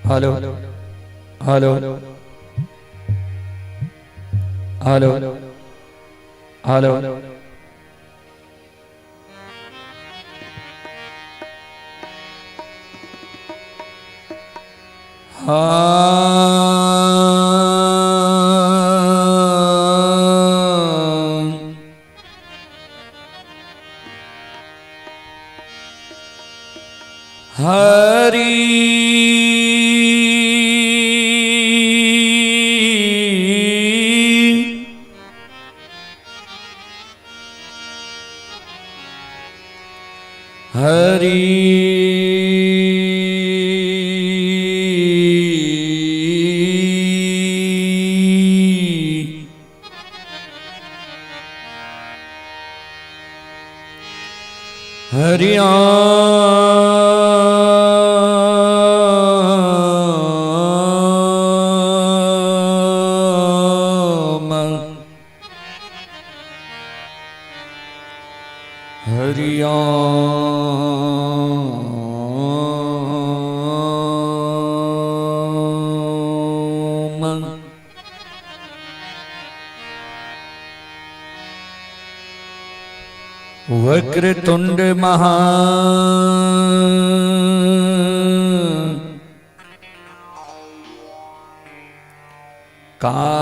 Hello hello hello hello वक्रतुंड महा काय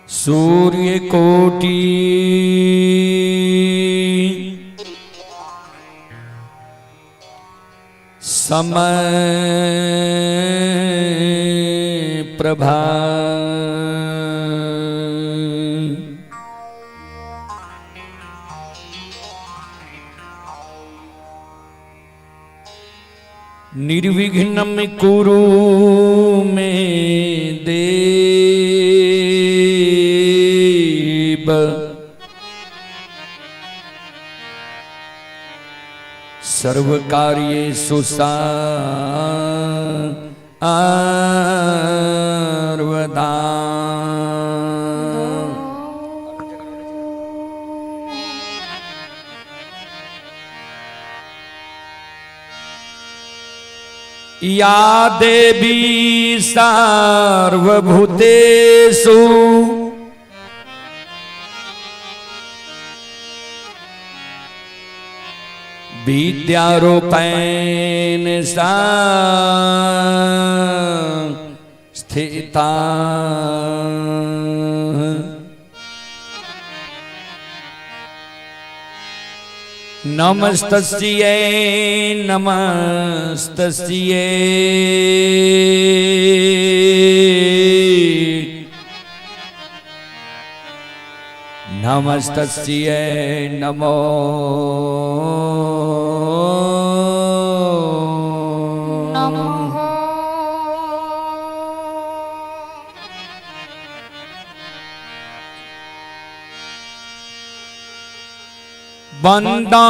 सूर्य कोटि समय प्रभा निर्विघ्नं कुरु मे देव सर्वकार्येषु सर्वदा या देवी सर्वभूतेषु विद्यारूपेण स्थिता नमस्तस्यै नमस्तस्यै नमस्तस्यै नमो नमः वंदा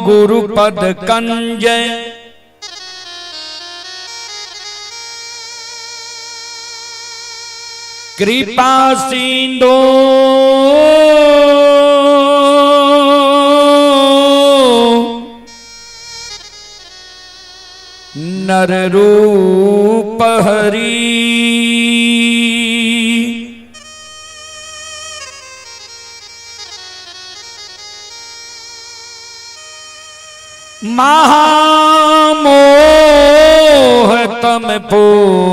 गुरुपद कंज कृपा सिंधु नर रूप हरि महामोह तम पूंज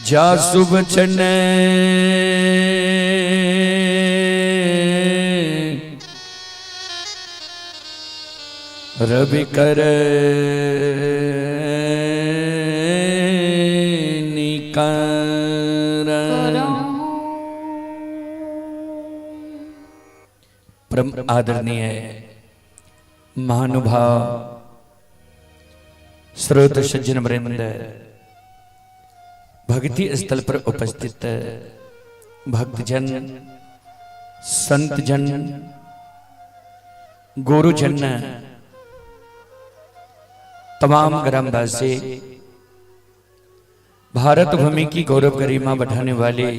जा शुभ चने रवि कर परम आदरणीय महानुभाव श्रोत सज्जन वृंद भक्ति स्थल पर उपस्थित भक्तजन संतजन गुरुजन, तमाम ग्रामवासी, भारत भूमि की गौरव गरिमा बढ़ाने वाले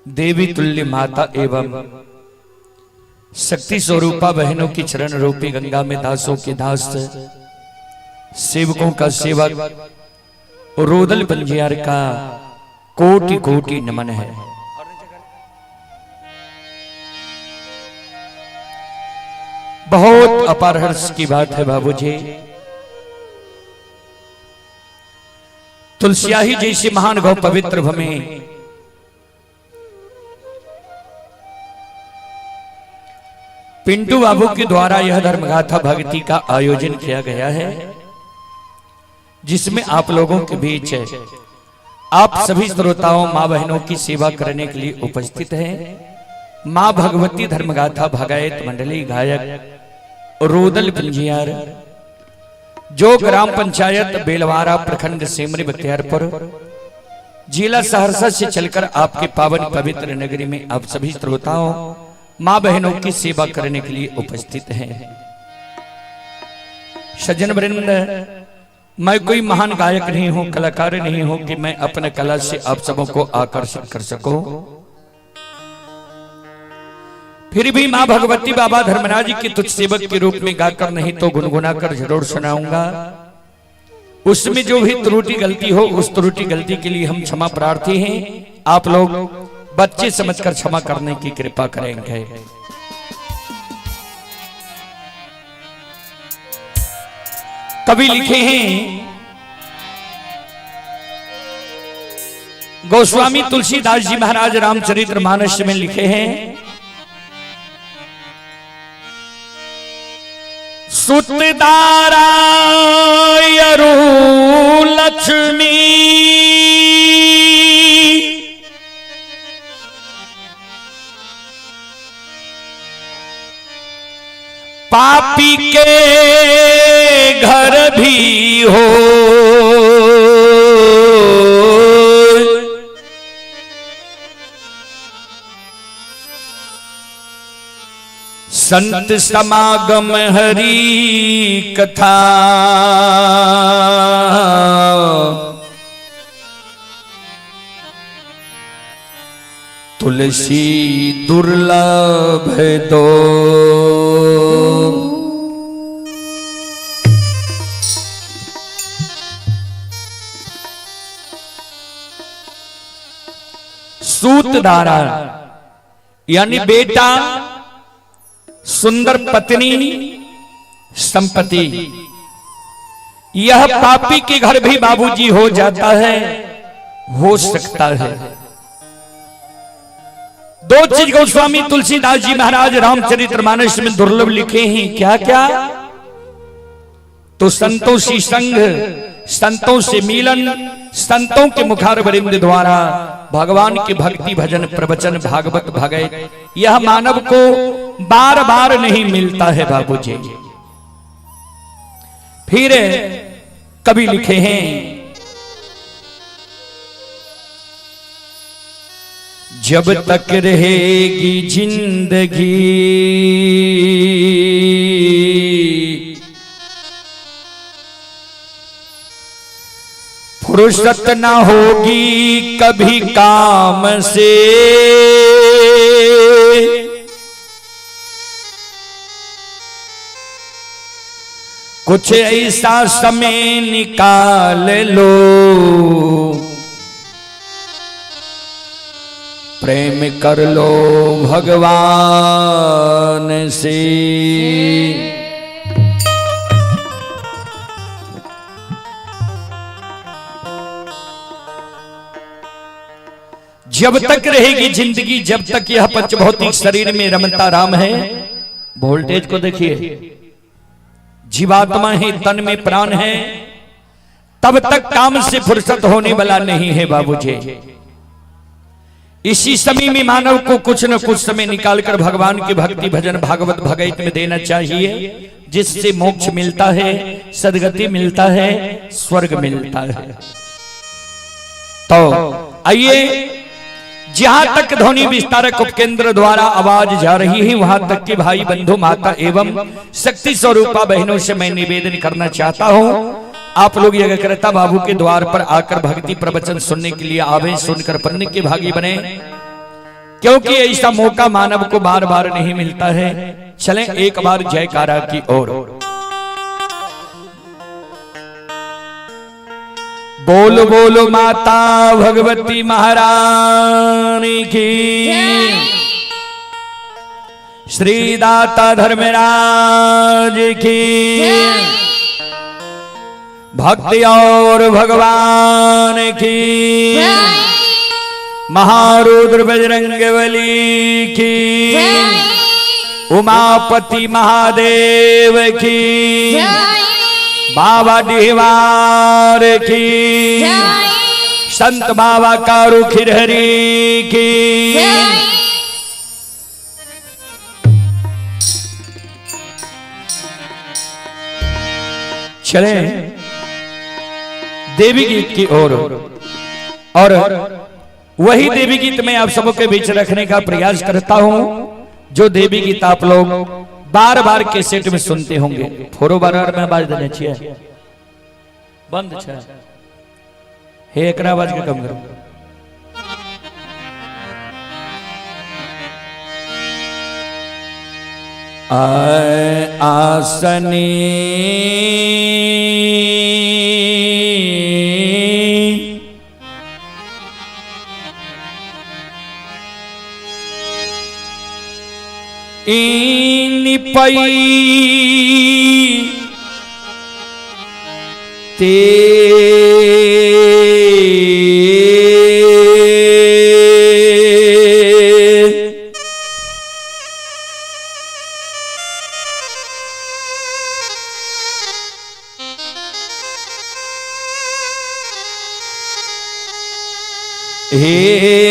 देवी तुल्य माता एवं शक्ति स्वरूपा बहनों की चरण रूपी गंगा में दासों के दास, सेवकों का सेवक, रोदल बंजियार का कोटि कोटि नमन है। बहुत अपार हर्ष की बात है बाबूजी, तुलसियाही जैसी महान गौ पवित्र भूमि पिंटू बाबू के द्वारा यह धर्मगाथा भक्ति का आयोजन किया गया है, जिसमें आप लोगों के बीच आप सभी श्रोताओं मां बहनों की सेवा करने के लिए उपस्थित हैं। मां भगवती धर्मगाथा भगायत मंडली गायक रोदल बंजियार, जो ग्राम पंचायत बेलवारा प्रखंड सेमरी बख्तियारपुर जिला सहरसा से चलकर आपके पावन पवित्र नगरी में आप सभी श्रोताओं मां बहनों की सेवा करने के लिए उपस्थित हैं। सज्जन वृंद, मैं कोई महान गायक नहीं हूं, कलाकार नहीं हूं कि मैं अपने कला से आप सबों को आकर्षित कर सकूं। फिर भी मां भगवती बाबा धर्मराज की तुझ सेवक के रूप में गाकर नहीं तो गुनगुना कर जरूर सुनाऊंगा। उसमें जो भी त्रुटि गलती हो, उस त्रुटि गलती के लिए हम क्षमा प्रार्थी हैं। आप लोग बच्चे समझकर क्षमा करने की कृपा करेंगे। कवि लिखे हैं, गोस्वामी तुलसीदास जी महाराज रामचरितमानस में लिखे हैं, सुतदारायरु लक्ष्मी पापी के घर भी हो, संत समागम हरि कथा तुलसी दुर्लभ दो। सूतधारा यानी बेटा, सुंदर पत्नी, संपत्ति, यह पापी के घर भी बाबूजी हो जाता है, हो सकता है। दो चीज गोस्वामी तुलसीदास जी महाराज रामचरितमानस में दुर्लभ लिखे हैं, क्या क्या? तो संतों से संग, संतों से मिलन, संतों के मुखार वरिंद द्वारा भगवान के भक्ति भजन प्रवचन भागवत भगत, यह मानव को बार बार नहीं मिलता है बाबूजी। फिर कवि लिखे हैं, जब तक रहेगी जिंदगी फुर्सत न होगी कभी काम से, कुछ ऐसा समय निकाल लो प्रेम कर लो भगवान से। जब तक रहेगी जिंदगी, जब तक यह पंचभौतिक शरीर में रमता राम है, वोल्टेज को देखिए, जीवात्मा है, तन में प्राण है, तब तक काम से फुर्सत होने वाला नहीं है बाबूजी। इसी समय में मानव को कुछ न कुछ समय निकालकर भगवान की भक्ति भजन भागवत भगत में देना चाहिए, जिससे मोक्ष मिलता है, सदगति मिलता है, स्वर्ग मिलता है। तो आइए जहां तक ध्वनि विस्तारक उपकेंद्र द्वारा आवाज जा रही है वहां तक के भाई बंधु माता एवं शक्ति स्वरूपा बहनों से मैं निवेदन करना चाहता हूं, आप लोग यज्ञकर्ता बाबू के द्वार पर आकर भक्ति प्रवचन सुनने के लिए आवे, सुनकर पन्ने के भागी बने, क्योंकि ऐसा मौका मानव को बार बार नहीं मिलता है। चलें एक बार जयकारा की ओर। बोलो बोलो माता भगवती महारानी की, श्री दाता धर्मराज की, भक्ति और भगवान की, महारुद्र बजरंगबली की, उमापति महादेव की, बाबा डिहवार की, संत बाबा कारू खिरहरी की। चले देवी गीत की ओर, और वही देवी गीत मैं आप सबके बीच रखने का प्रयास करता हूं जो देवी गीत आप लोग बार बार कैसेट में सुनते होंगे। फोरो बार बार में बाज देने चाहिए, बंद छे हे एकरा आवाज के कम करो। आसनी पई ते हे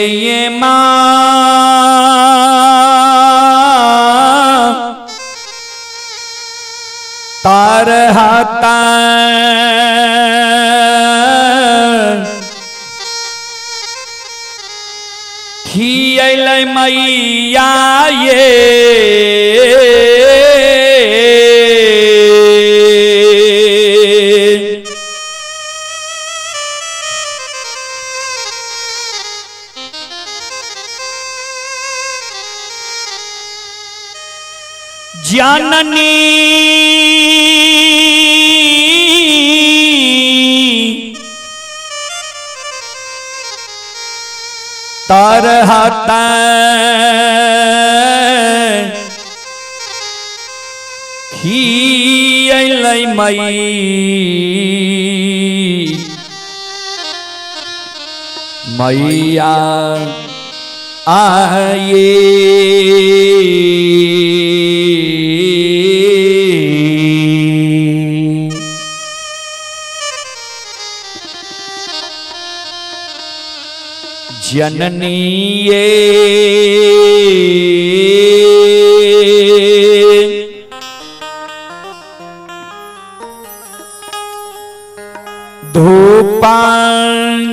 ये माँ तार हाता खियल मैया ये जाननी तार हाता खियल मई मैया आए जननी ये धूपान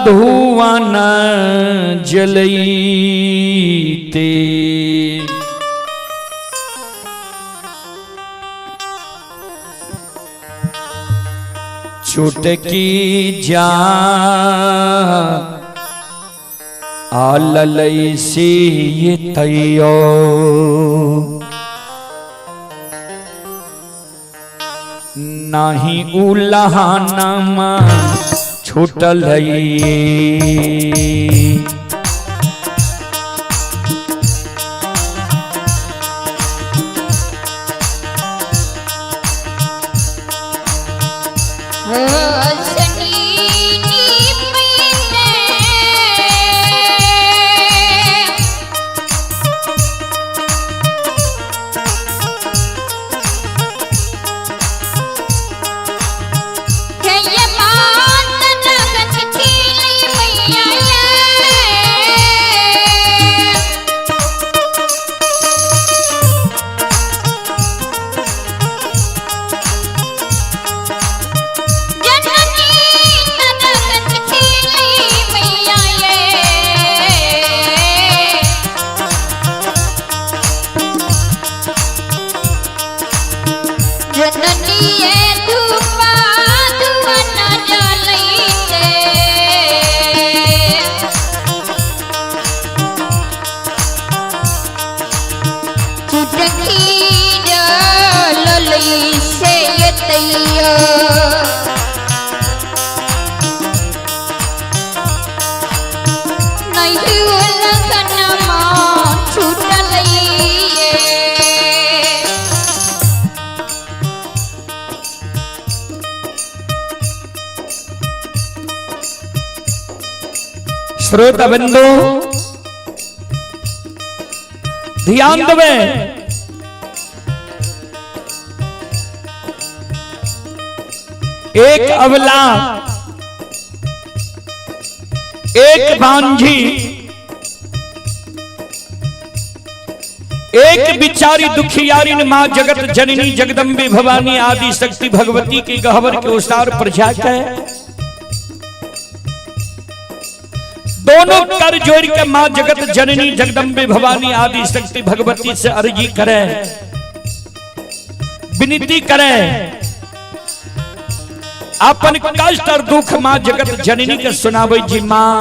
धुआन जलईते चुटकी जा आललई से ये तैयो नाही उल्हानमा छुटलई श्रोता बंधु ध्यान देवे, एक अबला एक बांझी एक बिचारी दुखियारी ने मां जगत जननी जगदम्बे भवानी आदि शक्ति भगवती के गहवर के उसार पर जाकर दोनों कर जोड़ के मां जगत जननी जगदम्बे भवानी आदि शक्ति भगवती से अर्जी करे, विनती करे, अपन कष्ट और दुख मां जगत जननी के सुनावे। जी मां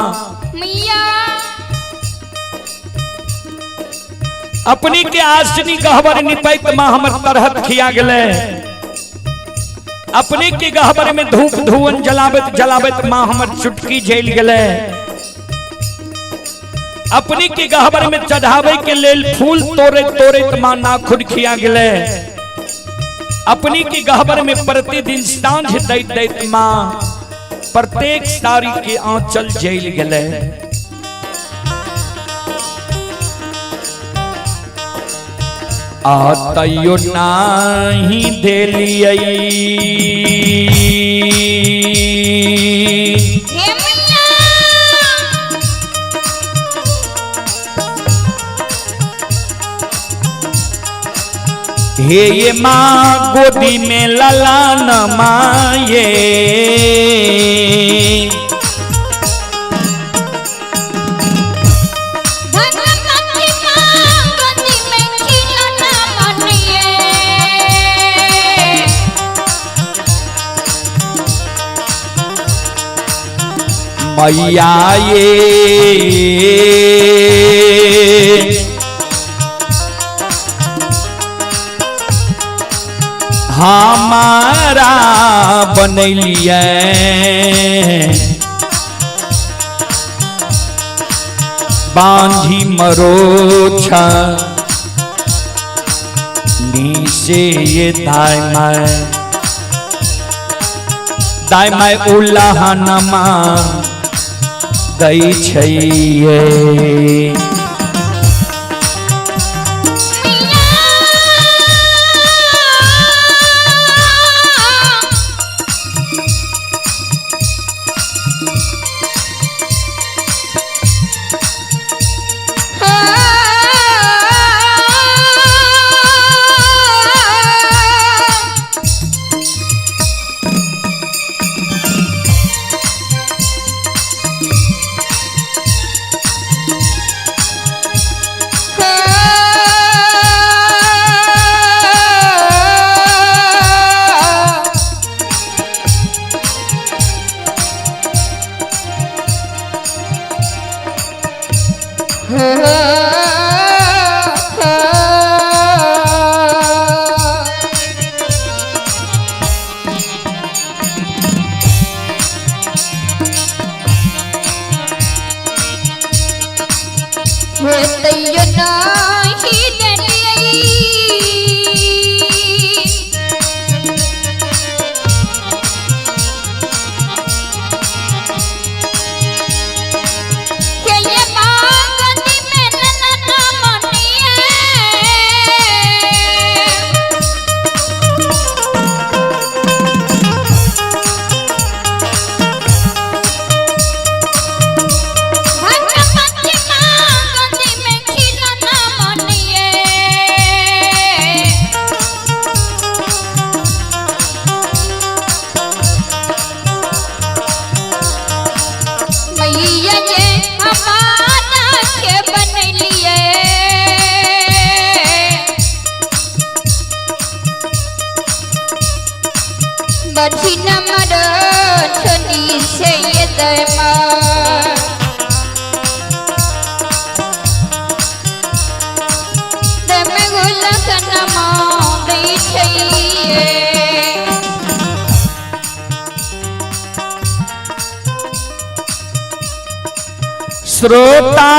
अपनी के आसनी गहबर निपैत मां हमर तरहत खिया गले, अपने के गहबर में धूप धुवन जलावत जलावत मां हमर चुटकी झेल गले, अपनी के गहबर में चढ़ावे के लेल फूल तोरे तोरे मां ना खुद खिया गले, अपनी की गहबर में प्रतिदिन सांझ दैत दैत मां प्रत्येक सारी के आंचल जेल गले। आतयो नाही देलियै हे ये माँ गोदी में ललान माये, मैया ये हमारा बनलिए बांझी मरोछा नीचे ये दाय माय उल्लाहनमा गई छैये। श्रोता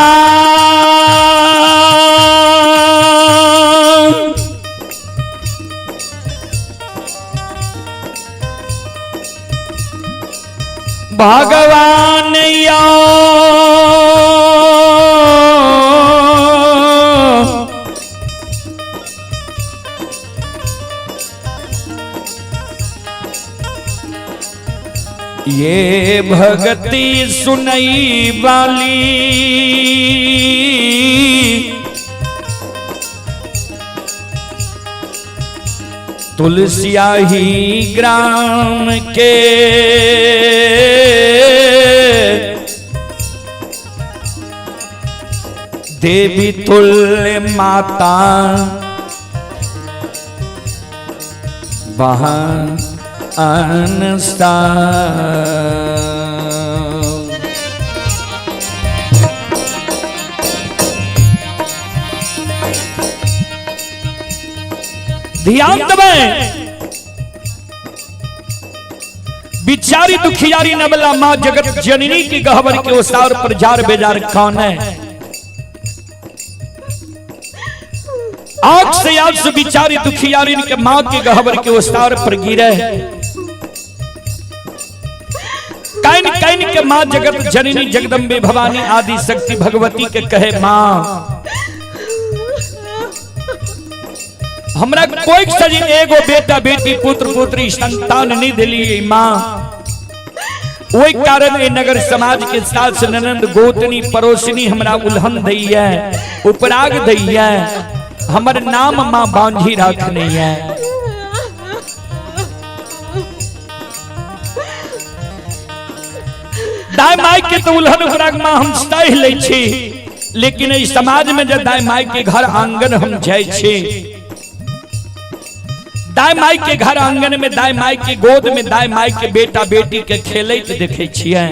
भगवान या भगति सुनई वाली तुलसिया ही ग्राम के देवी तुल्य माता वहाँ अनसा ध्यान दबे बिचारी दुखियारी नबला माँ जगत जननी की गहवर के उसार पर जार बेजार कौन है। आग से आग बिचारी दुखियारी के माँ के गहवर के उसार पर गिरे कैन कैन के माँ जगत जननी जगदम्बे भवानी आदि शक्ति भगवती के कहे माँ हमरा कोई सजी एगो बेटा बेटी पुत्र पुत्री संतान नहीं दिली माँ वही कारण ए नगर समाज के साथ ननंद गोतनी पड़ोसनी हमरा उल्हन दई है उपराग दई है हमर नाम माँ बांझी रखनी है। दाई माई के तो उल्हन उपराग माँ हम सह ले छी लेकिन इस समाज में जब दाई माई के घर आंगन हम जाय छी दाई माई के घर आंगन में दाई माई के गोद में दाई माई के बेटा बेटी के खेलैत देखे छियै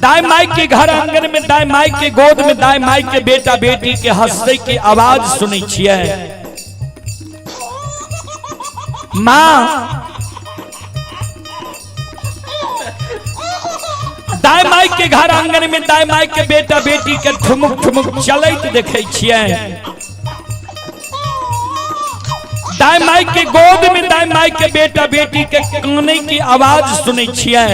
दाई माई के घर आंगन में दाई माई के गोद में दाई माई के बेटा बेटी के हंसै के आवाज सुनै छियै। माँ दाई माई के घर आंगन में दाई माई के बेटा बेटी के ठुमुक ठुमुक चलैत देखे छियै दाई माई के गोद में दाई माई के बेटा बेटी के काने की आवाज सुनै छियै।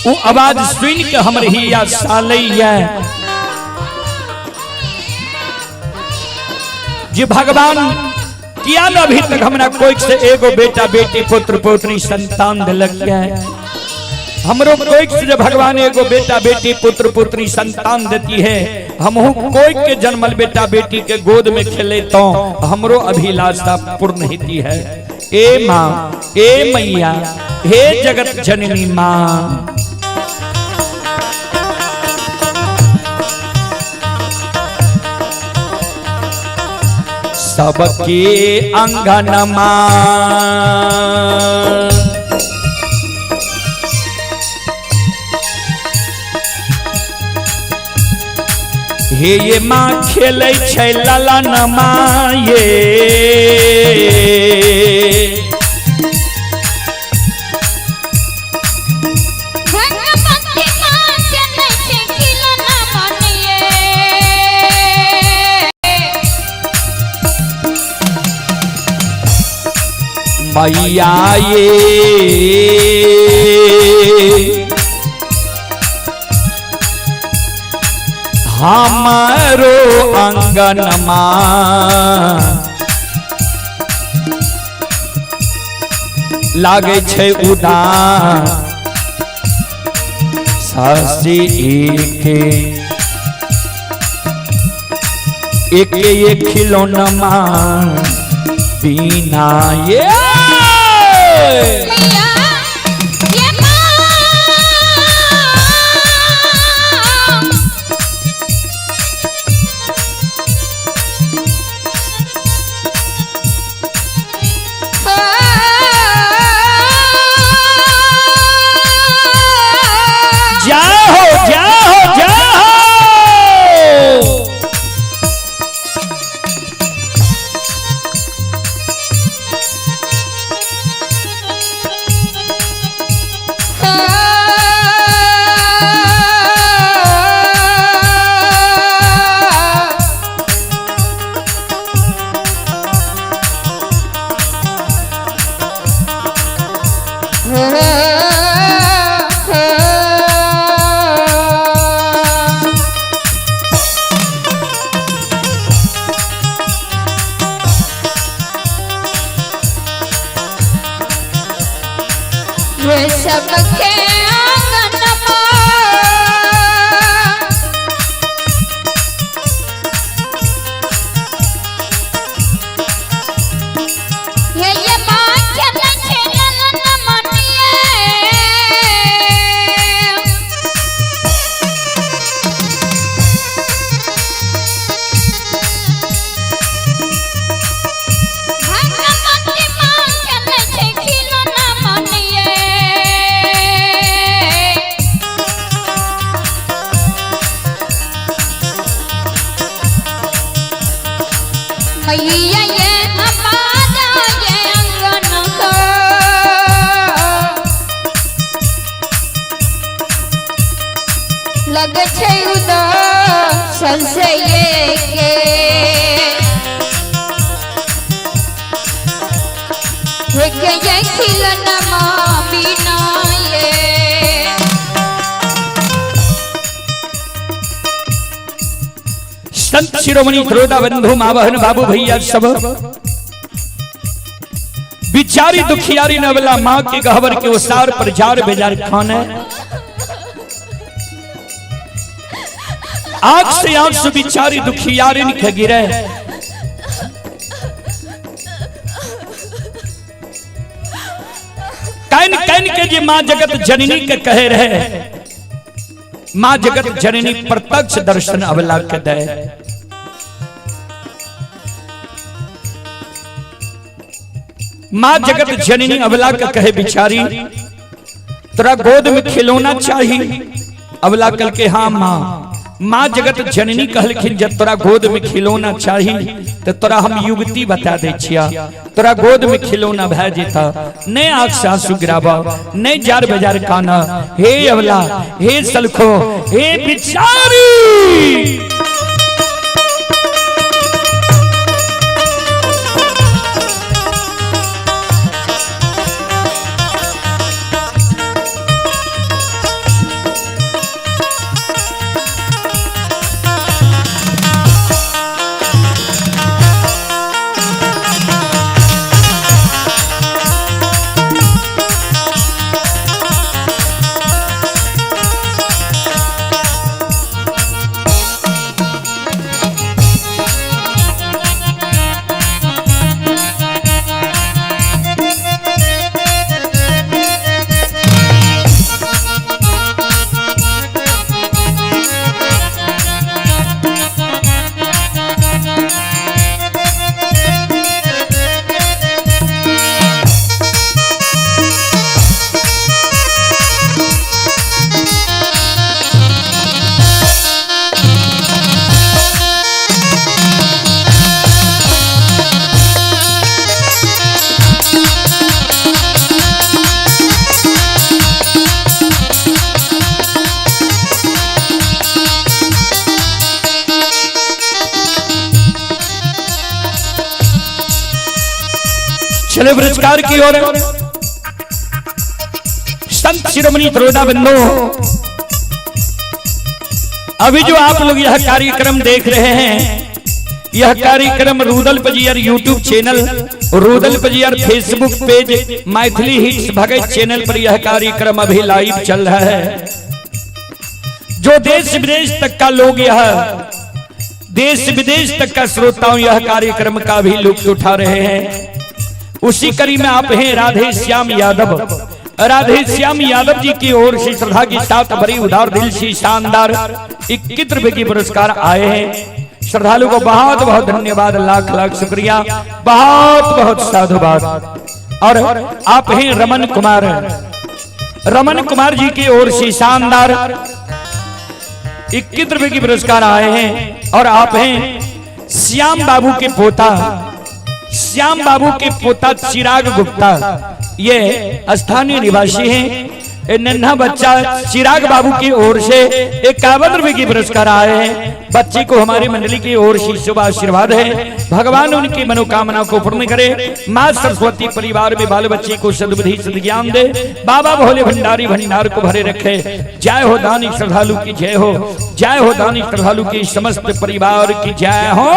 वो आवाज सुन के हमर हिया सालैया जी भगवान किया न अभी तक हमरा कोई से एगो बेटा बेटी पुत्र पुत्री संतान दिलक है। हमरो कोई से जब भगवान एगो बेटा बेटी पुत्र पुत्री संतान देती है हमहू कोई के जन्मल बेटा बेटी के गोद में खेले तो हमरो अभिलाषा पूर्ण होती है। ए माँ ए मैया हे जगत जननी माँ सबके अंगन माँ हे ये माँ खेलै छै ललन माँ ये मैया ये हमारो अंगन माँ लागे छै उदास सासी एक खिलौना माँ बिना ये वे सबके आंगनमा ये बात न खेलन न मनिए मैया ये हमारा ये अंगन को लग छे उदासन से ये के ये खिलना बिना ये संत शिरोमणि श्रोता बंधु माँ बहन बाबू भैया सब बिचारी दुखियारी नवला माँ के गहवर के उसार पर जार बेजार खाने आग से आंसू बिचारी दुखियारी निकल गिरे कैन कैन के जी माँ जगत जननी के कहे रहे माँ जगत जननी प्रत्यक्ष दर्शन अवला के दे माँ जगत जननी अवला का कहे बिचारी तोरा गोद में खिलौना चाहिए अवला कल के हाँ माँ माँ जगत जननी कहलखिन जब तोरा गोद में खिलौना चाहिए तो तोरा हम युगति बता दे छिया तोरा गोद में खिलौना भै जेता ने आँख से आंसू गिरावा ने जार बाजार काना हे अवला हे सलखो हे बिचारी चले पुरस्कार की ओर संत शिरोमणि श्रोता बंधु अभी जो आप लोग यह कार्यक्रम देख रहे हैं यह कार्यक्रम Rudal Pajiyar YouTube channel Rudal Pajiyar Facebook page Maithili hits Bhagat channel पर यह कार्यक्रम अभी लाइव चल रहा है। जो देश विदेश तक का लोग यह देश विदेश तक का श्रोताओं यह कार्यक्रम का भी लुत्फ उठा रहे हैं। उसी कड़ी में आप हैं राधे श्याम यादव। राधे श्याम यादव जी की ओर से श्रद्धा के साथ बड़ी उदार दिल से शानदार 21 रुपए की पुरस्कार आए हैं। श्रद्धालु को बहुत बहुत धन्यवाद, लाख लाख शुक्रिया, बहुत बहुत साधुवाद। और आप हैं रमन कुमार जी की ओर से शानदार 21 रुपए की पुरस्कार आए हैं। और आप हैं श्याम बाबू के पोता चिराग गुप्ता, ये स्थानीय निवासी हैं। नन्हा बच्चा चिराग बाबू की ओर से 51 रुपए की पुरस्कार आए हैं। बच्चे को हमारी मंडली की ओर से शुभ आशीर्वाद है। भगवान उनकी मनोकामना को पूर्ण करे। माँ सरस्वती परिवार में बाल बच्चे को सद्बुद्धि सद्ज्ञान दे। बाबा भोले भंडारी भंडार को भरे रखे। जय हो दानी श्रद्धालु की जय हो, जय हो दानी श्रद्धालु की समस्त परिवार की जय हो।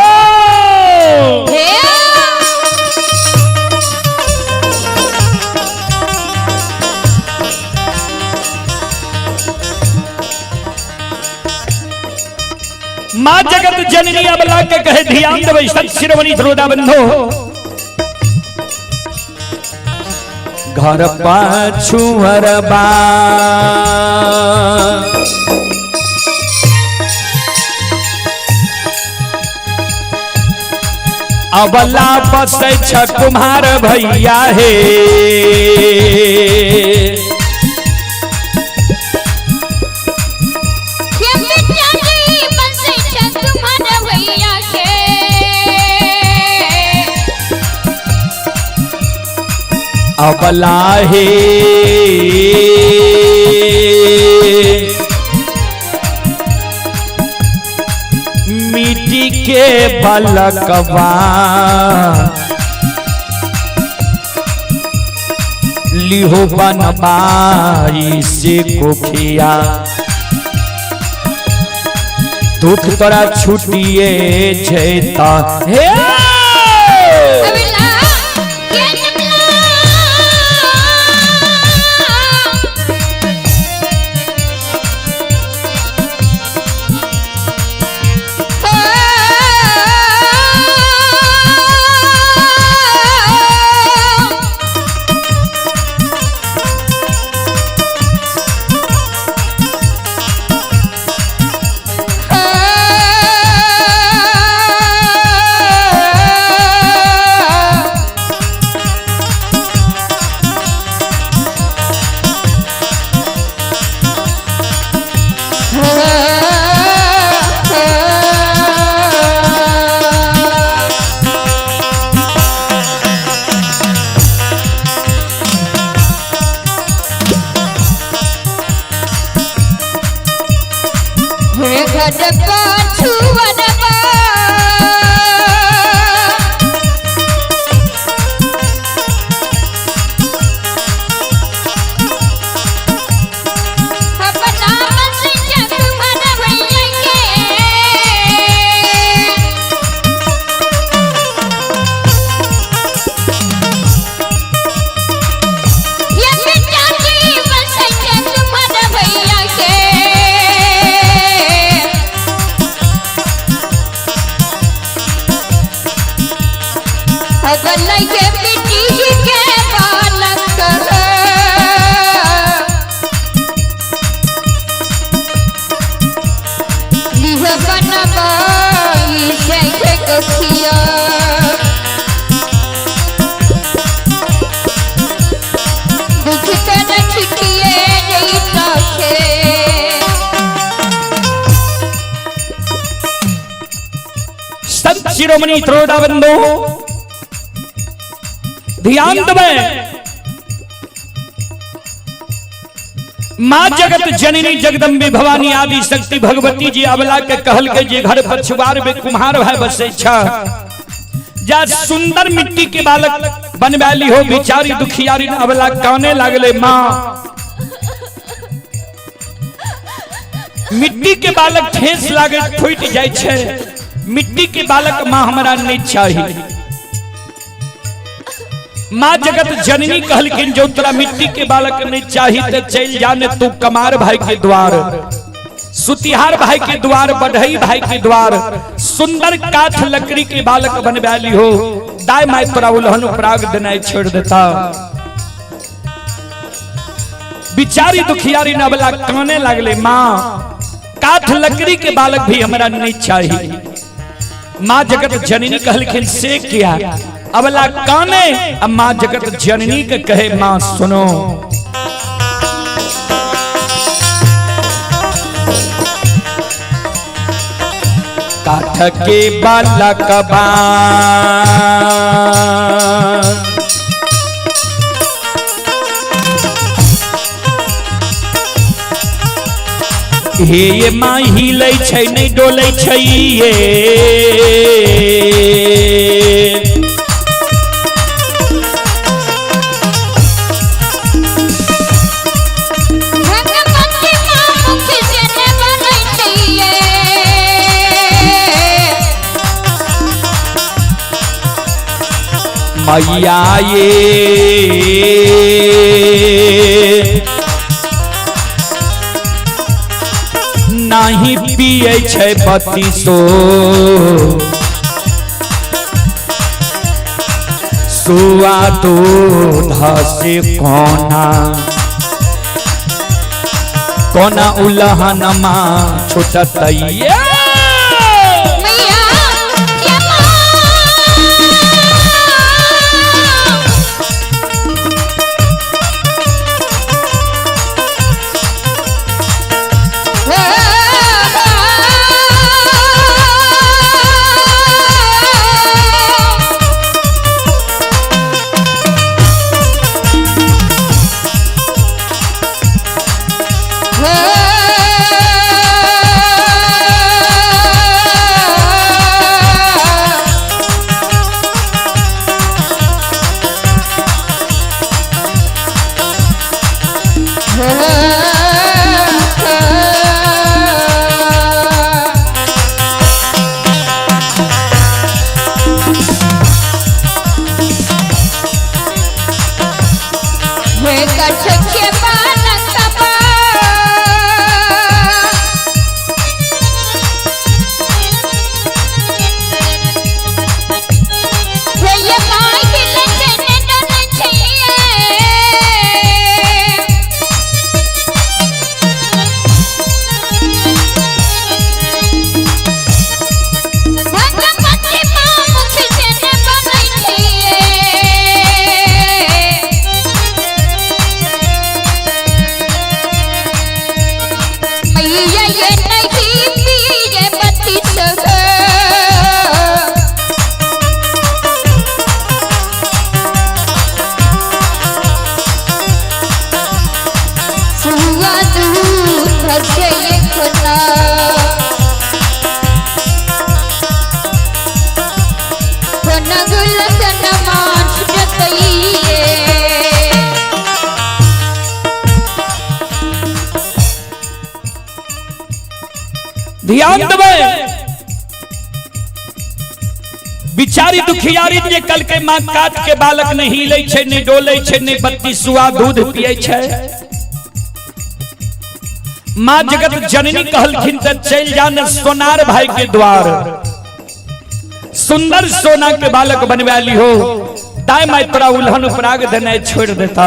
माँ जगत जननी अबला के कहे ध्यान देवे सत शिरोमणि श्रोता बंधो घर पाछू हरबा अबला बसे छ कुम्हार भैया हे अबला हे मिट्टी के बलकवा लिहो बनबाई से कोखिया दुख तोरा छुटिए जैता हे शिरोमणि श्रोता बंधो ध्यान देवे माँ जगत जननी जगदम्बे भवानी आदि शक्ति भगवती जी अबला के कहल के जे घर पछुआर में कुम्हार है बसे छा जा सुंदर मिट्टी के बालक बनवाली हो बिचारी दुखियारी अबला काने लागले माँ मिट्टी के बालक ठेस लागे फूट जाए छे मिट्टी के बालक माँ हमारा नहीं चाहिए माँ जगत जननी कहलकिन जो तोरा मिट्टी के बालक नहीं चाहिए तो चल जाने तू कमार भाई के द्वार सुतिहार भाई के द्वार बढ़ई भाई के द्वार सुंदर काठ लकड़ी के बालक बनवाली हो दाय माय तोरा उलहन प्राग देना छोड़ देता बिचारी दुखियारी नबला काने लगले माँ काठ लकड़ी के बालक भी हमारा नहीं चाहिए माँ जगत जननी कहलखिन से किया अबला काने अब माँ जगत जननी के कहे माँ सुनो काठ के बालक बा हे ये माँ हिले छै नहीं डोले छै ये मैया ये नाही पिए छै बत्तीसो सुआ दूध से कोना उल्हन माँ छुटतैया ध्यान देवे बिचारी दुखियारी जे कल के मां काट के बालक नहीं हिले छे नहीं डोले छे नहीं बत्तीसुआ दूध पिए छे मां जगत जननी कहलखिन त चल जान सोनार भाई के द्वार सुंदर सोना के बालक बनवा ली हो दाई माई तोरा उल्हन पराग देने छोड़ देता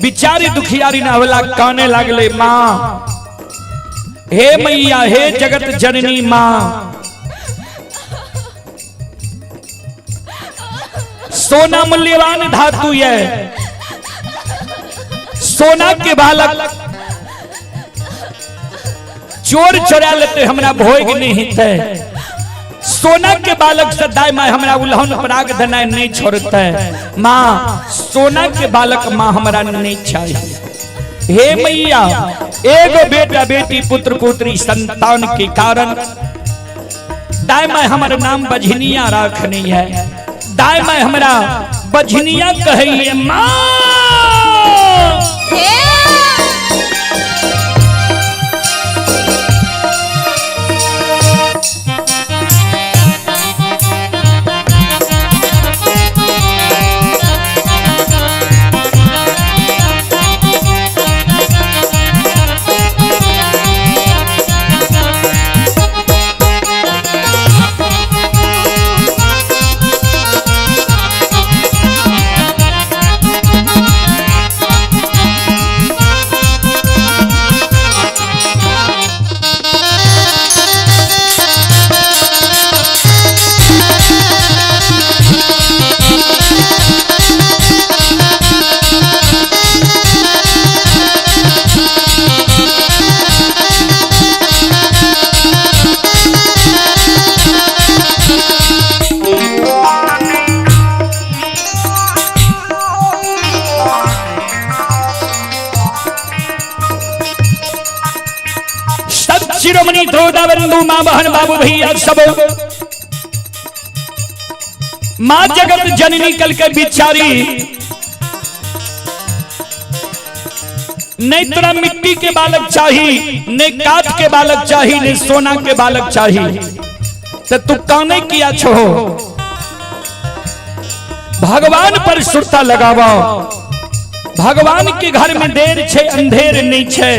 बिचारी दुखियारी ना वाला काने लागले मां हे मैया हे जगत जननी मां सोना मूल्यवान धातु है सोना के बालक चोर चोरा लेते हमरा भोग नहीं थे सोना के बालक से दाई माँ हमरा उल्हन पराग देना नहीं छोड़ते माँ सोना के बालक माँ हमरा नहीं चाहिए हे मैया एगो बेटा बेटी पुत्र पुत्री संतान के कारण दाई माँ हमारा नाम बझनिया रखनी है दाई माँ हमारा बझनिया कहिए माँ शिरोमणि द्रोदाबंधु मां बहन बाबू भैया सब मां जगत जननी कल के बिचारी नहीं तोरा मिट्टी के बालक चाहिए नहीं काठ के बालक चाहिए नहीं सोना के बालक चाहिए तो तू काने किया छो भगवान पर सुरता लगावा भगवान के घर में देर छे अंधेर नहीं छे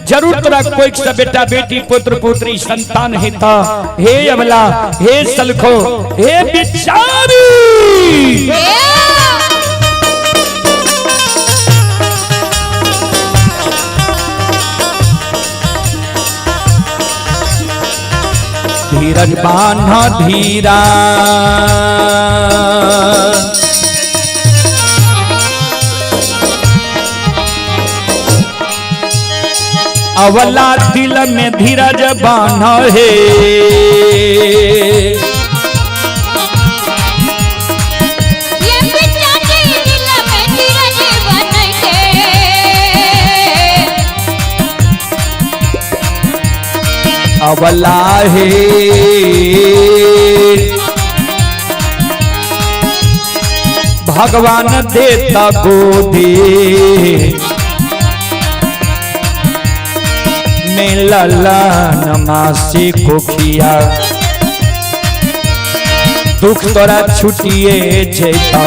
जरूर तोरा कोई सा बेटा बेटी पुत्र पुत्री संतान हिता हे अबला हे सलखो हे बिचारी धीरज बान्हा धीरा अवला दिल में धीरज बान्हा है ये बेटा दिल में धीरज बन के अवला है भगवान देता गोदी में ललन मासी को किया दुख तोरा छुटिए जेता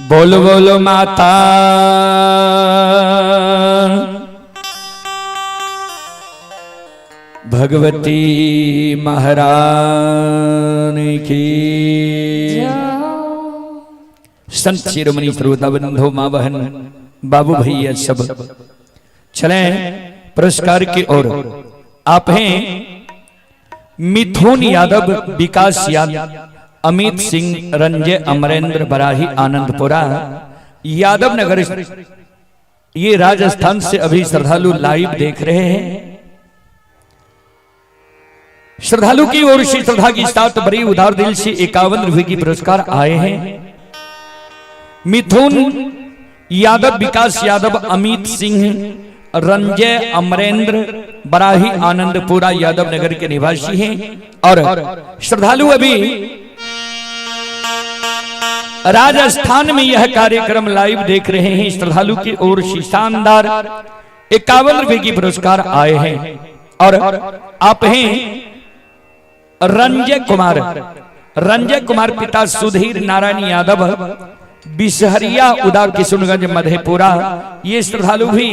बोलो बोलो माता भगवती महारानी की संत शिरोमणि श्रोता बंधु मां बहन बाबू भैया सब चले पुरस्कार की ओर। आप हैं मिथुन यादव, विकास यादव, अमित सिंह, रंजय, अमरेंद्र, बराही, आनंदपुरा, यादव नगर, ये राजस्थान से अभी श्रद्धालु लाइव देख रहे हैं। श्रद्धालु की ओर से श्रद्धा की साथ बड़ी उदार दिल से 51 रुपए की पुरस्कार आए हैं। मिथुन यादव, विकास यादव, अमित सिंह, रंजय, अमरेंद्र, बराही, आनंदपुरा, यादव नगर के निवासी हैं। और श्रद्धालु अभी राजस्थान में यह कार्यक्रम लाइव देख रहे हैं। श्रद्धालु की ओर से शानदार 51 रुपए की पुरस्कार आए हैं। और आप हैं रंजय कुमार, रंजय कुमार पिता सुधीर नारायण यादव, बिसहरिया, उदा, किशुनगंज, मधेपुरा। ये श्रद्धालु भी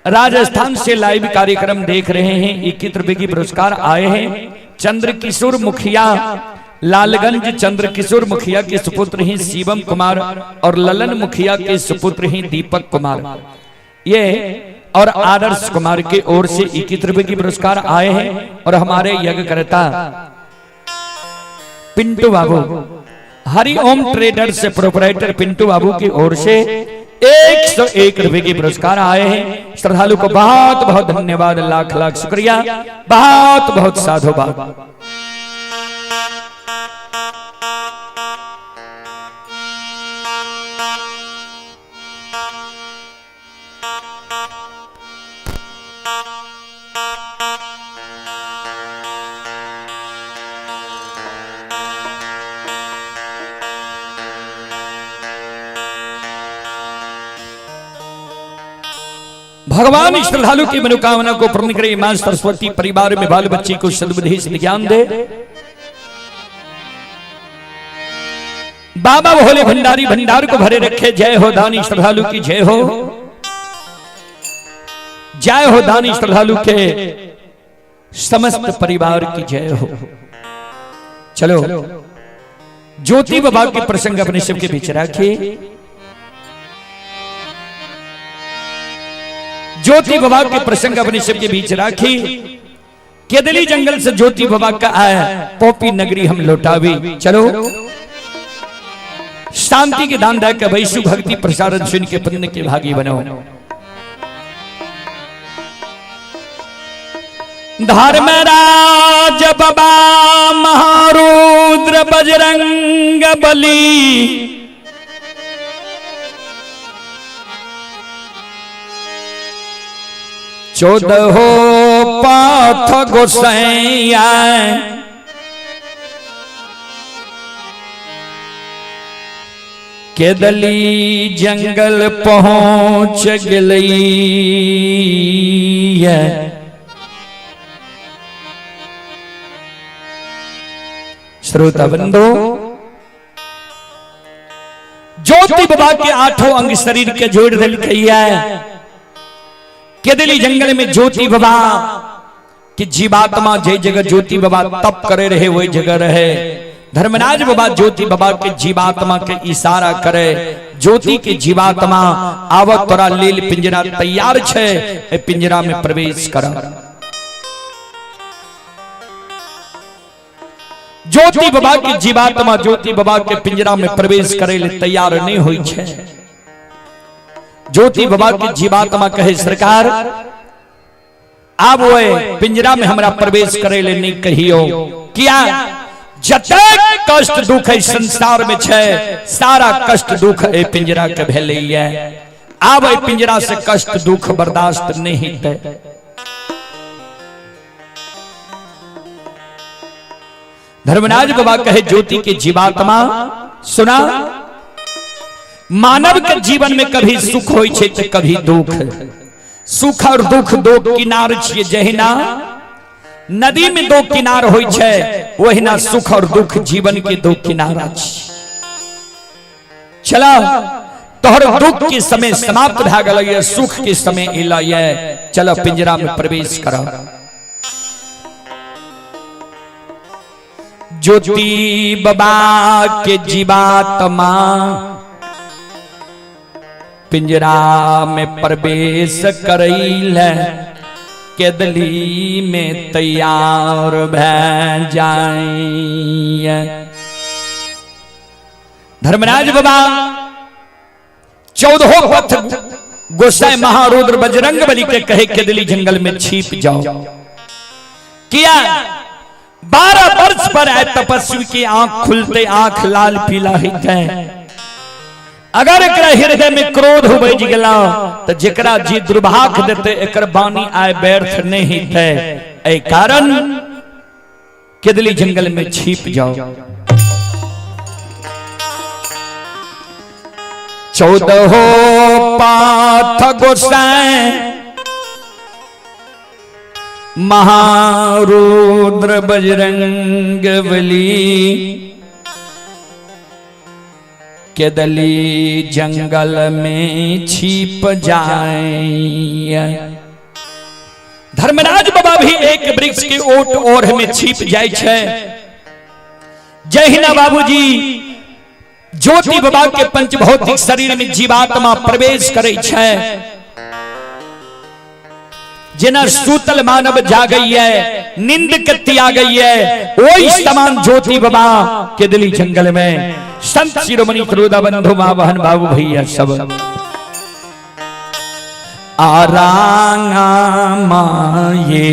राजस्थान से लाइव कार्यक्रम देख रहे हैं। 21 रुपए की पुरस्कार आए हैं। चंद्रकिशोर मुखिया, लालगंज, चंद्रकिशोर मुखिया के सुपुत्र हैं शिवम कुमार और ललन मुखिया के सुपुत्र हैं दीपक कुमार। ये और आदर्श कुमार की ओर से 21 रुपए की पुरस्कार आए हैं। और हमारे यज्ञकर्ता पिंटू बाबू, हरिओम ट्रेडर्स से प्रोपराइटर पिंटू बाबू की ओर से 101 रुपए की पुरस्कार आए हैं। श्रद्धालु को बहुत बहुत धन्यवाद, लाख लाख शुक्रिया, बहुत बहुत साधुवाद। भगवान श्रद्धालु की मनोकामना को पूर्ण करे। मां सरस्वती परिवार में बाल बच्चे को सद्बुद्धि से ज्ञान दे। बाबा भोले भंडारी भंडार को भरे रखे। जय हो दानी श्रद्धालु की जय हो, जय हो दानी श्रद्धालु के समस्त परिवार की जय हो। चलो ज्योति बाबा के प्रसंग अपने सबके बीच रखिए। ज्योति बाबा के प्रसंग अपने सबके बीच राखी। केदली जंगल से ज्योति बाबा का आया, पोपी नगरी हम लौटावी। चलो शांति के दान दायक वैशु भक्ति प्रसारण सुन के पुण्य के भागी बनो। धर्मराज बाबा महारुद्र बजरंग बली, चौदह पाथ गोसैया, केदली जंगल पहुंच गई है। श्रोता बंधु, ज्योति बाबा के 8 अंग शरीर के जोड़ दिल कहिया है। केदली जंगल में ज्योति बाबा की जीवात्मा जय जगह ज्योति बाबा तप करे रहे वही जगह रहे। धर्मराज बाबा ज्योति बाबा के जीवात्मा के इशारा करे। ज्योति के जीवात्मा आवत तोरा लील पिंजरा तैयार छे, ए पिंजरा में प्रवेश कर। ज्योति बाबा की जीवात्मा ज्योति बाबा के पिंजरा में प्रवेश करे ले तैयार नहीं हुई छे। ज्योति बाबा की जीवात्मा कहे सरकार आप वो पिंजरा में हमरा प्रवेश करे ले नहीं कहियो। किया जतक कष्ट दुख है संसार में छे, सारा कष्ट दुख ए पिंजरा के भेले है। अब ए पिंजरा से कष्ट दुख बर्दाश्त नहीं है। धर्मराज बाबा कहे ज्योति के जीवात्मा सुना, मानव के जीवन में कभी सुख होय छे तो कभी दुख। सुख और दुख दो किनार छे। जहिना नदी में दो किनार होय छे, वहिना सुख और दुख जीवन के दो किनारा छे। चला तोहर दुख के समय समाप्त भ गेलै, सुख के समय एलै। चलो पिंजरा में प्रवेश करो। ज्योति बाबा के जीवात्मा पिंजरा में प्रवेश करैल, केदली में तैयार भै जाए। धर्मराज बाबा 14 पथ गोसाई महारुद्र बजरंग बली के कहे केदली जंगल में छिप जाओ। किया 12 वर्ष पर आए तपस्वी की आंख खुलते आंख लाल पीला है। अगर एकरा हृदय में क्रोध हो बज गेला तो जेकरा जी दुर्भाग देते एकर बानी आए व्यर्थ नहीं थे। ए कारण केदली जंगल में छिप जाओ। 14 पाथ गोसाई महारुद्र बजरंग बली, केदली जंगल में छिप जाए। धर्मराज बाबा भी एक वृक्ष के ओट ओढ़ में छिप जाए छे। जहिना बाबूजी ज्योति बाबा के पंचभौतिक शरीर में जीवात्मा प्रवेश करे छे, जिना सूतल मानव जा गई है, नींद कत्ती आ गई है, वही समान ज्योति बाबा के दिली जंगल में संत शिरोमणि त्रोदा बंधु मां बहन बाबू भैया सब आरांगा माये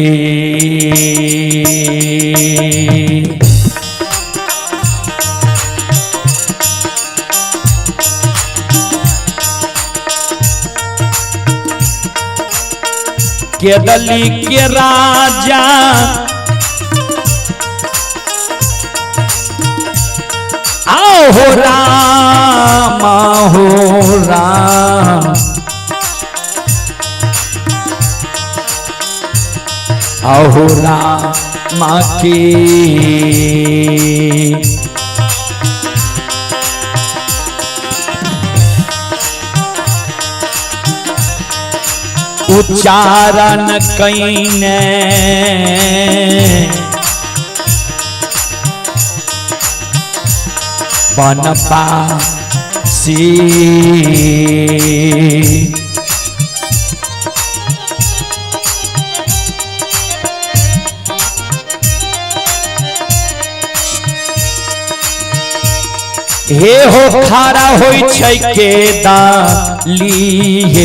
के दली के राजा आओ हो राम हो राम आओ हो राम के उच्चारण कईने बनपा सी हे हो खारा होई छै के दालिए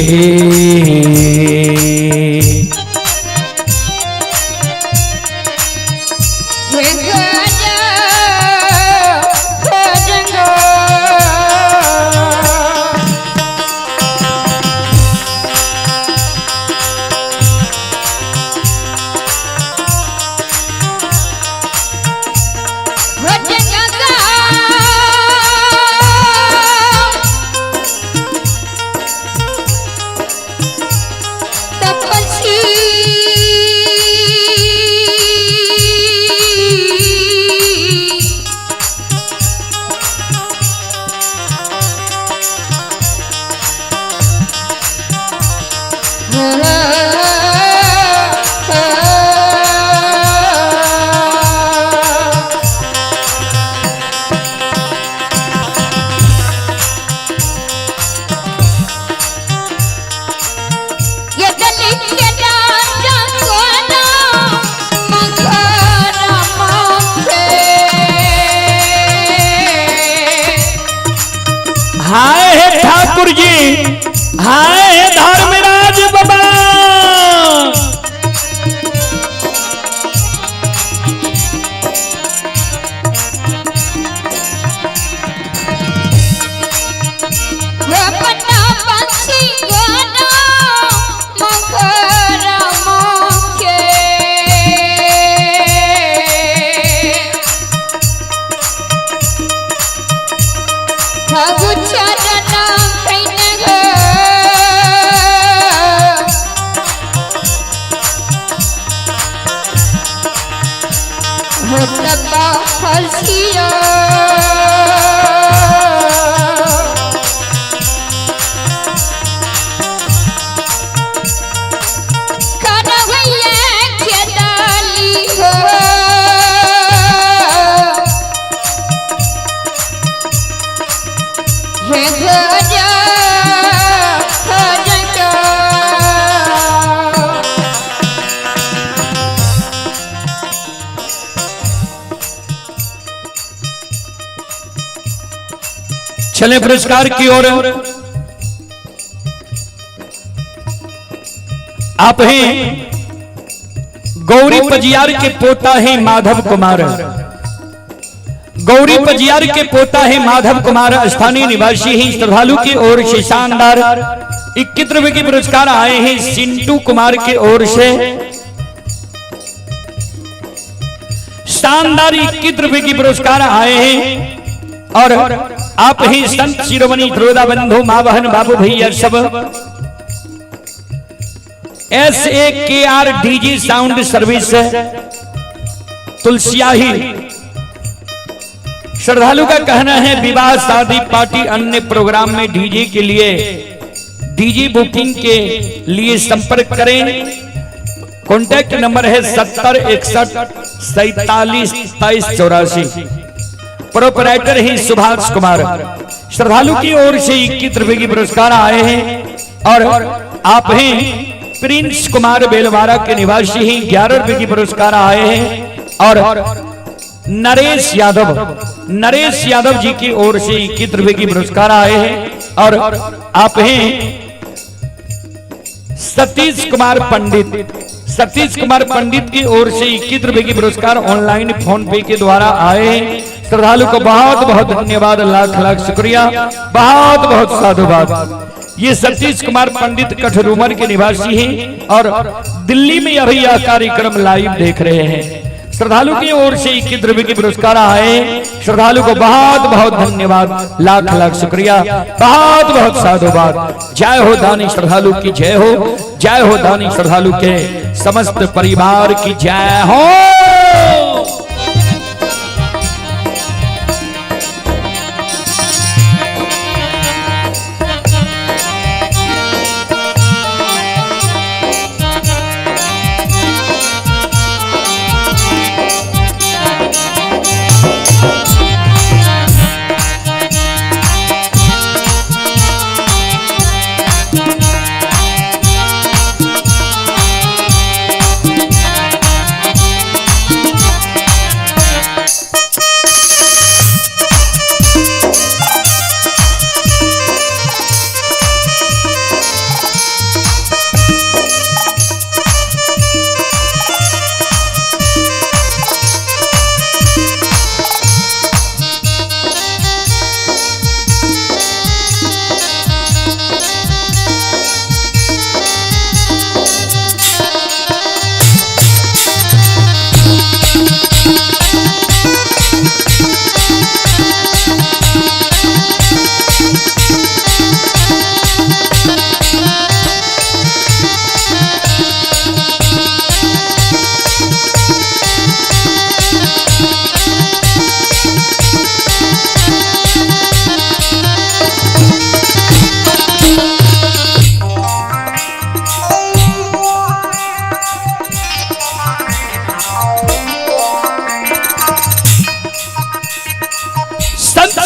हाय ठाकुर जी, हाय धर्मराज बाबा, चले पुरस्कार की ओर। आप हैं गौरी पजियार के पोता हैं माधव कुमार। गौरी पजियार के पोता हैं माधव कुमार, स्थानीय निवासी हैं। श्रद्धालु की ओर से शानदार 21 रुपए के पुरस्कार आए हैं सिंटू कुमार की ओर से। शानदार 21 रुपए की पुरस्कार आए हैं। और आप ही संत शिरोमणि त्रोदा बंधु मां बहन बाबू भैया सब SAKR DG साउंड सर्विस तुलसियाही। श्रद्धालु का कहना है विवाह शादी पार्टी अन्य प्रोग्राम में डीजे के लिए डीजे बुकिंग के लिए संपर्क करें। कॉन्टैक्ट नंबर है 70 61 47 23 84। प्रोपराइटर ही सुभाष कुमार। श्रद्धालु की ओर से 21 रुपए की पुरस्कार आए हैं। और आप हैं प्रिंस कुमार बेलवारा के निवासी ही 11 रुपए की पुरस्कार आए हैं। और नरेश यादव जी की ओर से 21 रुपए की पुरस्कार आए हैं। और आप हैं सतीश कुमार पंडित की ओर से 21 रुपए की पुरस्कार ऑनलाइन फोन पे के द्वारा आए हैं। श्रद्धालु को बहुत बहुत धन्यवाद, लाख लाख शुक्रिया, बहुत बहुत साधुवाद। ये सतीश कुमार पंडित कठरूमर के निवासी हैं और दिल्ली में अभी यह कार्यक्रम लाइव देख रहे हैं। श्रद्धालु की ओर से 21 रुपए की पुरस्कार आए। श्रद्धालु को बहुत बहुत धन्यवाद, लाख लाख शुक्रिया, बहुत बहुत साधुवाद। जय हो दानी श्रद्धालु की जय हो, जय हो दानी श्रद्धालु के समस्त परिवार की जय हो।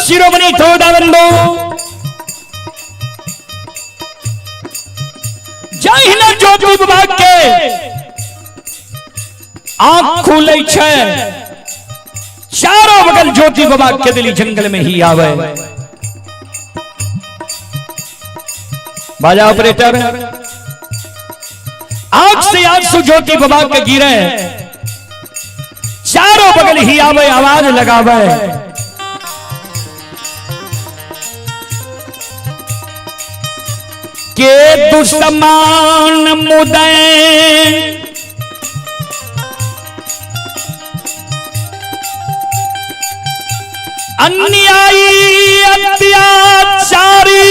शिरोमणि थोड़ावंदो जय हिना ज्योति विभाग के आंख खुले छे, चारों बगल ज्योति विभाग के दिल्ली जंगल में ही आवे। बाजा ऑपरेटर, आंख से आंसू ज्योति विभाग के गिरे, चारों बगल ही आवे, आवाज लगावे। के दुश्मन मुदय अन्यायी अत्याचारी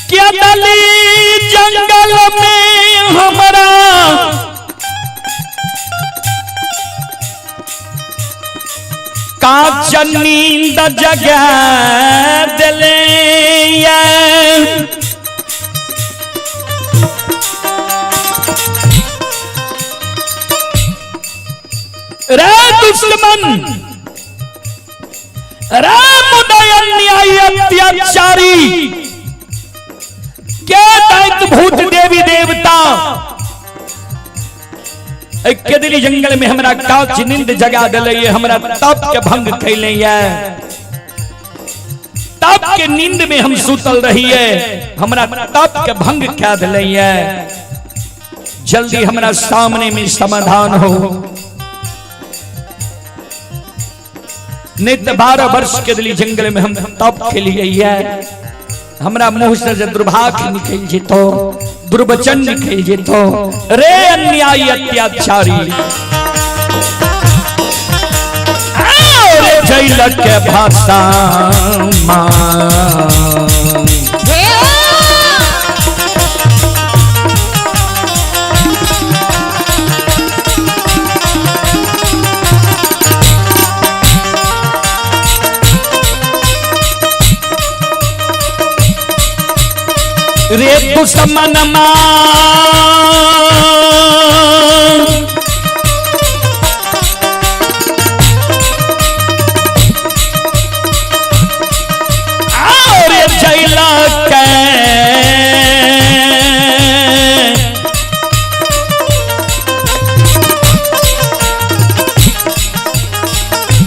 क्या दली जंगल में हमारा काच नींद जगा दिले रे दुश्मन, रे मुदय अन्यायी अत्याचारी, क्या दैत्य भूत देवी देवता के दिल्ली जंगल में हमरा काच नींद जगा दिले, हमरा तप के भंग कैले, तप के नींद में हम सुतल रहिए, हमरा तप के भंग क्या दिले। जल्दी हमरा सामने में समाधान हो। नित्य 12 वर्ष के दिल्ली जंगल में हम तप के लिए हमरा मुंह से जो दुर्भाग्य निकल जेतो, दुर्वचन निकल जेतो, रे अन्यायी अत्याचारी, रे जैल के भाषा रे दुश्मन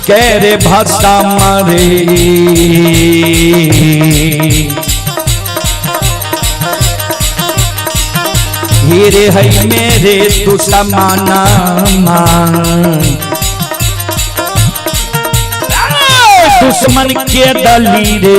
कह रे भाषा मारे हीरे है मेरे तू समाना दुश्मन के दली रे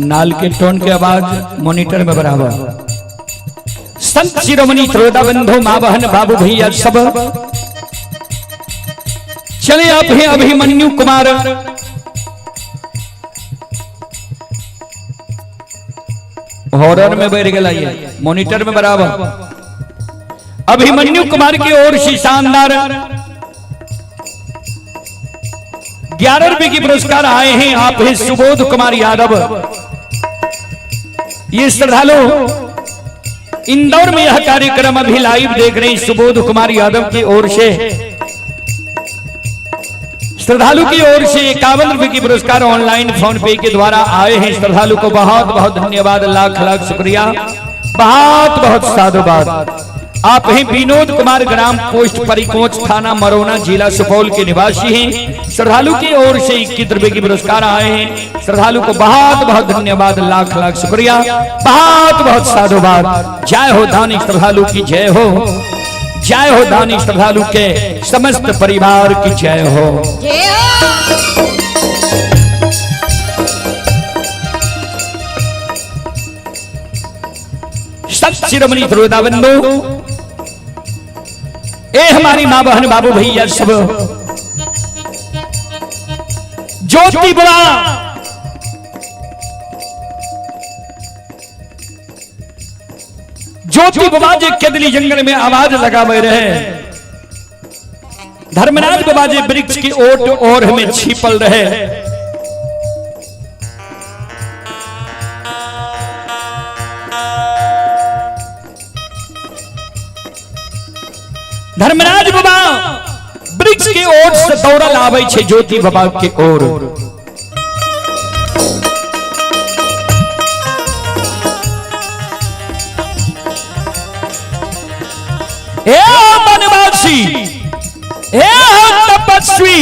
नाल के टोन के आवाज मॉनिटर में बराबर। संत शिरोमणि त्रोदा बंधु मां बहन बाबू भैया सब चले आप हैं अभिमन्यु कुमार हॉरर में बैठ गया ये मॉनिटर में बराबर। अभिमन्यु कुमार की ओर से शानदार 11 रुपए की पुरस्कार आए हैं। आप हैं सुबोध कुमार यादव। ये श्रद्धालु इंदौर में यह कार्यक्रम अभी लाइव देख रहे हैं। सुबोध कुमार यादव की ओर से श्रद्धालु की ओर से 51 रुपए की पुरस्कार ऑनलाइन फोन पे के द्वारा आए हैं। श्रद्धालु को बहुत बहुत धन्यवाद, लाख लाख शुक्रिया, बहुत बहुत साधुवाद। आप हैं विनोद कुमार, ग्राम पोस्ट परिकोच, थाना मरोना, जिला सुपौल के निवासी हैं। श्रद्धालु की ओर से 21 रुपए की पुरस्कार आए हैं। श्रद्धालु को बहुत बहुत धन्यवाद, लाख लाख शुक्रिया, बहुत बहुत साधुवाद। जय हो दानी श्रद्धालु की जय हो, जय हो दानी श्रद्धालु के समस्त परिवार की जय हो। संत शिरोमणि त्रोदा बंधु ए हमारी मां बहन बाबू भैया सब ज्योति बुरा ज्योति बाबा जे केदली जंगल में आवाज लगावे रहे। धर्मराज बाबा जे वृक्ष की ओट और हमें छिपल रहे। धर्मराज बाबा वृक्ष की ओर से दौड़ल आवे छे ज्योति बाबा के ओर। ए वनवासी, ए तपस्वी,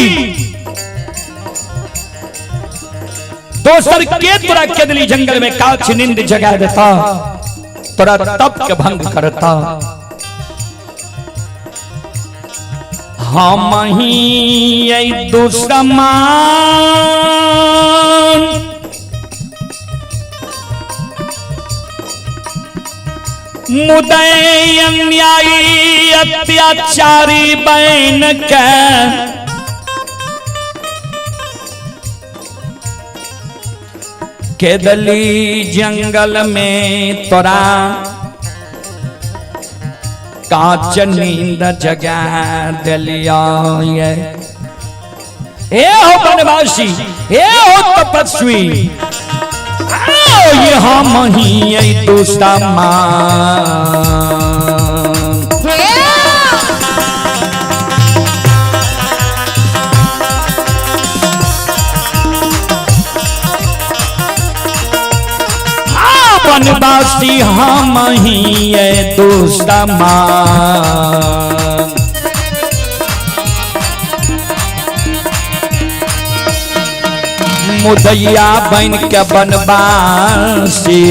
दोसर के तोरा केदली जंगल में काछ नींद जगा देता, तोरा तप के भंग करता। हम ही दुश्मन मुदय अन्यायी अत्याचारी बन के केदली जंगल में तोरा काच नींद जगा दिलिया। ए हो वनवासी, ए हो तपस्वी, ये हम ही दुश्मन। दासी हम ही ये दुश्मन, मुदैया बन के बनवासी,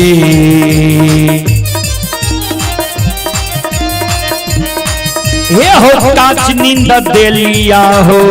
हे हो काच नींद देलिया हो,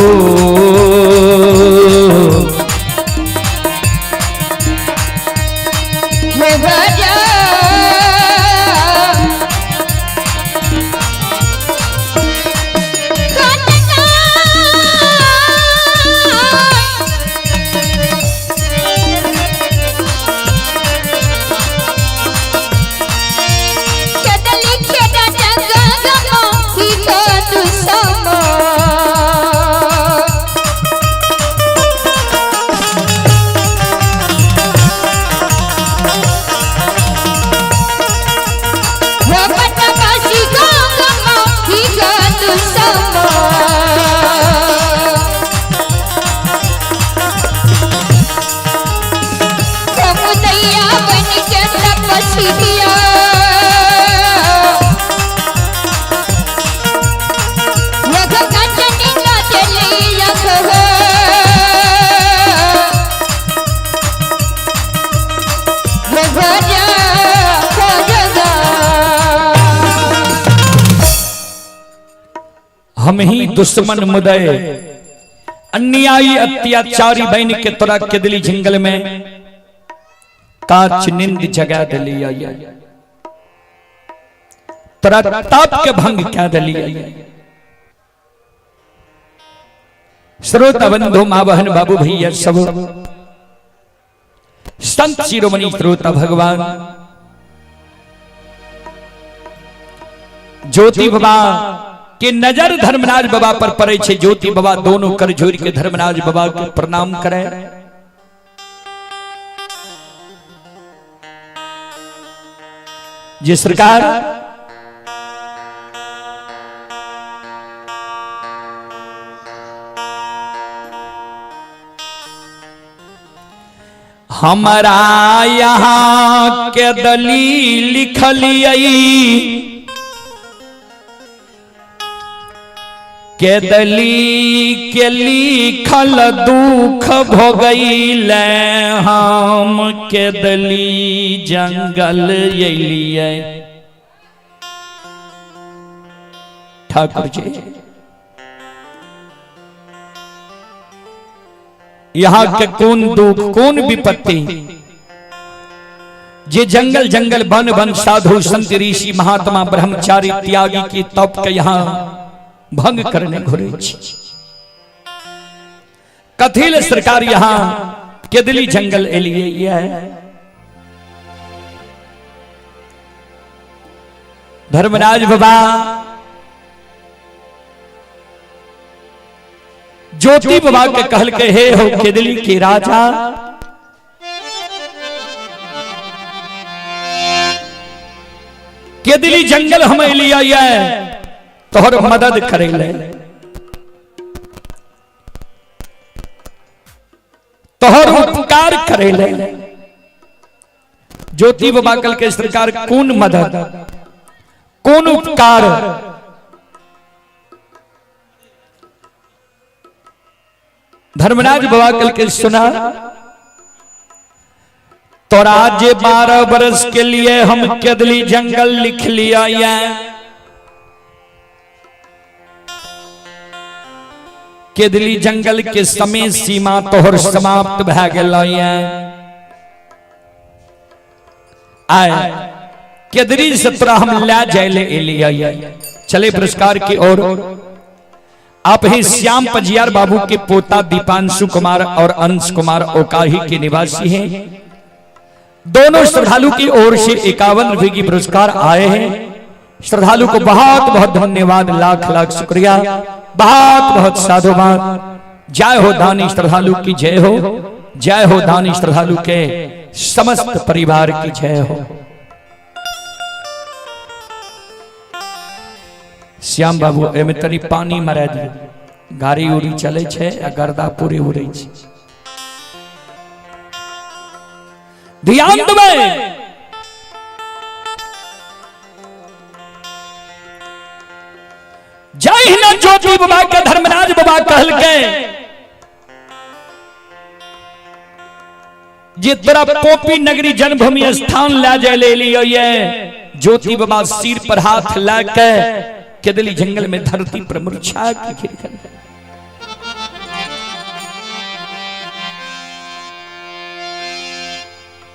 हम ही दुश्मन मुदय अन्यायी अत्याचारी बहन के तोरा के दिली जंगल में काच निंद जगा दली आई, तोरा ताप के भंग क्या दली आई। श्रोता बंधु मां बहन बाबू भैया सब संत शिरोमणि श्रोता भगवान ज्योति बाबा के नजर धर्मराज बाबा पर पड़े छे। ज्योति बाबा दोनों कर जोड़ के धर्मराज बाबा के प्रणाम करे। जी सरकार हमारा यहाँ के दलील लिखलियई के दली के लिखल दुख भोगैल हम के दली जंगल अलिए। ठाकुर जी यहाँ के कौन दुख कौन विपत्ति जे जंगल जंगल वन वन साधु संत ऋषि महात्मा ब्रह्मचारी त्यागी की तप के यहाँ भंग करने घुरे कथिल सरकार यहाँ केदली जंगल एलिए धर्मराज बाबा ज्योति बाबा के कहल के हे हो केदली के राजा केदली जंगल हम एलिया तोहर मदद करे ले तोहर उपकार करे ले। ज्योति बाबा कल के सरकार कौन मदद कौन उपकार धर्मराज बाबा कल के सुना तोरा जे 12 बरस के लिए हम केदली जंगल लिख लिया केदली जंगल के समय सीमा तोहर समाप्त भ गेल आय केदली से तोरा हम ले जाए एलिया। चले पुरस्कार की ओर आप ही श्याम पजियार बाबू के पोता दीपांशु कुमार और अंश कुमार ओकाही के निवासी हैं। दोनों श्रद्धालु की ओर से 51 रुपए की पुरस्कार आए हैं। श्रद्धालु को बहुत बहुत धन्यवाद लाख लाख शुक्रिया बहुत बहुत साधुवाद। जय हो दानी श्रद्धालु की जय हो जय हो दानी श्रद्धालु के समस्त परिवार की जय हो। श्याम बाबू एमे तनी पानी मरा दिए गाड़ी उड़ी चले छे आ गर्दा पूरी उड़े छे ध्यान देबे जय हिना ज्योति बाबा के धर्मराज बाबा कहल के जे तोरा पोपी नगरी जन्मभूमि स्थान ला जाए ले लियो ये ज्योति बाबा सिर पर हाथ ला के केदली जंगल में धरती पर मूर्छा के गिर गए।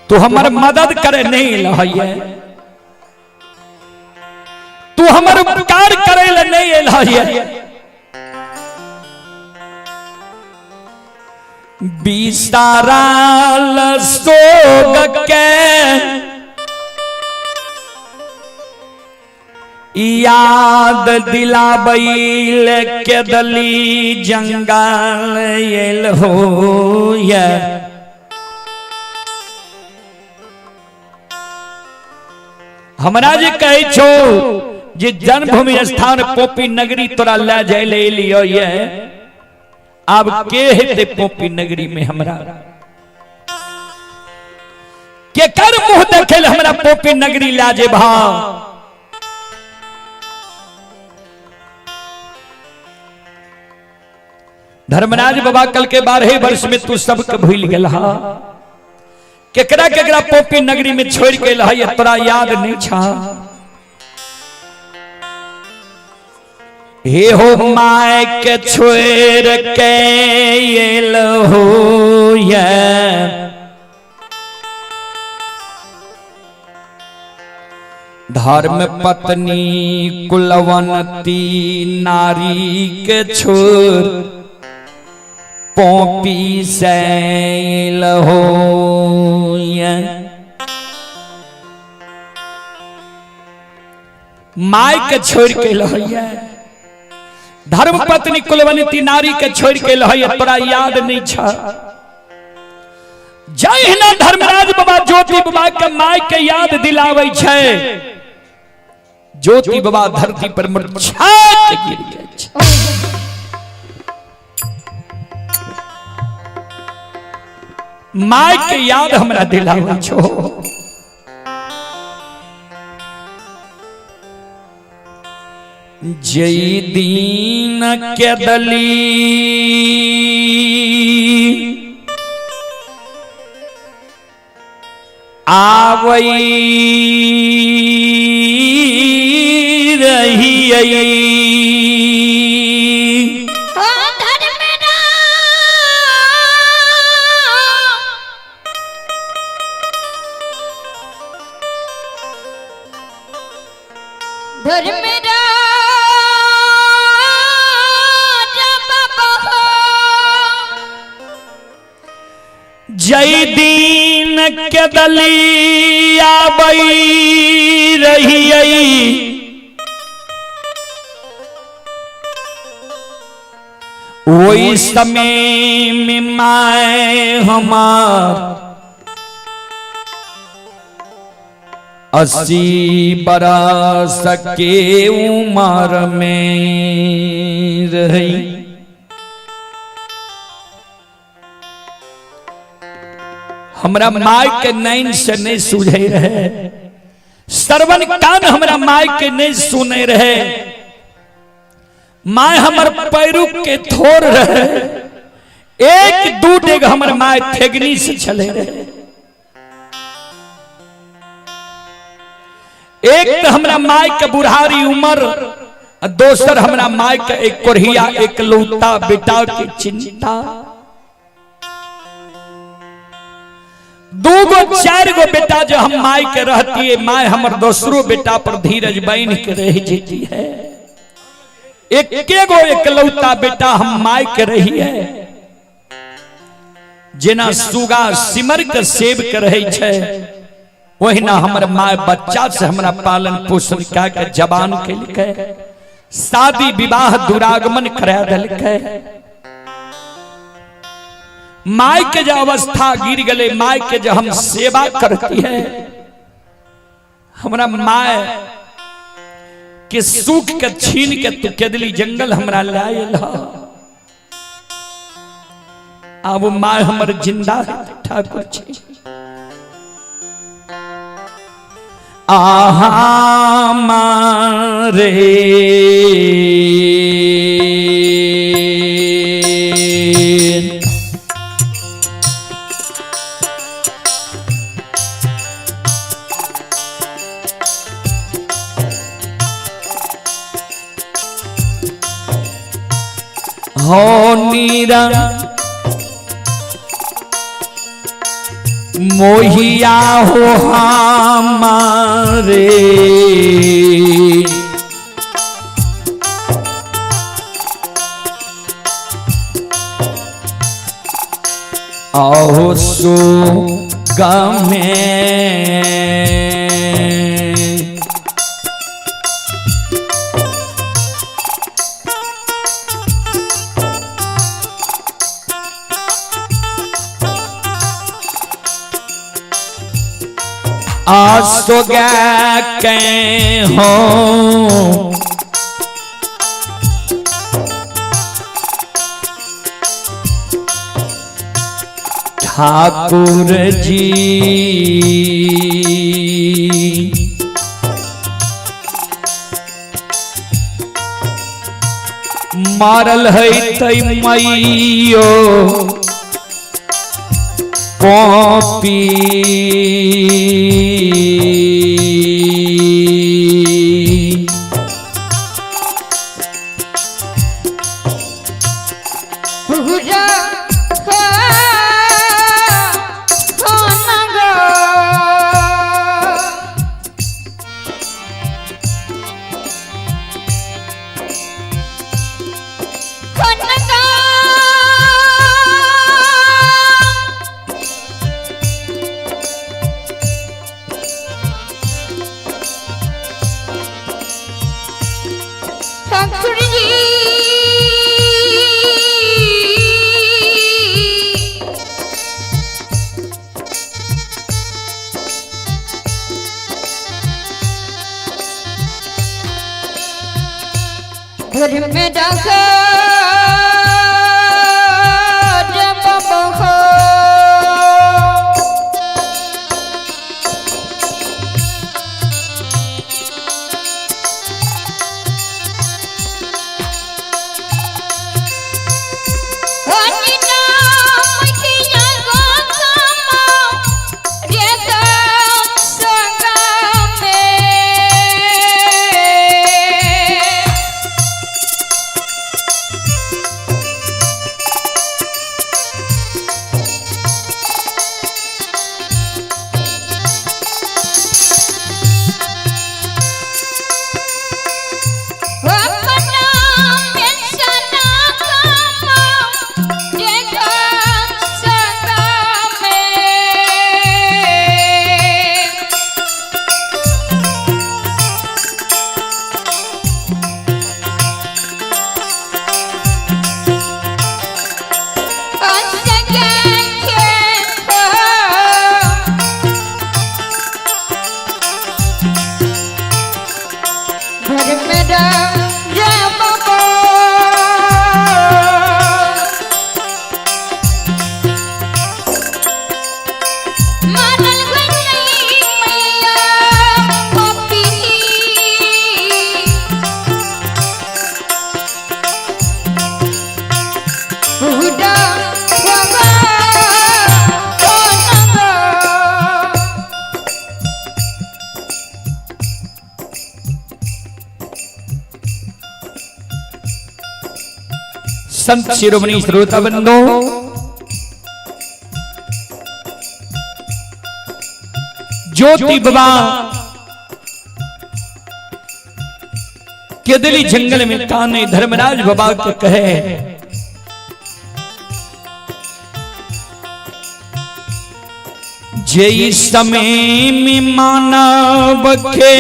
तू हमार मदद करे नहीं लहैया, तू हमार उपकार करे ले नहीं लहैया। बिस्ताराल सोग के याद दिलाबैल के दली जंगल येल हो ये हमरा जे कहे छो जे जन्मभूमि स्थान पोपी नगरी तोरा ले जाए ले लियो ये अब के हेते पोपी नगरी में हमरा के कर मुंह देखेल हमरा पोपी नगरी ला जे भा। धर्मराज बाबा कल के 12 वर्ष में तू सबके भूल गेल हा, केकरा केकरा पोपी नगरी में छोड़ के लहा तोरा याद नहीं छा। हे हो माय के छोड़ के येल हो ये धर्म पत्नी कुलवंती नारी के छोड़ पोपी सैल हो ये माय के छोड़ के लहैया धर्म पत्नी कुलवंती नारी के छोड़ के लहैया तोरा याद नहीं छा। जय हिना धर्मराज बाबा ज्योति बाबा के माय के याद दिलावे छे। ज्योति बाबा धरती पर मूर्छा के गिर गए। माय के याद हमरा दिलावे छो। जय दीन के दली आवई रही जय दीन के दली आवई रही वही समय में माय हमार 80 बरस के उम्र में रही। हमरा माय के नैन से नहीं सूझे रहे, श्रवण कान हमरा माय के नहीं सुने रहे। माय हमर पैरू के थोर रहे, एक दू डेग हमर माय थेगनी से चले रहे। एक तो हमरा माय के बुढ़ारी उम्र, दोसर हमरा माय के एक कोरिया एक लौता बेटा की चिंता। दो गो चार गो बेटा जो हम माय के रहती है, माय हमर दूसरो बेटा पर धीरज बन के रह जाती है। एक गो एक लौता बेटा हम माय के रही है। जेना सुगा सिमर के सेब के रही है, वही ना हमर माय बच्चा से हमरा पालन पोषण के जवान के लिखे, शादी विवाह दुरागमन करा दिलके। माय के जो अवस्था गिर गले, माय के जो हम सेवा करती है, हमरा माय के सुख के छीन के तू केदली जंगल हमरा लायल। अब माय हमर जिंदा है ठाकुर जी। आहा मारे हो नीरा मोहिया हो हमारे आओ सो गमे आज तो गया कहीं हो ठाकुर जी मारल है तई मैयो कॉपी घर में डाका जब बहो संत शिरोमणि श्रोता बंदो ज्योति बाबा केदली जंगल में काने धर्मराज बाबा के कहे जय समय में मानव के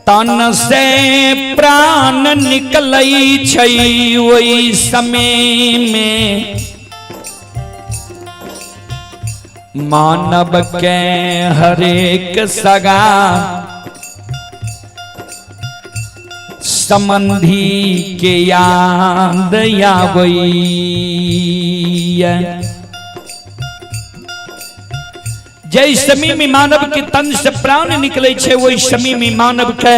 तन से प्राण निकलई छई वही समय में मानव के हरेक सगा संबंधी के याद आवई जय समय में मानव के तन से प्राण निकले छे, वही समय में मानव के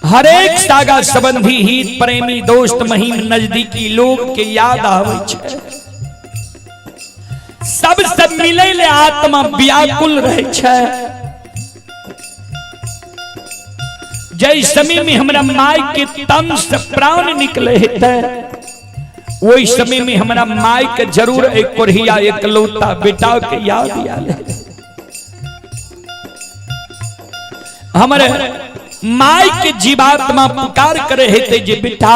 हरेक सागा संबंधी हित प्रेमी दोस्त महीम नजदीकी लोग के याद आवे छे। सबसे मिले ले आत्मा व्याकुल रहे छे। जय समय में हमरा माई के तन से प्राण निकले हेते, वही समय में हमरा माई के जरूर एक कोरिया एक लौता बेटा के याद आले। हमारे माई के जीवात्मा पुकार करे हेते जे बेटा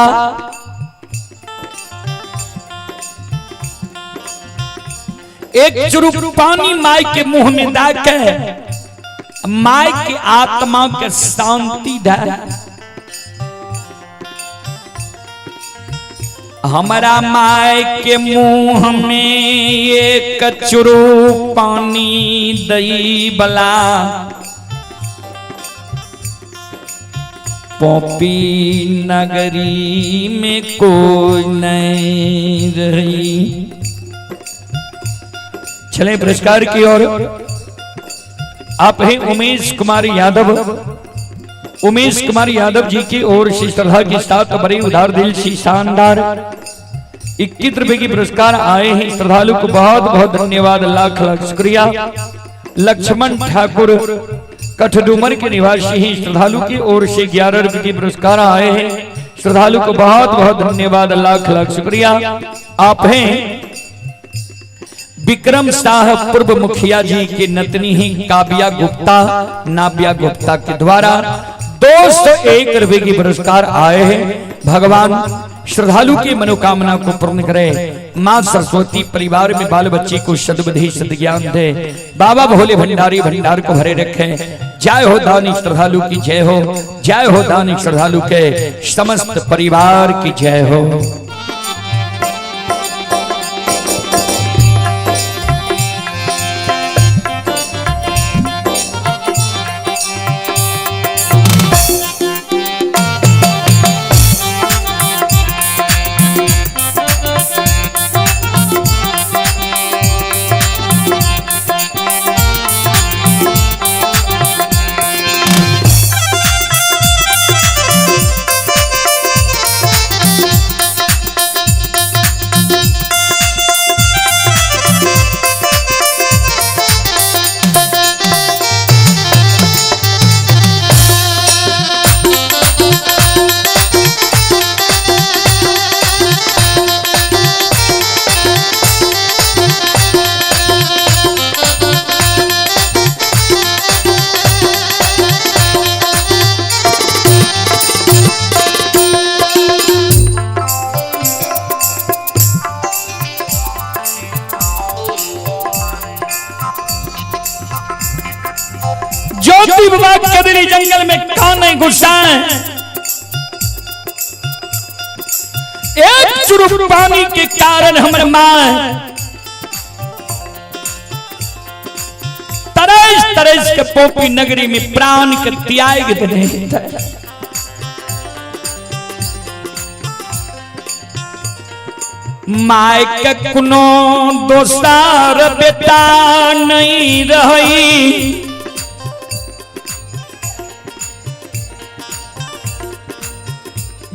एक चुरुक पानी माई के मुंह में डाके माई की आत्मा के शांति दे। हमारा माई के मुंह में एक चुरुक पानी दई बला, पोपी नगरी में कोई नहीं रही। चले पुरस्कार की ओर। आप हैं उमेश कुमार यादव। उमेश कुमार यादव जी की ओर से श्रद्धा के साथ बड़े उदार दिल से शानदार 21 रुपए की पुरस्कार आए हैं। श्रद्धालु को बहुत बहुत धन्यवाद, लाख लाख शुक्रिया। लक्ष्मण ठाकुर कठडूमर के निवासी हैं। श्रद्धालु की ओर से 11 रुपए की पुरस्कार आए हैं। श्रद्धालु को बहुत बहुत धन्यवाद, लाख लाख शुक्रिया। आप हैं विक्रम शाह पूर्व मुखिया जी की नतनी ही काव्या गुप्ता नाव्या गुप्ता के द्वारा 201 रुपए की पुरस्कार आए हैं। भगवान श्रद्धालु की मनोकामना को पूर्ण करे। मां सरस्वती परिवार में बाल बच्चे को सद्बुद्धि सद्ज्ञान दे। बाबा भोले भंडारी भंडार को भरे रखे। जय हो दानी श्रद्धालु की जय हो, जय हो दानी श्रद्धालु के समस्त परिवार की जय हो। ज्योति बाबा कदरी जंगल में काने घुसाए, एक चुरुक पानी के कारण हमारे मां तरस तरस के पोपी नगरी में प्राण के त्याग देने। माय के कुनो दोस्तार बेटा नहीं रही,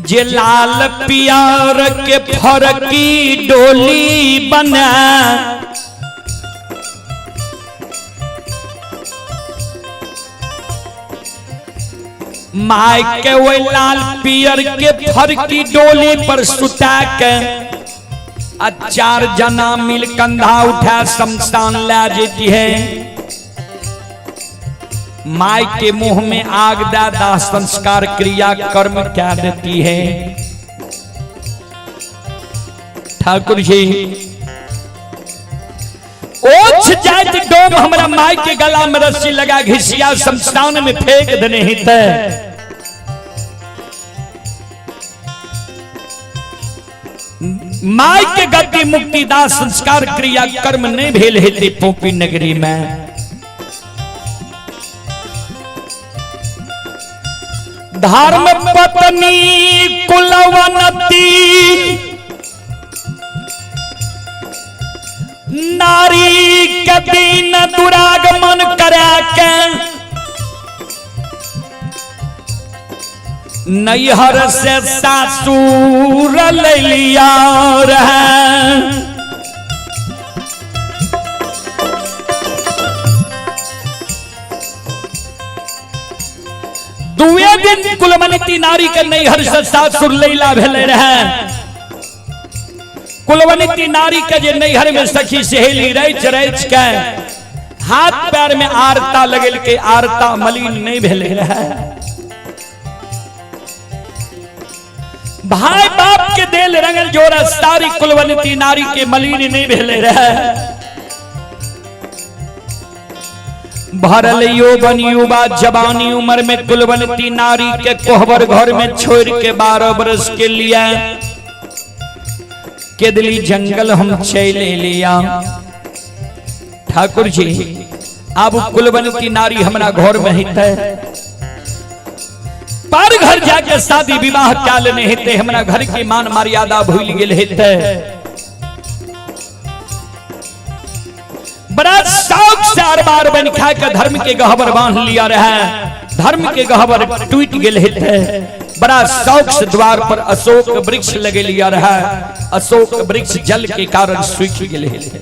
जे लाल पियर के फरकी डोली बना। माय के वो लाल पियर के फरकी डोली पर सुता के 4 जना मिल कंधा उठा शमशान ला जाती है। माय के मुंह में आग दादा संस्कार क्रिया कर्म क्या देती है। ठाकुर जी ओछ जात डोम हमारा माय के गला में रस्सी लगा घिसिया शमशान में फेंक देने ही थे। माय के गति मुक्तिदास संस्कार क्रिया कर्म नहीं भेल हेते पोपी नगरी में। धर्म पत्नी कुलवनती नारी के दीन दुरागमन करा के नैहर से सासुर ले लिया रहे। दुए दिन कुलवंती नारी के नैहर से सासुर लैला भेले रहे। कुलवंती नारी के जे नैहर में सखी सहेली रच रच के हाथ पैर में आरता लगल के आरता मलिन नहीं भेले रहे। भाई बाप के देल रंगल जोरा सारी कुलवंती नारी के मलिन नहीं भेले रहे। भरल यौवन युवा जवानी उम्र में कुलवंती नारी के कोहबर घर में छोड़ के 12 बरस के लिए केदली जंगल हम चले लिया। ठाकुर जी अब कुलवंती नारी हमारा घर में हिते पर घर जाके शादी विवाह क्या लेने हेते हमारा घर की मान मर्यादा भूल गेल हेते। बड़ा शौक से अरबार बन खा के धर्म के गहबर बांध लिया रहा। धर्म के गहबर टूट गेल हेते। बड़ा शौक से द्वार पर अशोक वृक्ष लगे लिया रहा। अशोक वृक्ष जल के कारण सूख गेल हेते।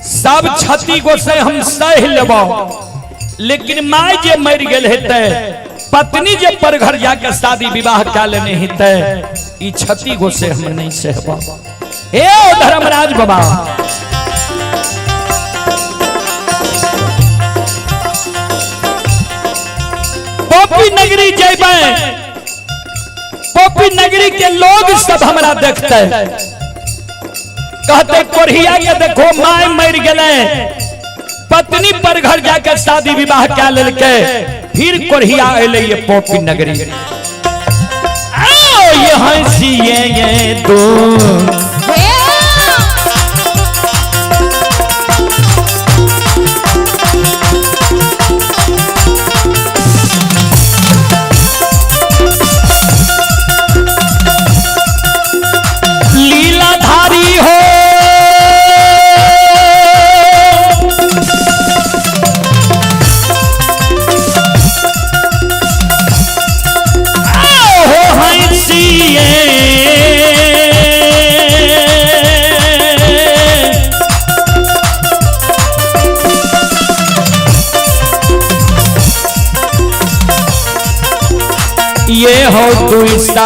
सब क्षति को से हम सह लेबो लेकिन माय जे मर गेल हेते पत्नी जे पर घर जाके शादी विवाह क्या लेने हेते ई क्षति को से हम नहीं सहबो। हे धर्मराज बाबा पोपी नगरी जेबे पोपी नगरी के लोग सब हमरा देखते कहते कोरिया के देखो माय मर गेले पत्नी पर घर जाकर शादी विवाह क्या लेके फिर कोरिया अले ये पोपी नगरी। आओ यहाँ जिए तो लीलाधारी हो ये हो तू इसका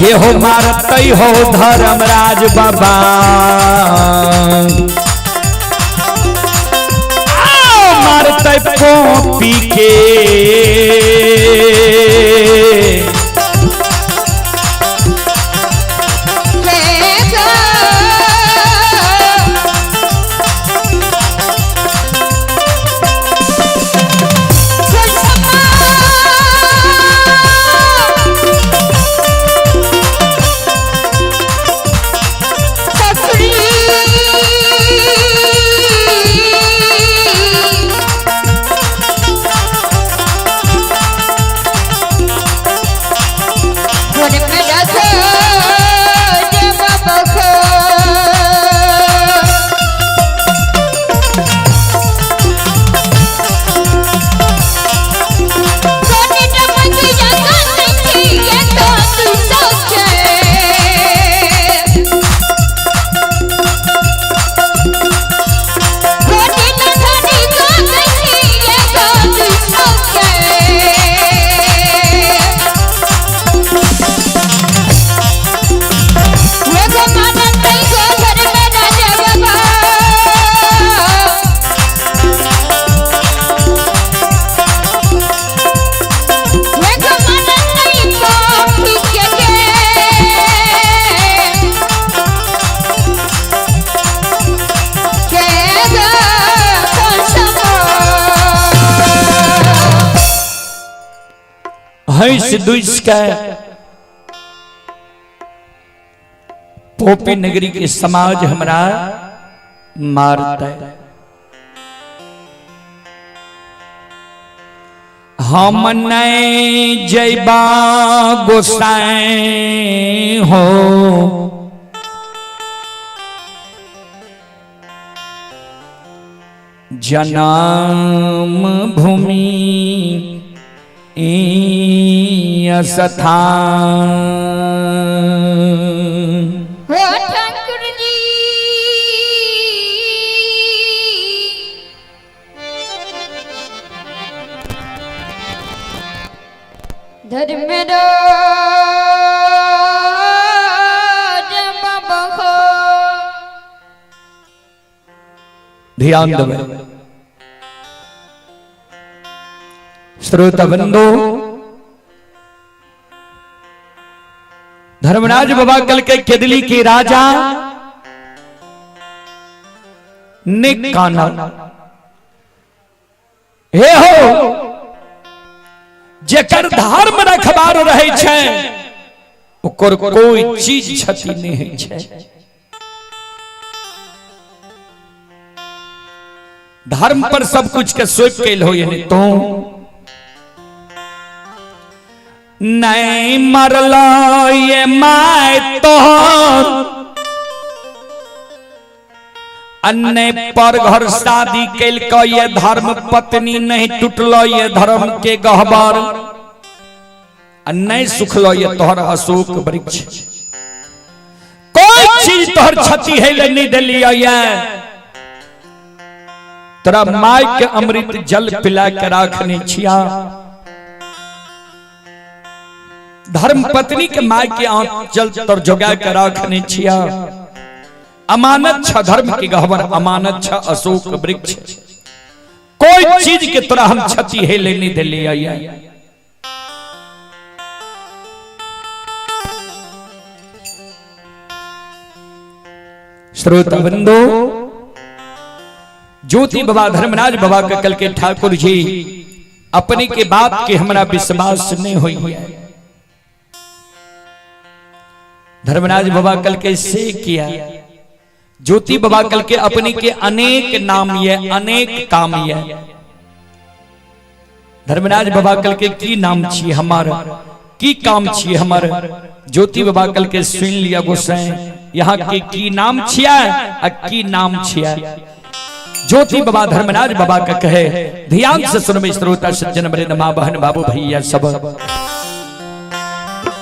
ये हो मारत हो धर्मराज बाबा मारत पोपी के हंस दुस का पोपी नगरी के समाज हमरा मारता है। हम नहीं जैबा गोसाई हो, जन्म भूमि स्थान। हो ठाकुर जी धर्मराज बाबा हो। ध्यान दो श्रोता बंदो, धर्मराज बाबा कल के केदली के राजा ने काना हे हो जेकर धर्म रखबार रहे छै ओकर कोई चीज क्षति नहीं है छै। धर्म पर सब कुछ के सोच कैल हो यानी तो नहीं मरलो ये माय तो अन्य पर घर शादी कैल को ये धर्म पत्नी नहीं टूटलो ये धर्म के गहबर नहीं सुखलो ये तोहर अशोक वृक्ष। कोई चीज तोहर क्षति है नहीं दिलिया ये तोरा माय के अमृत जल पिला के राखने छिया। धर्म पत्नी के माय के आंचल तर जोगा के राखने छिया। अमानत छ धर्म की गहवर, अमानत छ अशोक वृक्ष। कोई चीज के तोरा हम क्षति है लेने दे ले आया। श्रोता बंदो, ज्योति बाबा धर्मराज बाबा के कल के ठाकुर जी अपने के बात के हमारा विश्वास नहीं हुई है। धर्मराज बाबा कल के से किया, ज्योति बाबा कल के अपने के अनेक नाम ये अनेक काम ये। धर्मराज बाबा कल के की नाम छी हमार की काम छी हमार। ज्योति बाबा कल के सुन लिया गोसाई यहाँ के की नाम छिया आ की नाम छिया। ज्योति बाबा धर्मराज बाबा का कहे ध्यान से सुनबे श्रोता सज्जन वृंद मां बहन बाबू भैया सब।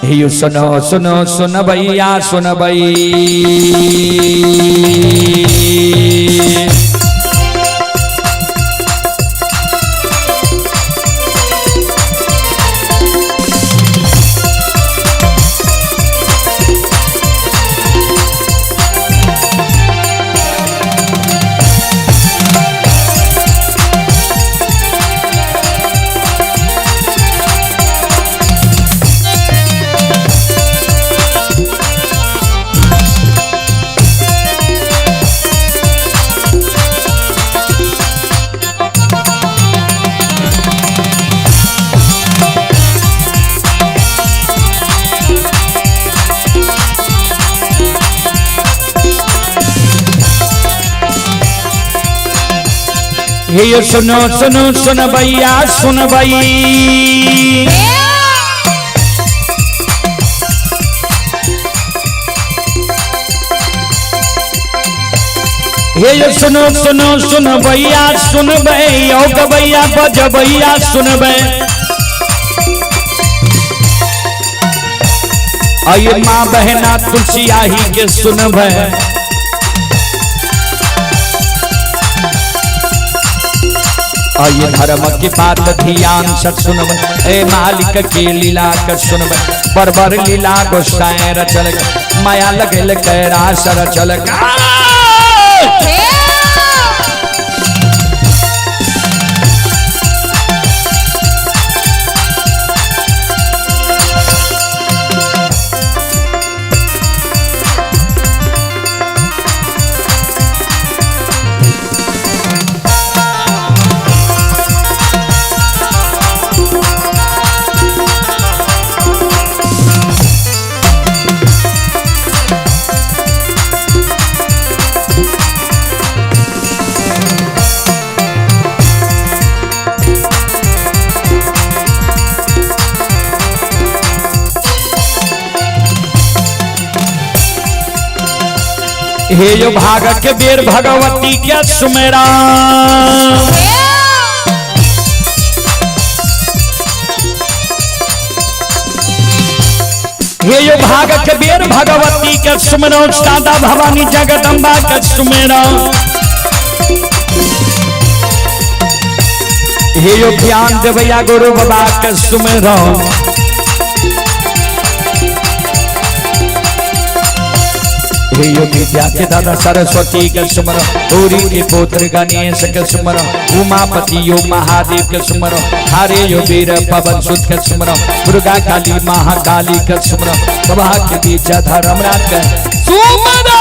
यो सुनो सुनो सुन भैया सुन भई, ये सुनो सुनो सुन भैया सुन भई, ये सुनो सुनो सुन भैया सुन भई, ओ गवैया बज भैया सुन भई। आइए माँ बहना तुलसी आही के सुन भई। आइए धर्म की बात ध्यान से सुनब, ए मालिक की लीला कर सुनब। बरबर लीला गोसाई रचल, माया लगल कैरास रचल। हे यो भाग के बेर भगवती के सुमेरा, हे यो भाग के बेर भगवती के सुमेरा, सादा भवानी जगदम्बा के सुमेरा। हे यो ज्ञान देवैया गुरु बाबा के सुमेरा, हे यो विद्या के दादा सरस्वती के सुमरो, गौरी के पुत्र गणेश के सुमरो, उमापति यो महादेव के सुमरो, हरे यो वीर पवन सुत के सुमरो, दुर्गा काली महाकाली के सुमरो, बाबा के बीच धर्मराज के सुमरो।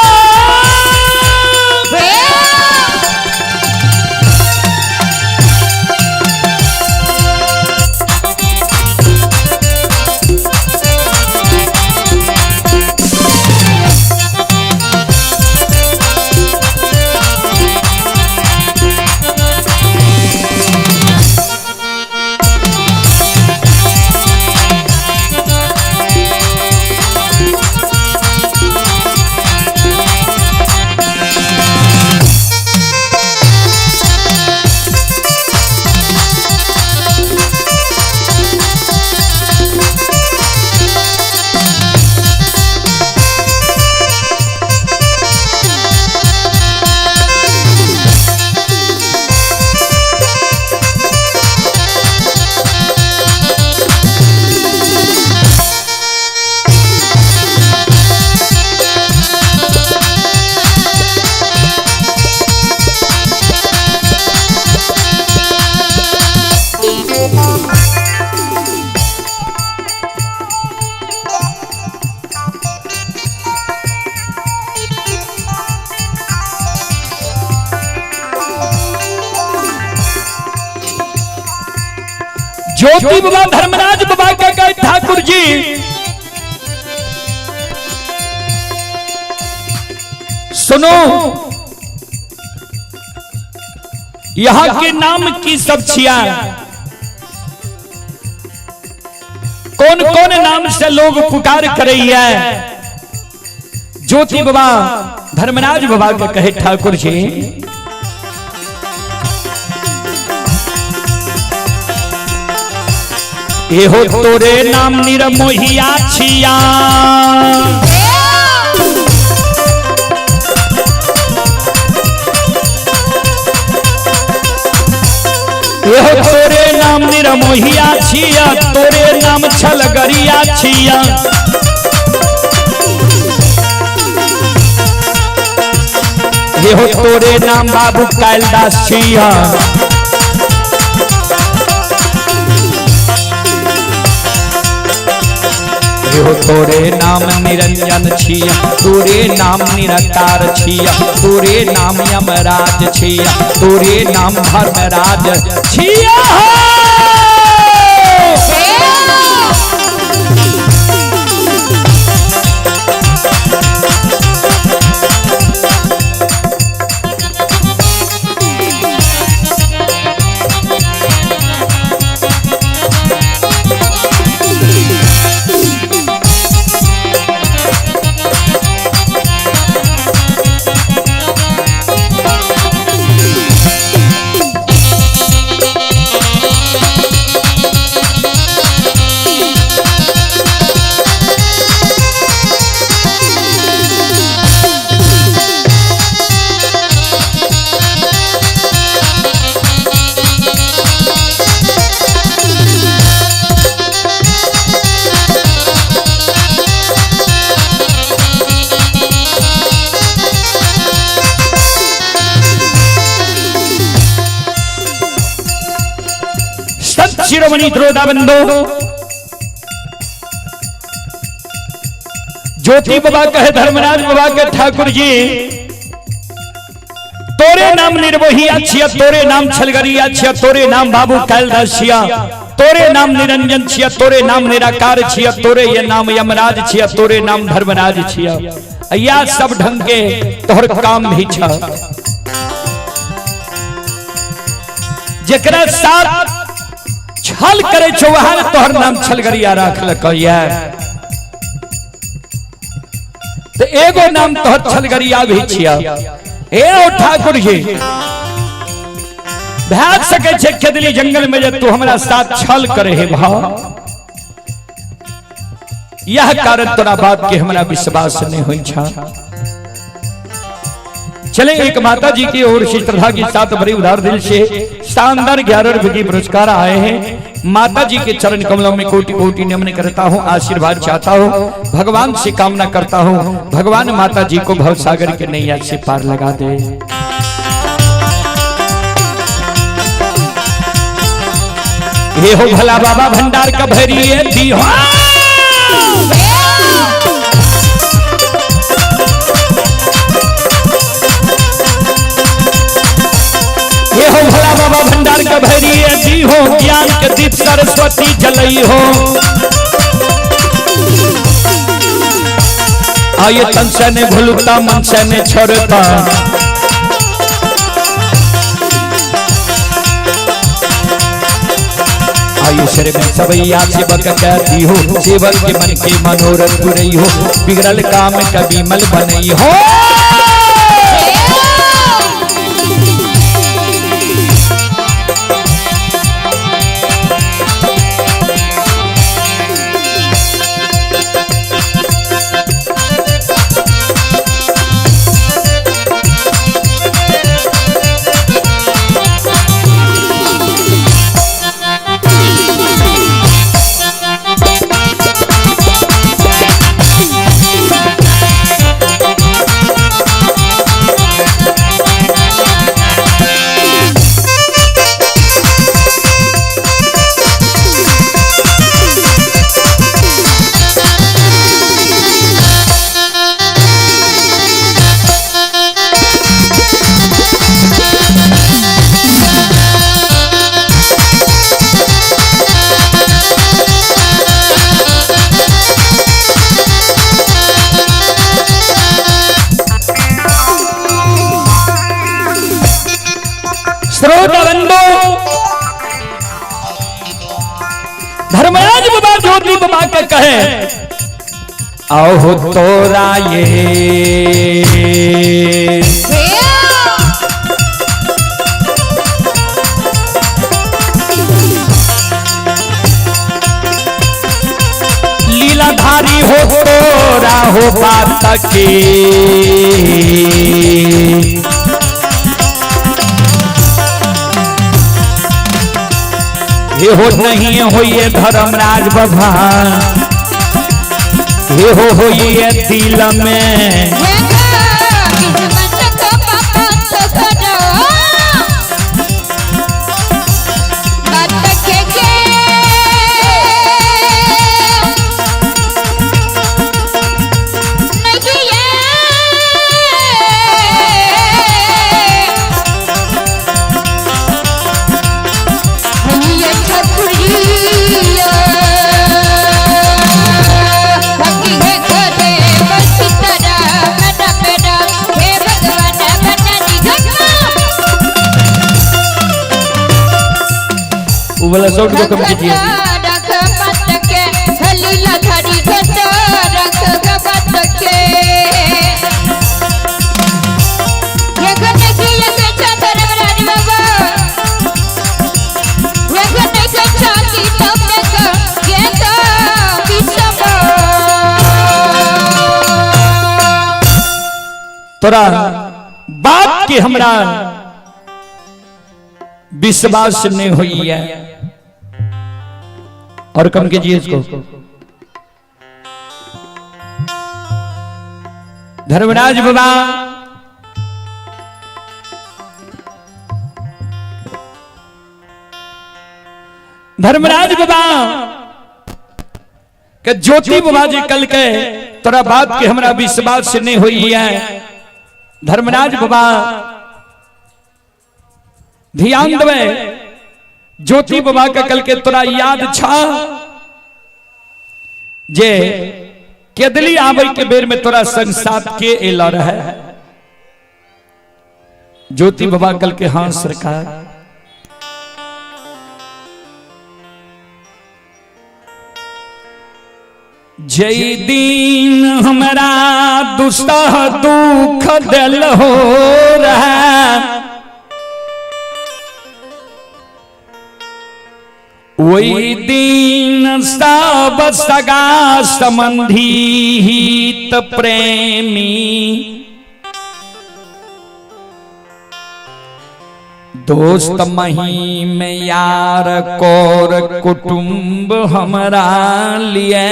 ज्योति बाबा धर्मराज बाबा का कहे ठाकुर जी, सुनो यहाँ के नाम की सब छिया, कौन कौन नाम से लोग पुकार कर रही है। ज्योति बाबा धर्मराज बाबा का कहे ठाकुर जी, ये हो तोरे नाम निरमोहिया छिया, ये हो तोरे नाम निरमोहिया छिया, तोरे नाम छलगरिया छिया। ये हो तोरे नाम बाबू कैलदास छिया, हो तोरे नाम निरंजन छिया, तोरे नाम निरंकार छिया, तोरे नाम यमराज छिया, तोरे नाम धर्मराज छिया। शिरोमणि द्रोदाबंदो ज्योति बाबा कहे धर्मराज बाबा के ठाकुर जी, तोरे नाम निर्मोहिया छिया, तोरे नाम छलगरिया छिया, तोरे नाम बाबू कैलदास छिया, तोरे नाम निरंजन छिया, तोरे नाम निराकार छिया, तोरे ये नाम यमराज छिया, तोरे नाम धर्मराज छिया। या सब ढंग के तोहर काम भी छा, जकरा साथ छल करे छो वहां तोहर नाम छलगरिया राख लक। तो एगो नाम तोहर छलगरिया भी छिया। ए ओ ठाकुर जी भाग सके छे खेदली जंगल में, जब तू हमारा साथ छल करे है भाव, यह कारण तोरा बात के हमारा विश्वास नहीं हुई छा। चले एक माता जी की ओर से श्रद्धा के साथ बड़े उदार दिल से शानदार 11 रुपए की पुरस्कार आए हैं। माता जी के चरण कमलों में कोटि कोटि नमन करता हूँ, आशीर्वाद चाहता हूँ, भगवान से कामना करता हूँ भगवान माता जी को भवसागर के नैया से पार लगा दे। ये हो भला बाबा भंडार का भैरी है दी हो। ये हो भला बाबा भंडार का भैरी दी हो, ज्ञान के दीप सरस्वती जलई हो। आइए तन से ने भूलता मन से ने छोड़ता, आइए शर में सबैया सेवक कहती हो, सेवक के मन के मनोरथ पुरई हो, बिगड़ल काम कभी मल बनई हो। धर्मराज बाबा ज्योति बाबा के कहे आओ हो तोरा ये लीलाधारी हो तोरा हो बात के ये हो नहीं हो ये धर्मराज बाबा, ये हो ये दिल में वाला साउंड को कम कीजिए। तोरा बात के हमरा विश्वास नहीं हुई है और कम कीजिए इसको। धर्मराज बाबा धर्मराज बाबा के ज्योति बाबा जी कल के तोरा बात के हमरा विश्वास से नहीं हुई है। धर्मराज बाबा ध्यान देवे, ज्योति बाबा का कल के तोरा याद छा जे केदली आवे के बेर में तोरा संग साथ के एला रहे। ज्योति बाबा कल के हाँ सरकार। जय दीन हमरा दुस्सह दुख दिल हो रहा, वही दीन सब सगा संबंधी हित प्रेमी, दोस्त महीम यार कोर कुटुंब हमरा लिए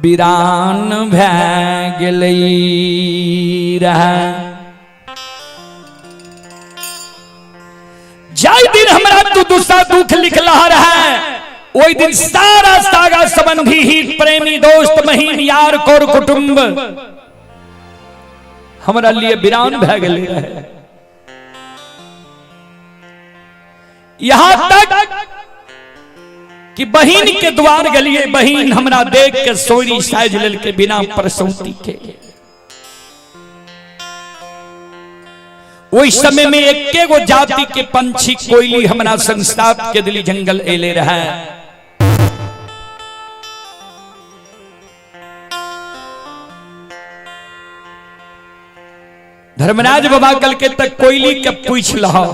वीरान भै गेलै रहा। जाय दिन हमरा तू दूसरा दुख लिखला है, वही दिन सारा सागा संबंधी हित प्रेमी दोस्त महीम यार कोर कुटुंब हमरा लिए वीरान भै गेलै रहे। यहां तक कि बहिन के द्वार गलिए, बहिन हमरा देख के सोरी साइज लेल के बिना प्रसूति के। वही समय में एके गो जाति के पंछी कोयली हमरा संस्ताप के दिली जंगल एले रहे। धर्मराज बाबा कल के तक कोयली के पूछ लहा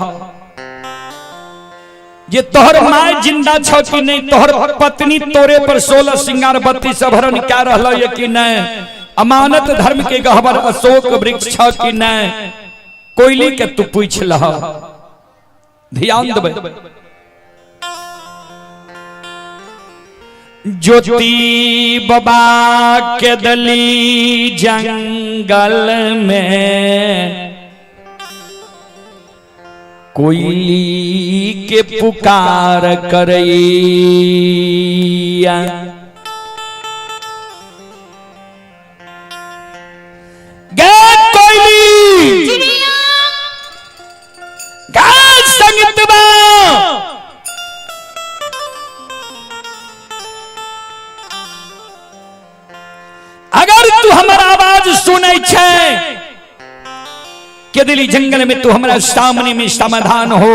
ये तोहर माय जिंदा छ कि नहीं, तोहर पत्नी तोरे पर 16 सिंगार बत्ती सभरण क्या रहल है कि नहीं, अमानत धर्म के गहवर अशोक वृक्ष छ कि नहीं, कोयली के तू पूछ लहा। ध्यान देबे, ज्योति बाबा के दली जंगल में कोयली के पुकार करैया, गे कोयली गा संगीतवा, अगर तू हमारा आवाज सुनै छै के दिली जंगल में तू हमारा सामने में समाधान हो।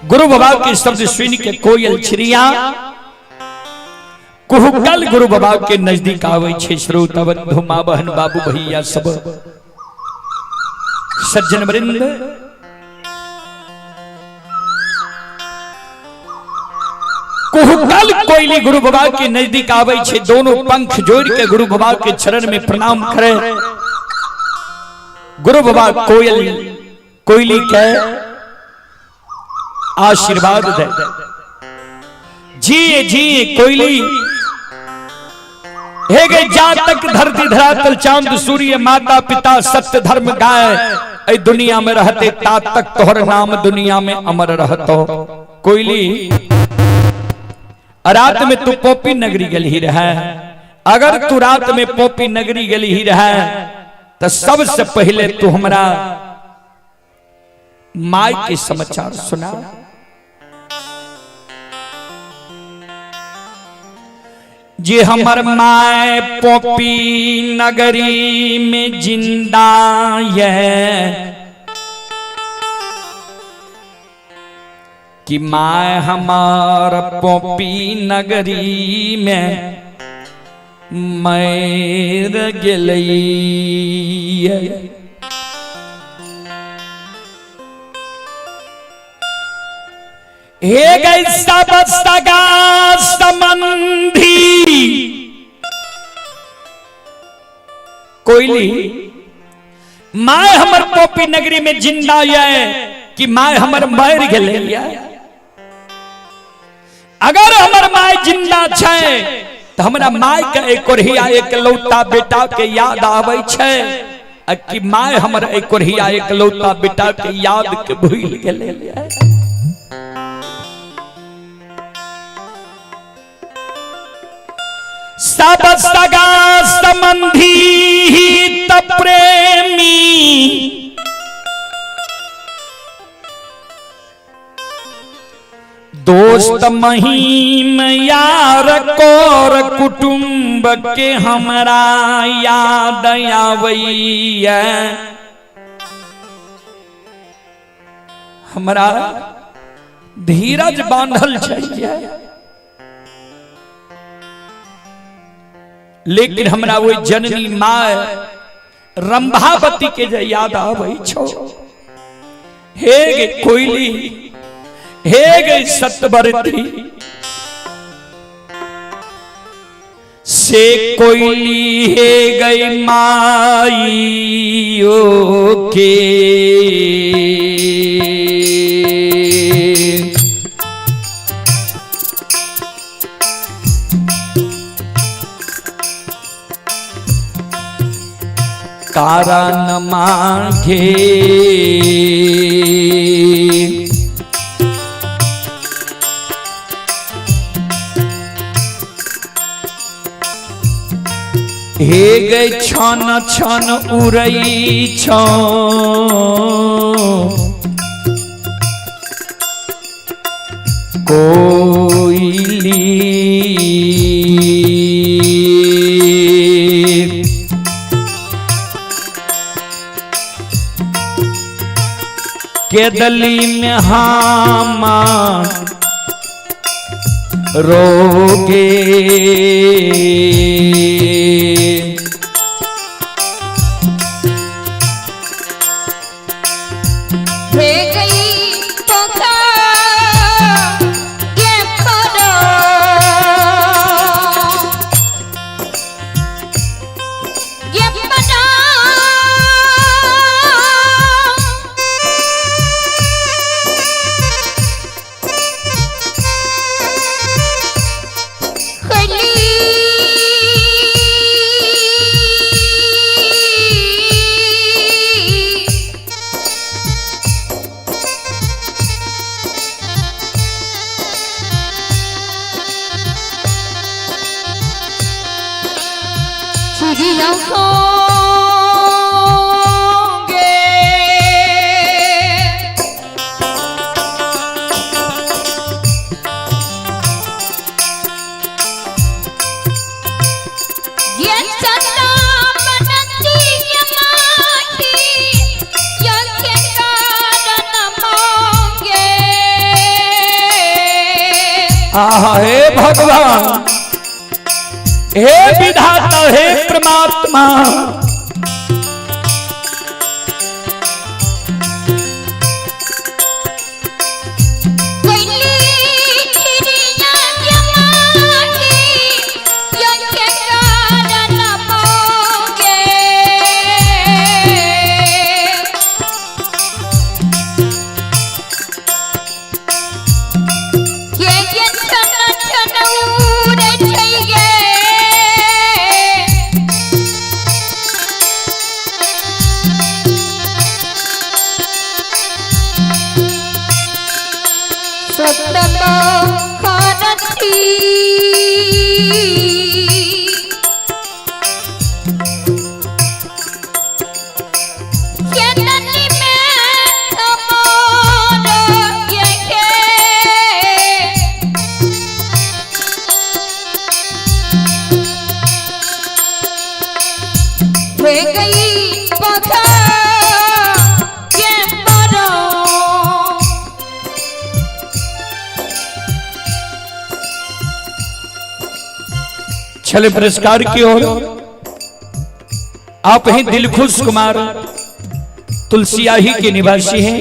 गुरु बाबा के शब्द सुन के कोयल चिड़िया कुहुकल गुरु बाबा के नजदीक आवे छे। श्रोता बंधु मां बहन बाबू भैया सब सज्जन वृंद, कुहुकल कोयली गुरु बाबा के नजदीक आवे छे, दोनों पंख जोड़ के गुरु बाबा के चरण में प्रणाम करे। गुरु बाबा कोयली के आशीर्वाद दे, जिए जिए कोयली, हे गए जा तक धरती धरातल चांद सूर्य माता पिता सत्य धर्म गाय, ऐ दुनिया में रहते ता तक तोहर नाम दुनिया में अमर रहतो। कोयली रात में तू पोपी नगरी गल ही रहा, अगर तू रात में पोपी नगरी गल ही रहा तो सबसे पहले तू हमरा माई के समाचार सुना। जे हमर माय पोपी नगरी में जिंदा है, कि माय हमार पोपी नगरी में मर गेलै। हे गई सब सगा संबंधी कोयली, माय हमर पोपी नगरी में जिंदा है कि माय हमर मर गेलै। अगर हमर माय जिंदा छै तो हमरा माय के एक कोरहिया एक लौता बेटा के याद आवे छै, कि माय हमर एक कोरहिया एक लौता बेटा के याद के भूल गेलै। सब सगा संबंधी हित प्रेमी, दोस्त महीम यार कोर कुटुंब के हमरा याद आवैया। धीरज बांधल चाहिए। लेकिन हमरा वो जननी माय रंभावती के जे याद आवे छो, हे गे कोयली, हे गे सतवर्ती, से कोयली हे गई माइयो के कारण मांगे। हे गई छन छन उड़ई छो, कोयली के दली में हम रोगे। हे भगवान, हे विधाता, हे परमात्मा, चले पुरस्कार की ओर। आप हैं दिलखुश कुमार, तुलसियाही के निवासी हैं।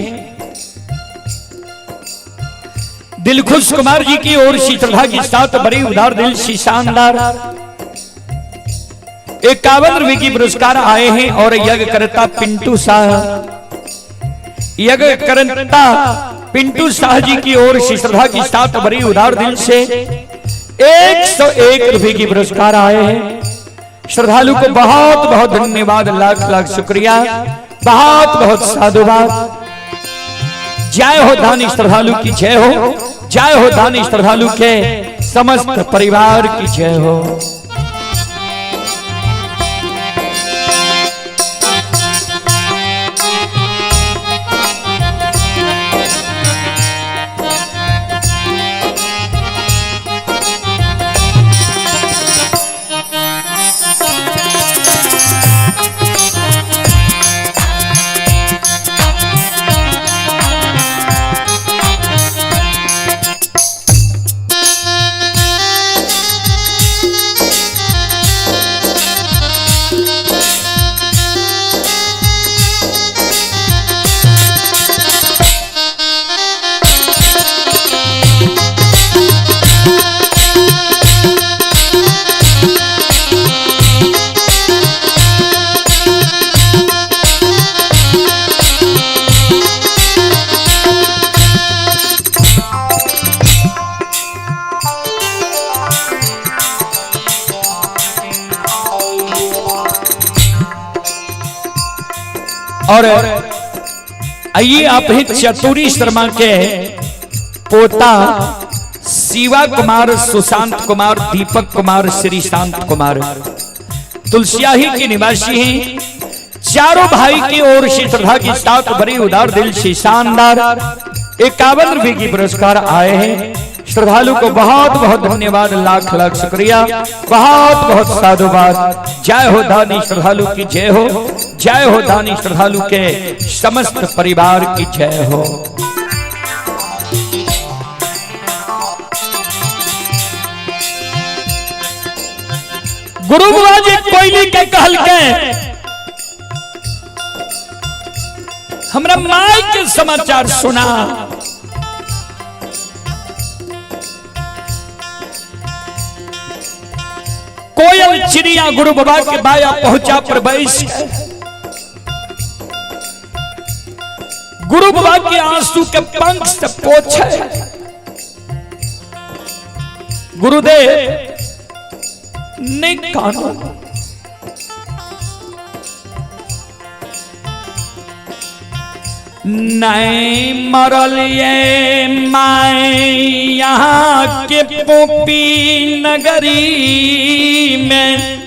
दिलखुश कुमार जी की ओर शीतलता के साथ बड़ी उदार दिल से शानदार 51 रुपए की पुरस्कार आए हैं। और यज्ञ करता पिंटू शाह, यज्ञ करता पिंटू शाह जी की ओर शीतलता के साथ बड़ी उदार दिल से 101 रुपए की पुरस्कार आए हैं। श्रद्धालु को बहुत बहुत धन्यवाद, लाख लाख शुक्रिया, बहुत बहुत साधुवाद। जय हो दानी श्रद्धालु की जय हो, जय हो दानी श्रद्धालु के समस्त परिवार की जय हो। और आइए आप ही चतुरी शर्मा के पोता शिवा कुमार, सुशांत कुमार, दीपक कुमार, श्रीशांत कुमार तुलसियाही के निवासी हैं। चारों भाई की ओर से श्रद्धा के साथ बड़े उदार दिल से शानदार 51 रुपए की पुरस्कार आए हैं। श्रद्धालु को बहुत बहुत धन्यवाद, लाख लाख शुक्रिया, बहुत बहुत साधुवाद। जय हो दानी श्रद्धालु की जय हो, जय हो दानी श्रद्धालु के समस्त परिवार की जय हो। गुरु बाबा जी कोयली के कहल के हमरा माई के समाचार सुना। कोयल चिड़िया गुरु बाबा के बाया पहुंचा पर बैस, गुरु बाबा के आंसू के पंख से पोछे। गुरुदेव ने कानो नहीं मरल ये माए यहाँ के पोपी नगरी में,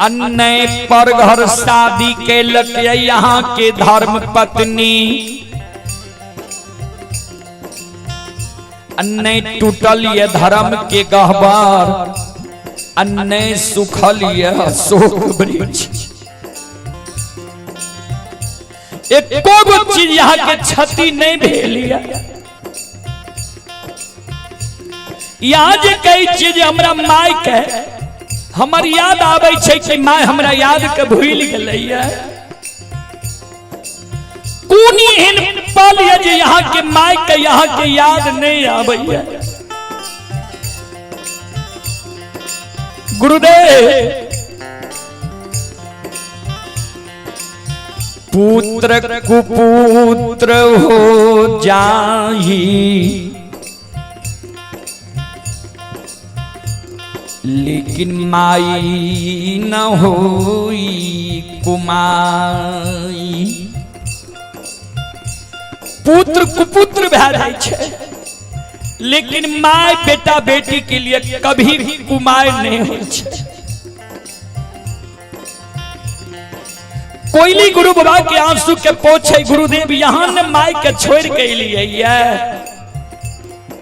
अन्य पर घर शादी के लगे यहाँ के धर्म पत्नी, अन्य टूटल ये धर्म के गहवार, अन्य सुखल ये अशोक वृक्ष। एको गो चीज यहाँ के क्षति नहीं भेलिया। यहाँ जे कई चीज हमरा माय के हमर याद आवे छे कि माय हमरा याद के भूल गेलैया। कोनी एहन पल है जे यहाँ के माय के यहाँ के याद नहीं आवे। गुरुदेव पुत्र कुपुत्र हो जाही, लेकिन माई न होई कुमाई। पुत्र कुपुत्र भै जाय छै, लेकिन माय बेटा बेटी के लिए कभी भी कुमार नहीं हो। कोयली गुरु बाबा के आंसू के पोछे। गुरुदेव यहाँ ने माय के छोड़ के लिए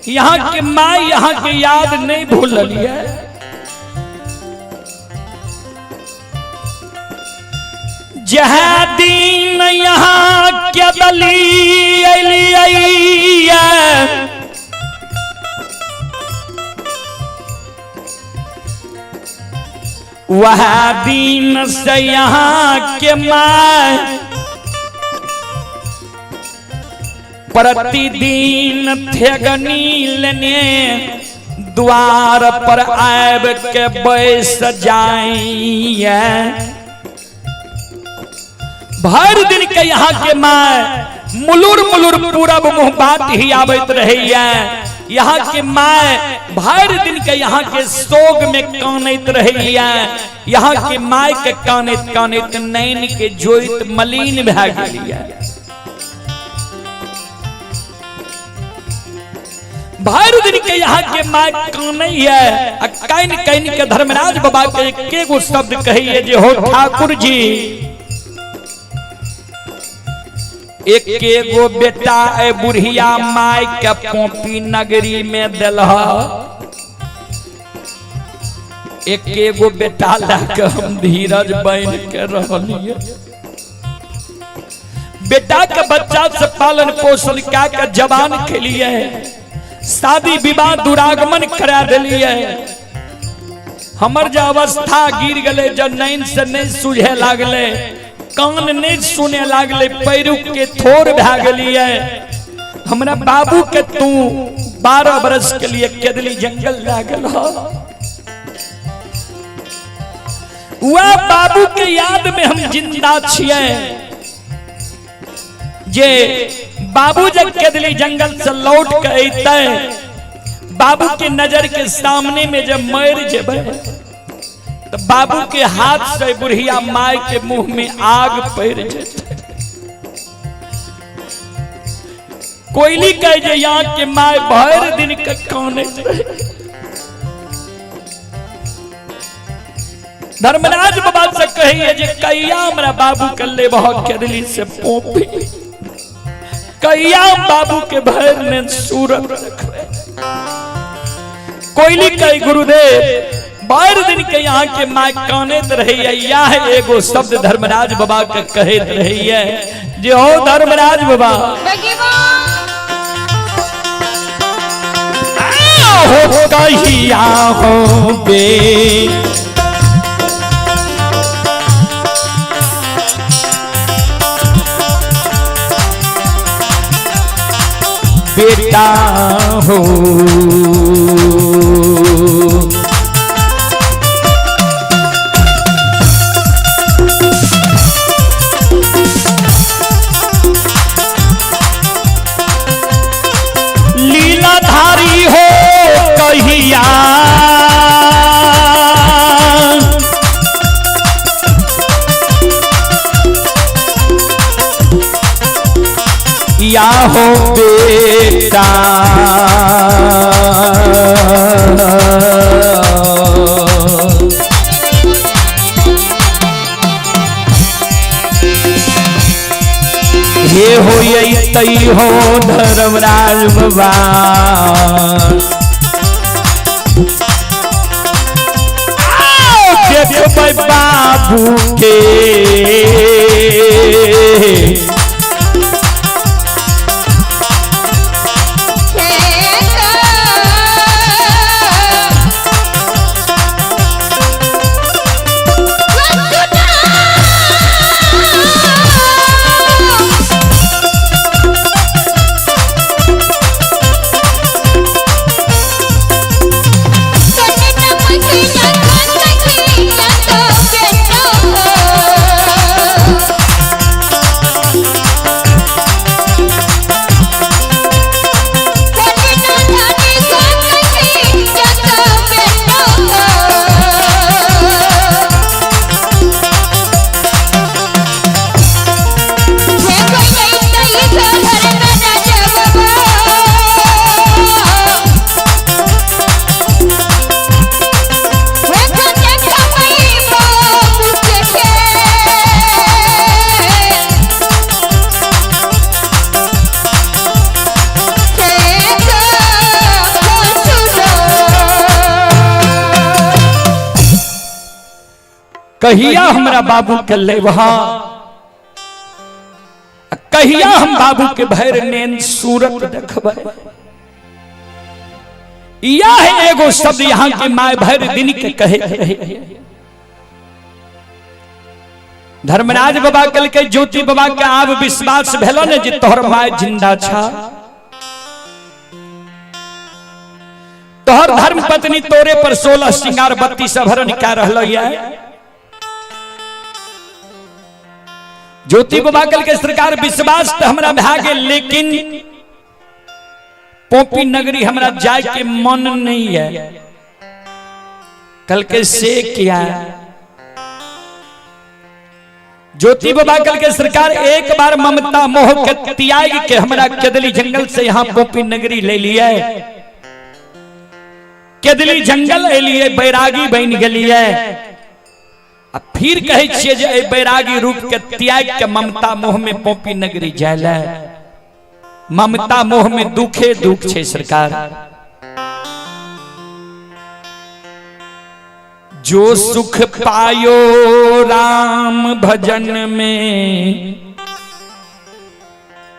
यहाँ के माय यहाँ के याद नहीं भूलिए। जहाँ दिन यहाँ क्या दली वह दिन से यहाँ के माय प्रतिदिन थेगनी लेने द्वार पर आब के बैस जाइए। भर दिन के यहाँ के माय मुलुर मुलुर पूरब मुँह बात ही आबत रही है। यहाँ के माय भर दिन के यहाँ के सोग में कानत रही है। यहाँ के माय के कानत कानत नैन के जोइत मलिन भै गेली है। भर दिन के यहाँ के माय कानई है। कैन कैन के धर्मराज बाबा के एके गो शब्द कहिए जे हो ठाकुर जी, एक गो बेटा ए बुढ़िया माय के पोपी नगरी में दिलहा। एक गो बेटा लाके हम धीरज बन के रहलिए। बेटा के बच्चा से पालन पोषण क्या के जवान के लिए शादी विवाह दुरागमन करा दिलिए। हमर जो अवस्था गिर गले, जब नैन से नहीं सूझे लागले, कान नहीं सुने लागले, पैरू के थोर भै गेलिए। हमरा बाबू के तू 12 बरस के लिए केदली जंगल लागल हो। वह बाबू के याद में हम जिंदा छिए। जे बाबू जब केदली जंगल से लौट के अइते, बाबू के नजर के सामने में जब मर जेबे तो बाबू के हाथ से बुढ़िया माय के मुंह में आग पैर जाते। कोयली कह जे यहाँ के माय भर दिन का कौने धर्मराज बाबा से कही जे कैया हमरा बाबू कल्ले बहुत केदली से पोपी कैया बाबू के भैर ने सूरत रखवे। कोयली कही गुरुदेव बार दिन के यहाँ के माय काने रही है या है एगो शब्द धर्मराज बाबा के कहे रही है जे हो धर्मराज बाबा हो कहिया हो बे बेटा हो लीलाधारी हो कहिया या हो बेटा ये हो यही तई हो धर्मराज बाबा देख बाबू के कहिया हमरा बाबू के ले वहां कहिया हम बाबू के भैर नेन सूरत देखबे। यह है एगो शब्द यहाँ के माय भैर दिन के कहे। धर्मराज बाबा कल के ज्योति बाबा के आब विश्वास भेलो ने जे तोहर माय जिंदा छा। तोहर धर्म पत्नी तोरे पर 16 श्रृंगार बत्ती सभरन कर रहलो है। ज्योति बाबा कल के सरकार विश्वास तो हमरा भा गेल लेकिन पोपी नगरी हमरा जाय के मन नहीं है। कल के से क्या ज्योति बाबा कल के सरकार एक बार ममता मोह के त्याग के हमरा केदली जंगल से यहाँ पोपी नगरी ले लिया। केदली जंगल एलिए बैरागी बन गलिए। अब फिर कहे छिए जे बैरागी रूप के त्याग के ममता मोह में पोपी नगरी जायला। ममता मोह में दुखे दुख छे सरकार। जो सुख पायो राम भजन में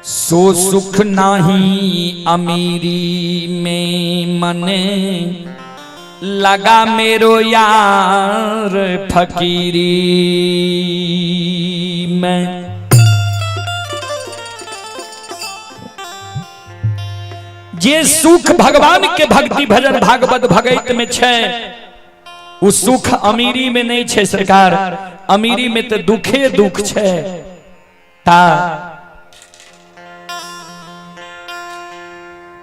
सो सुख नाही अमीरी में मने लगा मेरो यार फकीरी में। जे सुख भगवान के भक्ति भजन भागवत भगत में छे उ सुख अमीरी में नहीं छे सरकार। अमीरी में तो दुखे दुख छे। ता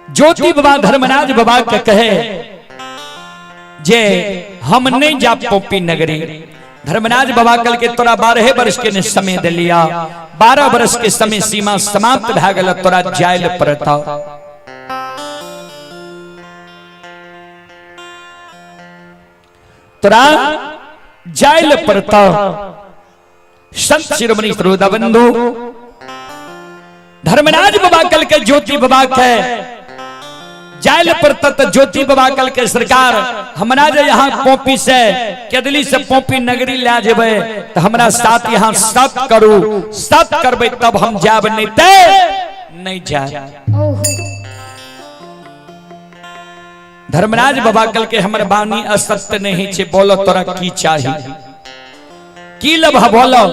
ज्योति बाबा धर्मराज बाबा के कहे जे हम नहीं जा पोपी नगरी। धर्मराज बाबा कल के तोरा 12 वर्ष के ने समय दे लिया, 12 वर्ष के समय सीमा समाप्त भ गेल, तोरा जायल पड़ता। तोरा जायल पड़ता। संत शिरोमणि श्रोता बंधु धर्मराज बाबा कल के ज्योति बाबा के जायल पड़ता। तो ज्योति बाबा कल के सरकार हमरा जे यहाँ पोपी से केदली से पोपी नगरी ले जेबे तो हमरा साथ यहाँ सत करू, सत करबे तब हम जाब, नहीं ते नहीं जाब। धर्मराज बाबा कल के हमर बानी असत्य नहीं छे, बोलो तोरा की चाहिए, की लब बोलो।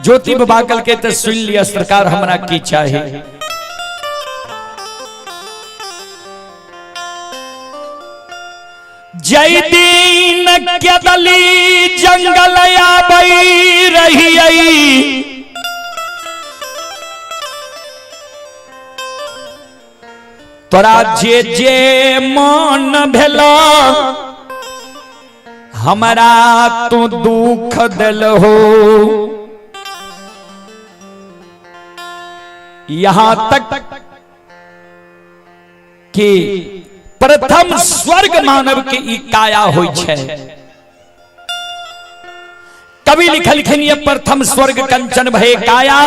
ज्योति बाबा कल के तो सुन लिया सरकार हमरा की चाहिए। जय दीन केदली जंगल आबई रही, तोरा जे जे मन भेला हमरा तो दुख दिल हो। यहां तक कि प्रथम स्वर्ग मानव के ई काया होई छे। कवि लिखलखिन ये प्रथम स्वर्ग कंचन भय काया,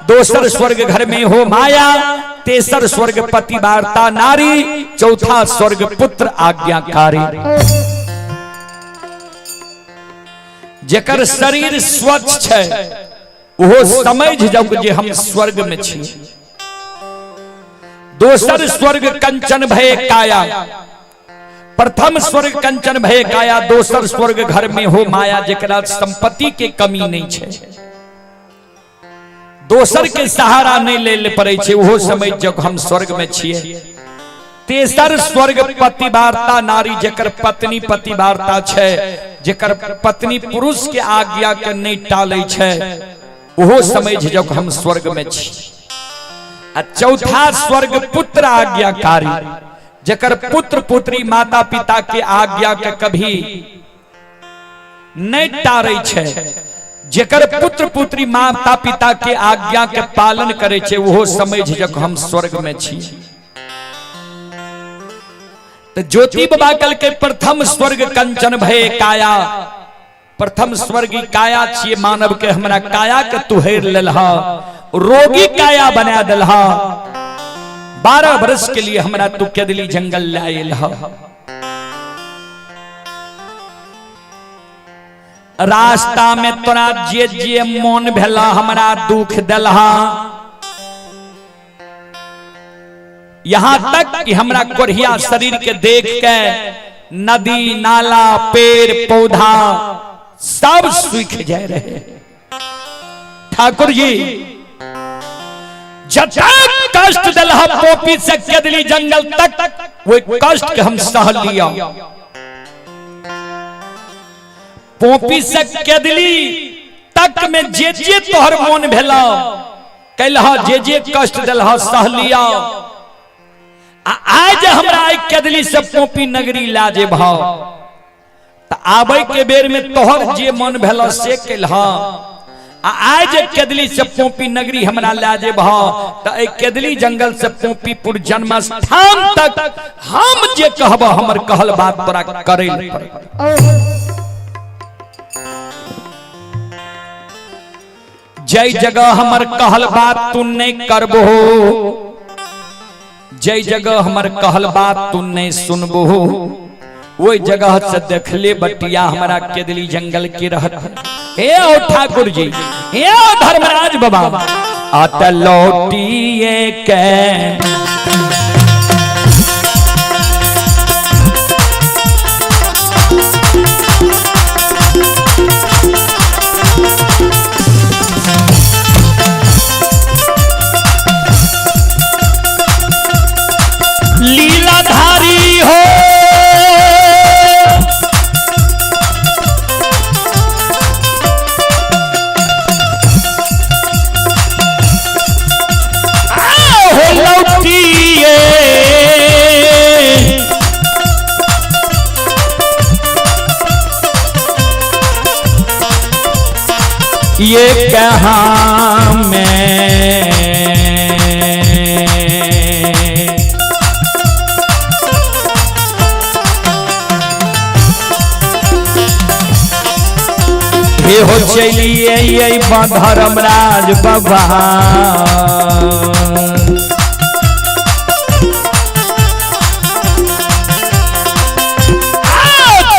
दोसर स्वर्ग घर में हो माया, तेसर स्वर्ग पतिवार्ता नारी, चौथा स्वर्ग पुत्र आज्ञाकारी। जेकर शरीर स्वच्छ छे वो समझ जाओ जे हम स्वर्ग में छी। दोसर स्वर्ग कंचन भय काया, प्रथम स्वर्ग कंचन भय काया, दोसर स्वर्ग घर में हो माया, जेकरा संपत्ति के कमी नहीं छे, दोसर के सहारा नहीं ले पड़े छे, वो समझ जब हम स्वर्ग में छिए। तेसर स्वर्ग पतिवार्ता नारी, जेकर पत्नी पतिवार्ता छे, जेकर पत्नी पुरुष के आज्ञा के नहीं टाले छे, वो समझ जब हम स्वर्ग में छी। चौथा स्वर्ग पुत्र आज्ञाकारी, जेकर पुत्र पुत्री माता पिता के आज्ञा के कभी नहीं टारे छे, जेकर पुत्र पुत्री माता पिता के आज्ञा के पालन करे छे, वो समझ जब हम स्वर्ग में छी। तो ज्योति बाबा कल के प्रथम स्वर्ग कंचन भय काया, प्रथम स्वर्ग काया छिए मानव के, हमरा काया के तुहेर लेलहा, रोगी काया बना देलहा। 12 वर्ष के लिए हमरा तू केदली जंगल ले आइलहा। रास्ता में तोरा जे जे मन भेला हमरा दुख देलहा। यहां तक कि हमरा कोढ़िया शरीर के देख के नदी नाला पेड़ पौधा सब सूख जाए रहे। ठाकुर जी जब कष्ट दिलहा पोपी से केदली जंगल तक, वो कष्ट के हम सह लिया। पोपी से केदली तक में जे जे तोहर मन भेला कैलहा, जे जे कष्ट दिलहा सह लिया। आज हमरा केदली से पोपी नगरी ला जे भाव, तो आबे के बेर में तोहर जे मन भेला से कैलहा। आज केदली से पोपी नगरी हमरा ला जे भाव, तो केदली जंगल से पोपीपुर जन्म स्थान तक हम जे कहब हमर कहल बात तोरा करे जय जगह हमर कहल बात तू नहीं करबो, जय जगह हमर कहल बात तू नहीं सुनबो, वो जगह से देखले बटिया हमारा केदली जंगल के रहत। हे ओ ठाकुर जी, हे ओ धर्मराज बाबा, आत लौटिए के लीलाधारी हो, लौटी ये कहाँ में हे हो चलिए ये धर्मराज बाबा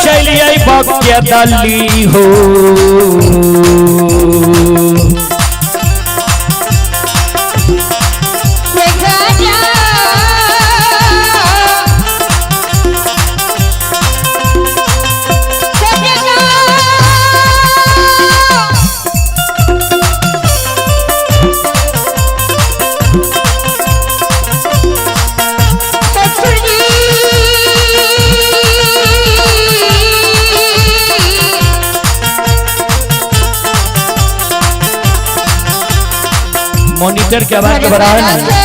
चलिए बक्या दली हो मॉनिटर की आवाज तो बढ़ा है ना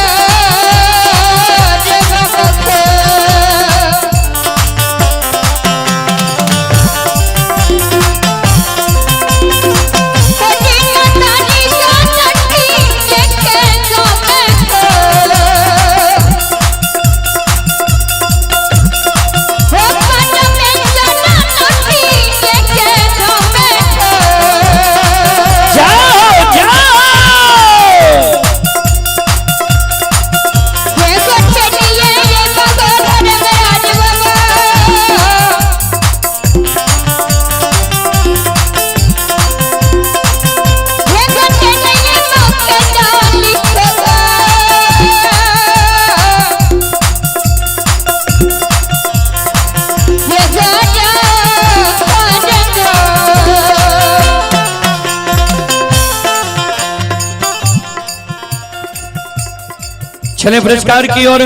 चले पुरस्कार की ओर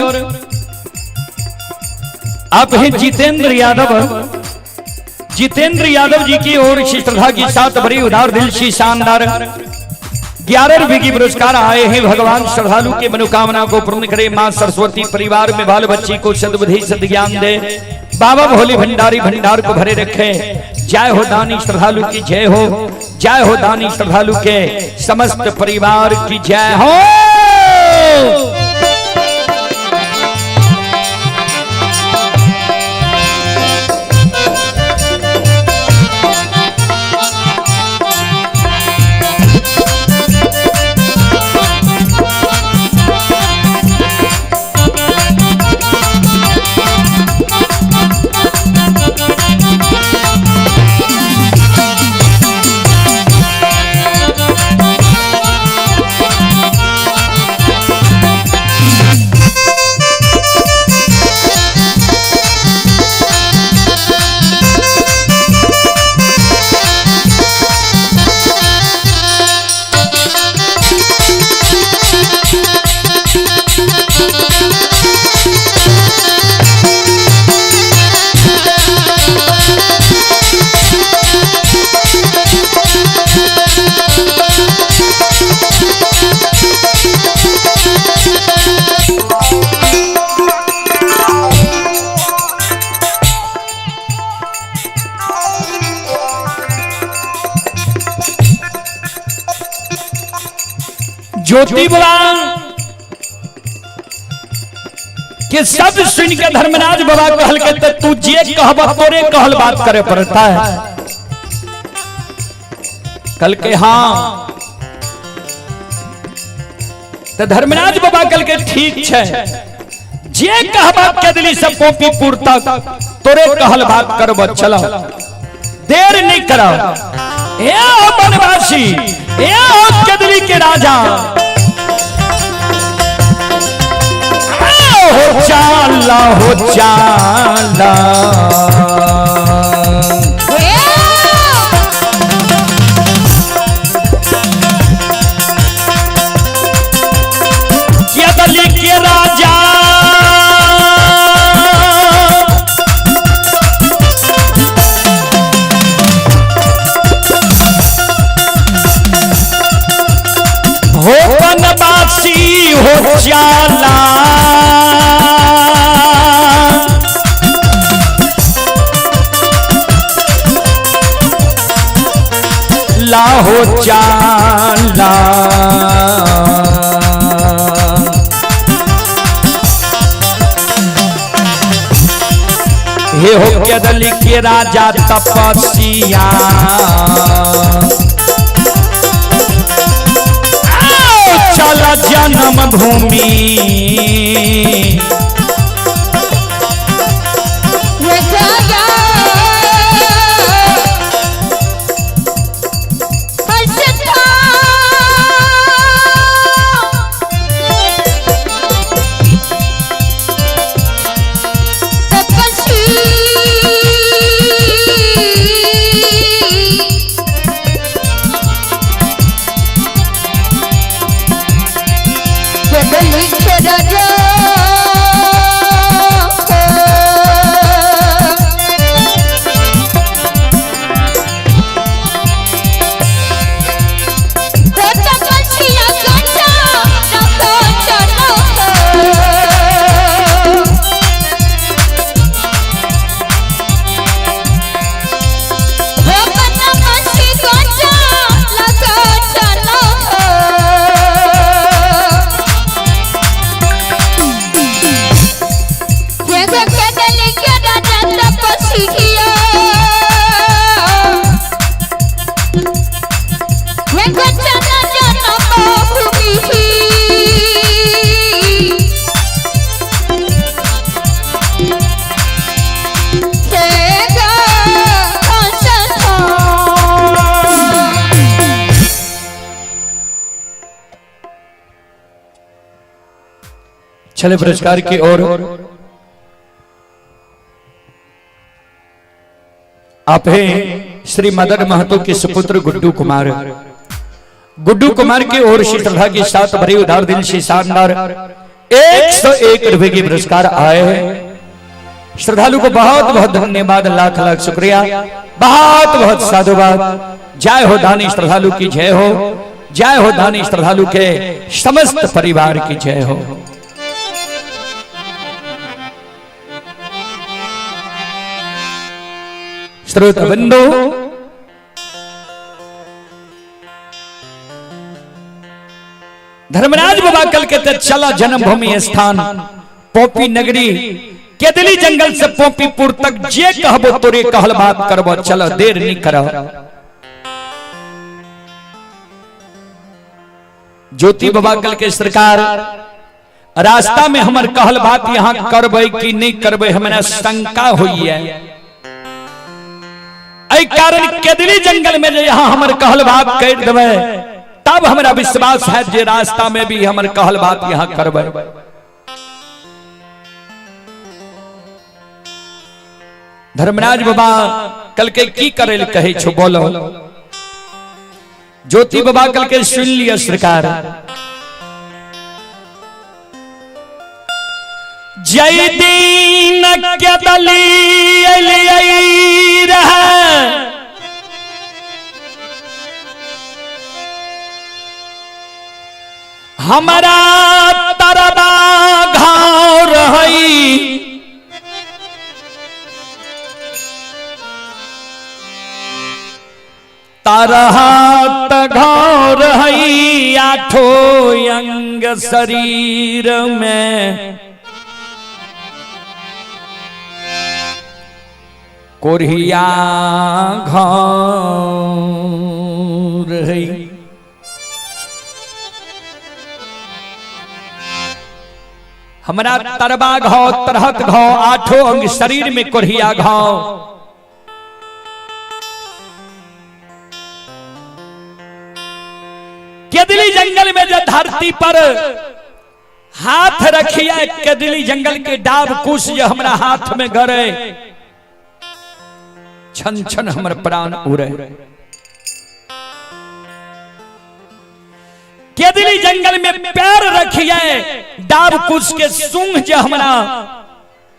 आप हैं जितेंद्र यादव। जितेंद्र यादव जी की ओर श्रद्धा के साथ बड़ी उदार दिल से शानदार 11 रुपए की पुरस्कार आए हैं। भगवान श्रद्धालु के मनोकामना को पूर्ण करे। मां सरस्वती परिवार में बाल बच्ची को सद्बुद्धि सद्ज्ञान दे। बाबा भोले भंडारी भंडार को भरे रखे। जय हो दानी श्रद्धालु की जय हो। जय हो दानी श्रद्धालु के समस्त परिवार की जय हो। ज्योति बलान के सब सुन के धर्मराज बाबा कहल के तू जे कहब तोरे कहल बात करे पड़ता है। कल के हाँ तो धर्मराज बाबा कल के ठीक है जे कहबा के दिली सब कॉपी पूर्ता तोरे कहल बात करब। चलो देर नहीं करो। ए बनवासी ए कदली के राजा हो चाला हो चाला कदली के राजा हो बनवासी हो चाला हो चाला हे हो केदली के राजा तपस्या चल जन्म भूमि चले पुरस्कार की ओर आप हैं श्री मदन महतो के सुपुत्र गुड्डू कुमार की ओर से श्रद्धा के साथ बड़े उदार दिल से शानदार 101 रुपए के पुरस्कार आए हैं। श्रद्धालु को बहुत बहुत धन्यवाद, लाख लाख शुक्रिया, बहुत बहुत साधुवाद। जय हो दानी श्रद्धालु की जय हो, जय हो दानी श्रद्धालु के समस्त परिवार की जय हो। श्रोत बंधु धर्मराज बाबा कल के चला जन्मभूमि स्थान पोपी नगरी केदली जंगल से पोपीपुर तक जे कहबो तोरे कहल बात करबो, चलो देर नहीं करो। ज्योति बाबा कल के सरकार रास्ता में हमर कहल बात यहाँ करबे कि नहीं करबे हमरा शंका हुई है। ऐ कारण केदली जंगल में यहाँ हमर कहल बात कर देवे तब हमरा विश्वास है जे रास्ता में भी हमर कहल बात यहाँ करबे। धर्मराज बाबा कल के की करे कहे छो बोलो। ज्योति बाबा कल के सुन लिया सरकार। जय दीन केदली हमारा तरबा घाव रही तरहात घाव रही आठो अंग शरीर में कोरिया घाव रही। हमारा तरबा घाव तरहत घाव आठों अंग शरीर में कोरिया घाव। केदली जंगल में जो धरती पर हाथ रखिए केदली जंगल के डाब कुश जो हमारा हाथ में गरे छन छन हमर प्राण उड़े। केदली जंगल में पैर रखिए डाब कुश के सूंघ जो हमारा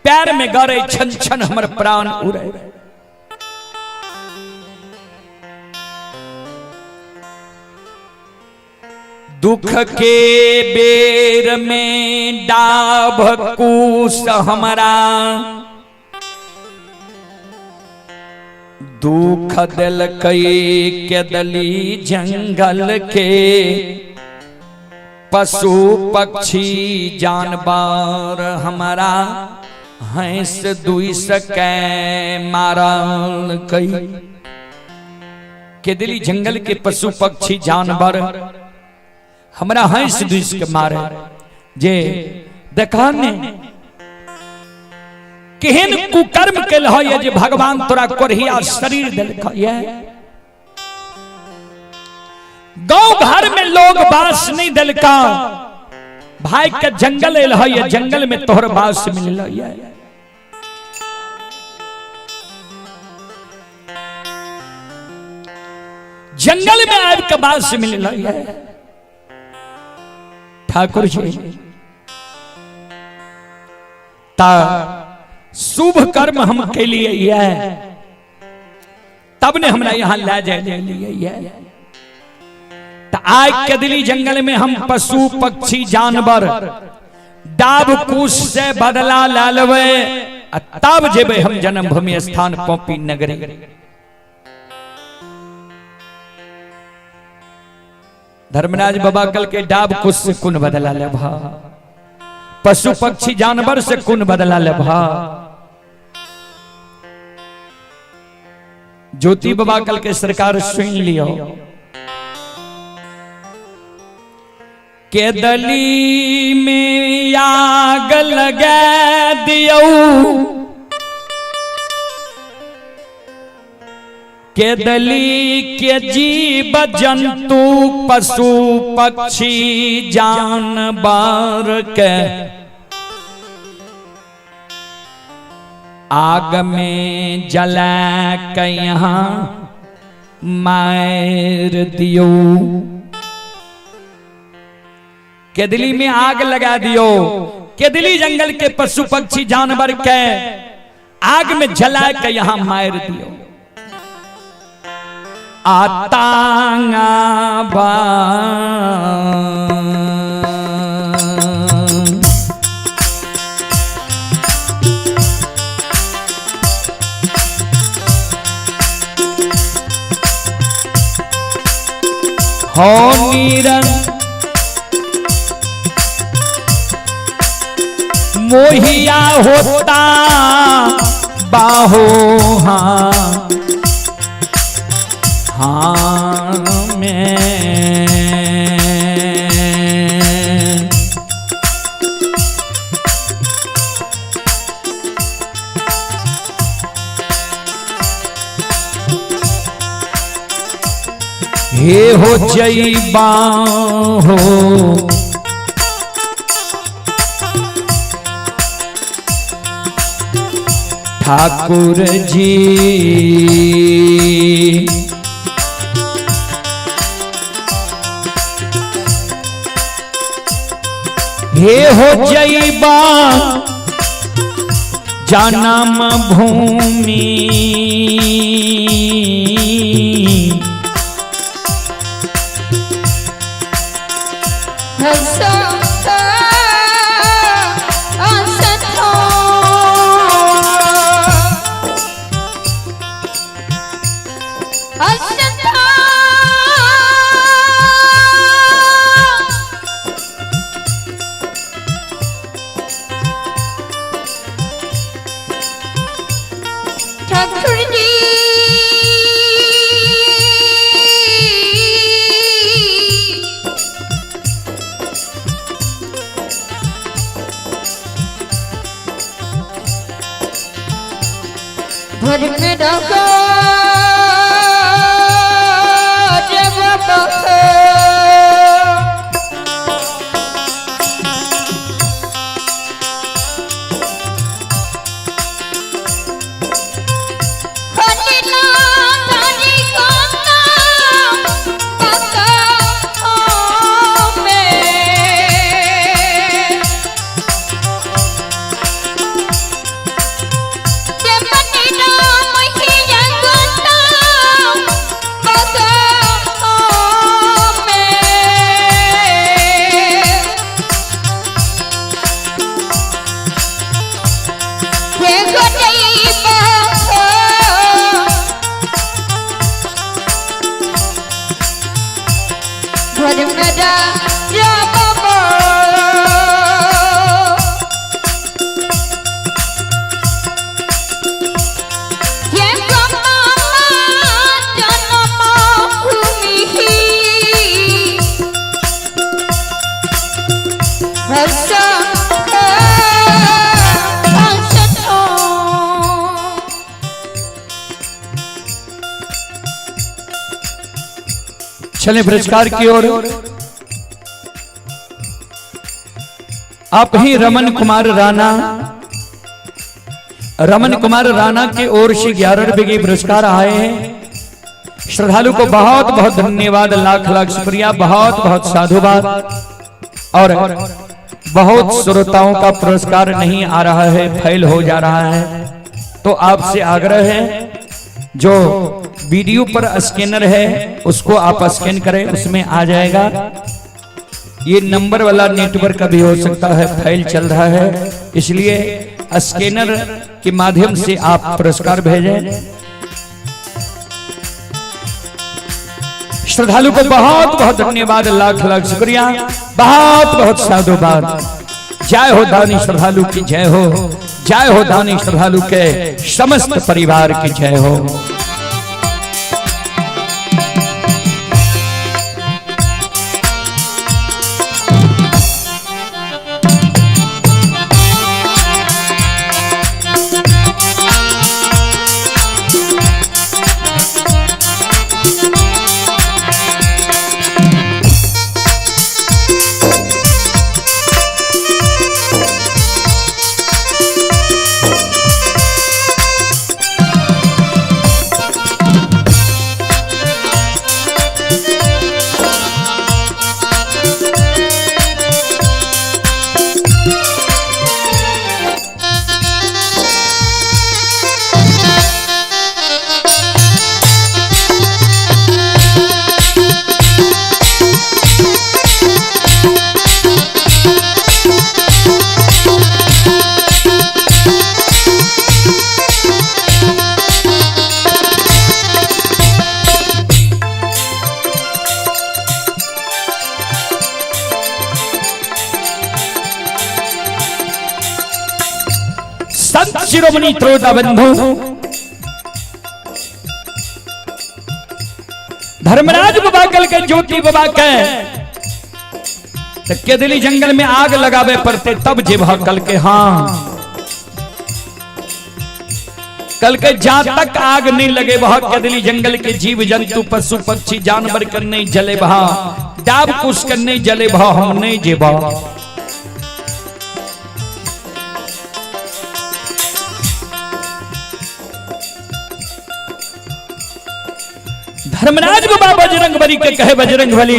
पैर में गरे छन छन हमर प्राण उड़े। दुख के बेर में डाभ कुश हमारा दुख दिल कई के दली जंगल के पशु पक्षी जानवर हमारा हंस दुई सके मारल कई के दिली जंगल के पशु पक्षी जानवर हमारा हंस दुई सके मारे जे देखा ने केहन कुकर्म के लहय जे भगवान तोरा कोरहिया शरीर देलक ये गांव घर में लोग बास नहीं दिलका भाई के जंगल है जंगल में तोहर बास मिल जंगल में आब के बास मिल ठाकुर जी ता शुभ कर्म हम के लिए तब ने हमरा यहां ले जाए लिए आग के दिली जंगल में हम पशु पक्षी जानवर डाब कुश से बदला लालवे तब जेबे हम जन्मभूमि स्थान पोपी नगरी धर्मराज बाबा कल के डाब कुश से कुन बदला लेभा पशु पक्षी जानवर से कुन बदला लेभा ज्योति बाबा कल के सरकार सुन लियो के दली में आग लगा दियो के दली के जीव जंतु पशु पक्षी जानवर के आग में जला के यहाँ मार दियो केदली में आग लगा दियो केदली जंगल के पशु पक्षी जानवर के आग में जला के यहां मार दियो आतांगा बा हो नीरन मोहिया होता बाहो हाँ हाँ में हे हो जई बाहो ठाकुर जी हे हो जईबा जन्म भूमि चले पुरस्कार की ओर। आप ही रमन कुमार राणा, रमन कुमार राणा की ओर से 11 रुपए की पुरस्कार आए हैं। श्रद्धालु को बहुत बहुत धन्यवाद, लाख लाख शुक्रिया, बहुत बहुत साधुवाद। और बहुत श्रोताओं का पुरस्कार नहीं आ रहा है, फेल हो जा रहा है, तो आपसे आग्रह है जो वीडियो पर स्कैनर है उसको आप स्कैन करें, उसमें आ जाएगा। ये नंबर वाला नेटवर्क का भी हो सकता है, फेल चल रहा है, इसलिए स्कैनर के माध्यम से आप पुरस्कार भेजें। श्रद्धालु को बहुत बहुत धन्यवाद, लाख लाख शुक्रिया, बहुत बहुत साधुवाद। जय हो दानी श्रद्धालु की जय हो, जय हो दानी श्रद्धालु के समस्त परिवार की जय हो। शिरोमणि श्रोता बंधु धर्मराज बाबा कल के ज्योति बाबा के केदली जंगल में आग लगावे पड़ते तब जेब कल के। हाँ, कल के जहां तक आग नहीं लगे वह केदली जंगल के जीव जंतु पशु पक्षी जानवर कर नहीं जले बहा, डाब कुछ कर नहीं जले बहा, हम नहीं जेबा। धर्मराज बाबा बजरंगबली के कहे बजरंगबली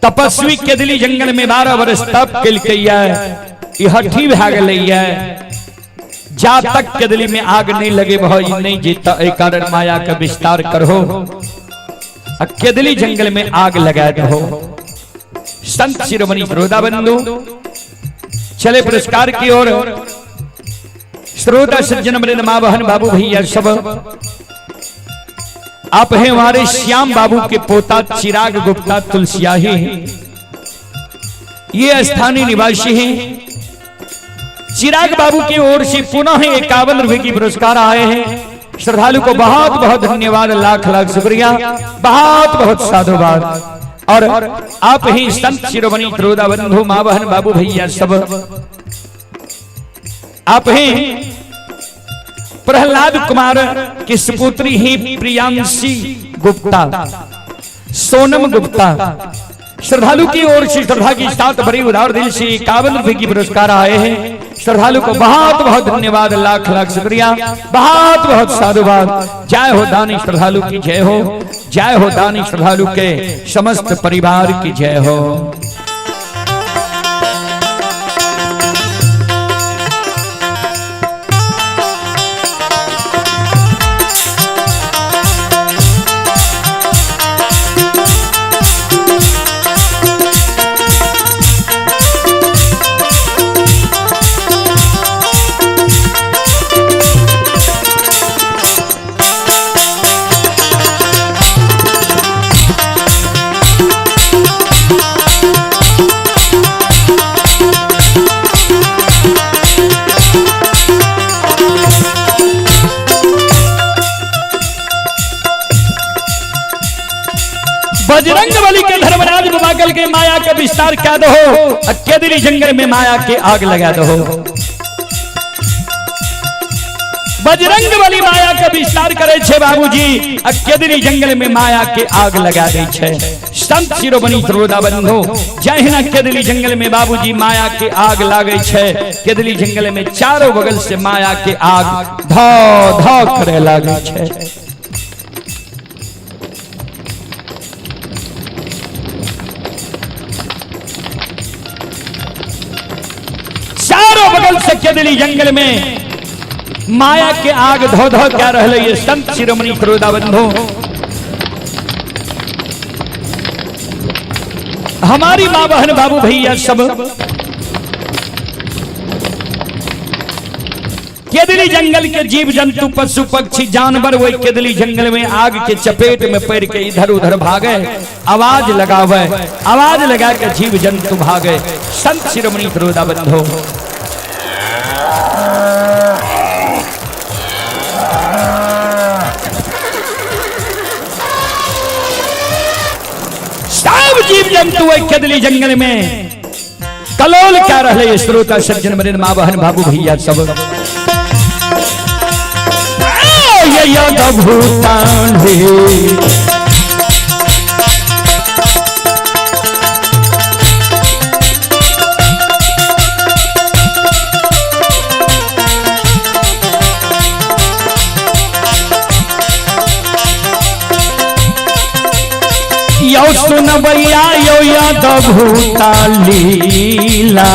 तपस्वी केदली जंगल में 12 वर्ष तप कल हठी भाग लिया, जा तक केदली में आग नहीं लगे वह नहीं जीता, एक कारण माया का विस्तार करो, केदली जंगल में आग लगा दो। संत शिरोमणि श्रोता बंधु चले पुरस्कार की ओर। श्रोता सज्जन वृंद, मां बहन बाबू भैया सब आप हैं हमारे श्याम बाबू के पोता चिराग गुप्ता तुलसियाही, ये स्थानीय निवासी हैं। चिराग बाबू की ओर से पुनः 51 रुपए की पुरस्कार आए हैं। श्रद्धालु को बहुत बहुत धन्यवाद, लाख लाख शुक्रिया, बहुत बहुत साधुवाद। और आप ही संत शिरोमणि श्रोता बंधु, मां बहन बाबू भैया सब आप हैं प्रहलाद कुमार की सुपुत्री ही प्रियांशी गुप्ता, सोनम गुप्ता। श्रद्धालु की ओर से श्रद्धा की साथ भरी उदार दिल से 51 रुपए की पुरस्कार आए हैं। श्रद्धालु को बहुत बहुत धन्यवाद, लाख लाख शुक्रिया, बहुत बहुत साधुवाद। जय हो दानी श्रद्धालु की जय हो, जय हो दानी श्रद्धालु के समस्त परिवार की जय हो। विस्तार क्या दो, केदली जंगल में माया के आग लगा दो। बजरंग बली माया का विस्तार करे छे बाबूजी, केदली जंगल में माया के आग लगा दे छे। संत शिरोमणि श्रोता बंधु, जहिना केदली जंगल में बाबूजी माया के आग लागे छे, केदली जंगल में चारों बगल से माया के आग धौ धौ करे लागे छे। चारों बगल से केदली जंगल में माया के आग धो धो क्या रहे। ये संत शिरोमणि श्रोता बंधु, हमारी माँ बहन बाबू भैया सब केदली जंगल के जीव जंतु पशु पक्षी जानवर वो केदली जंगल में आग के चपेट में पड़ के इधर उधर भागे, आवाज लगावे, आवाज लगा के जीव जंतु भागे। संत शिरोमणि श्रोता बंधु, सब जीव जंतु केदली जंगल में कलोल क्या रहे। श्रोता सज्जन मरे माँ बहन बाबू भैया सब भूतान यो सुन भैया यो याद भूता लीला।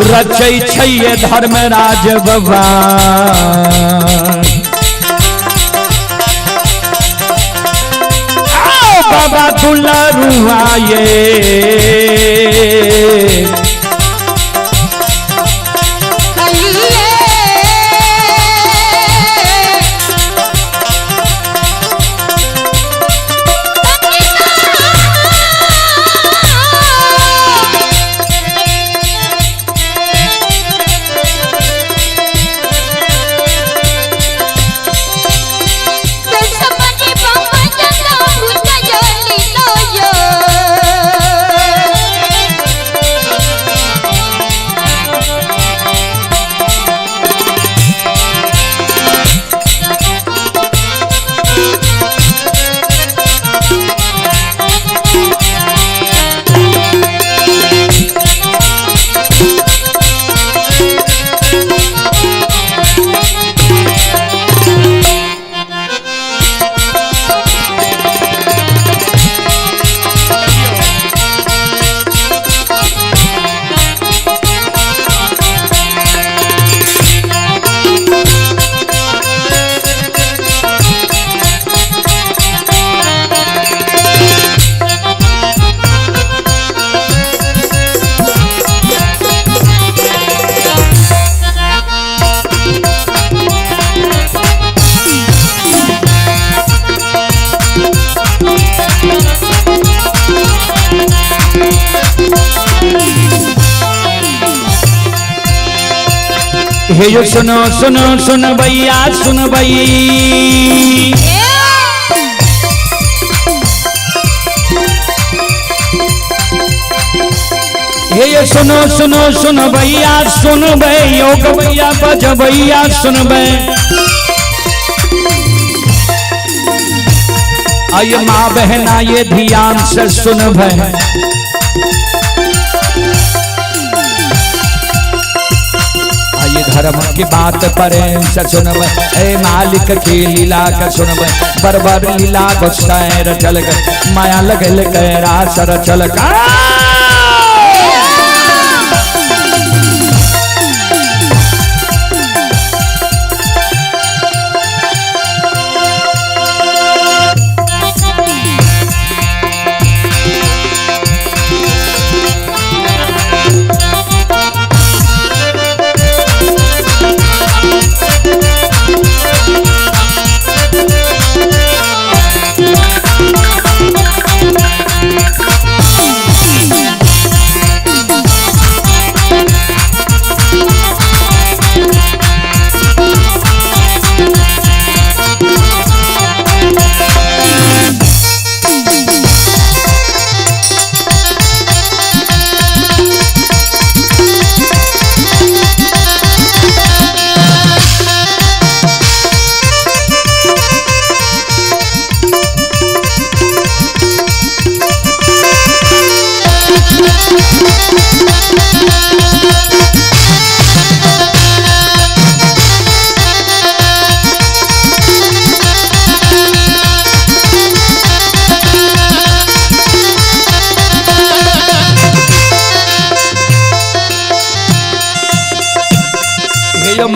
रचै छै धर्मराज भगवान, बाबा दुलारुआ ये हे यो सुनो सुनो सुन भैया सुन भई, हे यो सुनो सुनो सुन भैया सुन भई, योग भैया बज भैया सुन भई। आये माँ बहना ये ध्यान से सुन भई, धर्म की बात पर सुन ए मालिक की लीला का सुन बरबर लीला गुस्सा चल गए माया लगल कैरा सर चल का।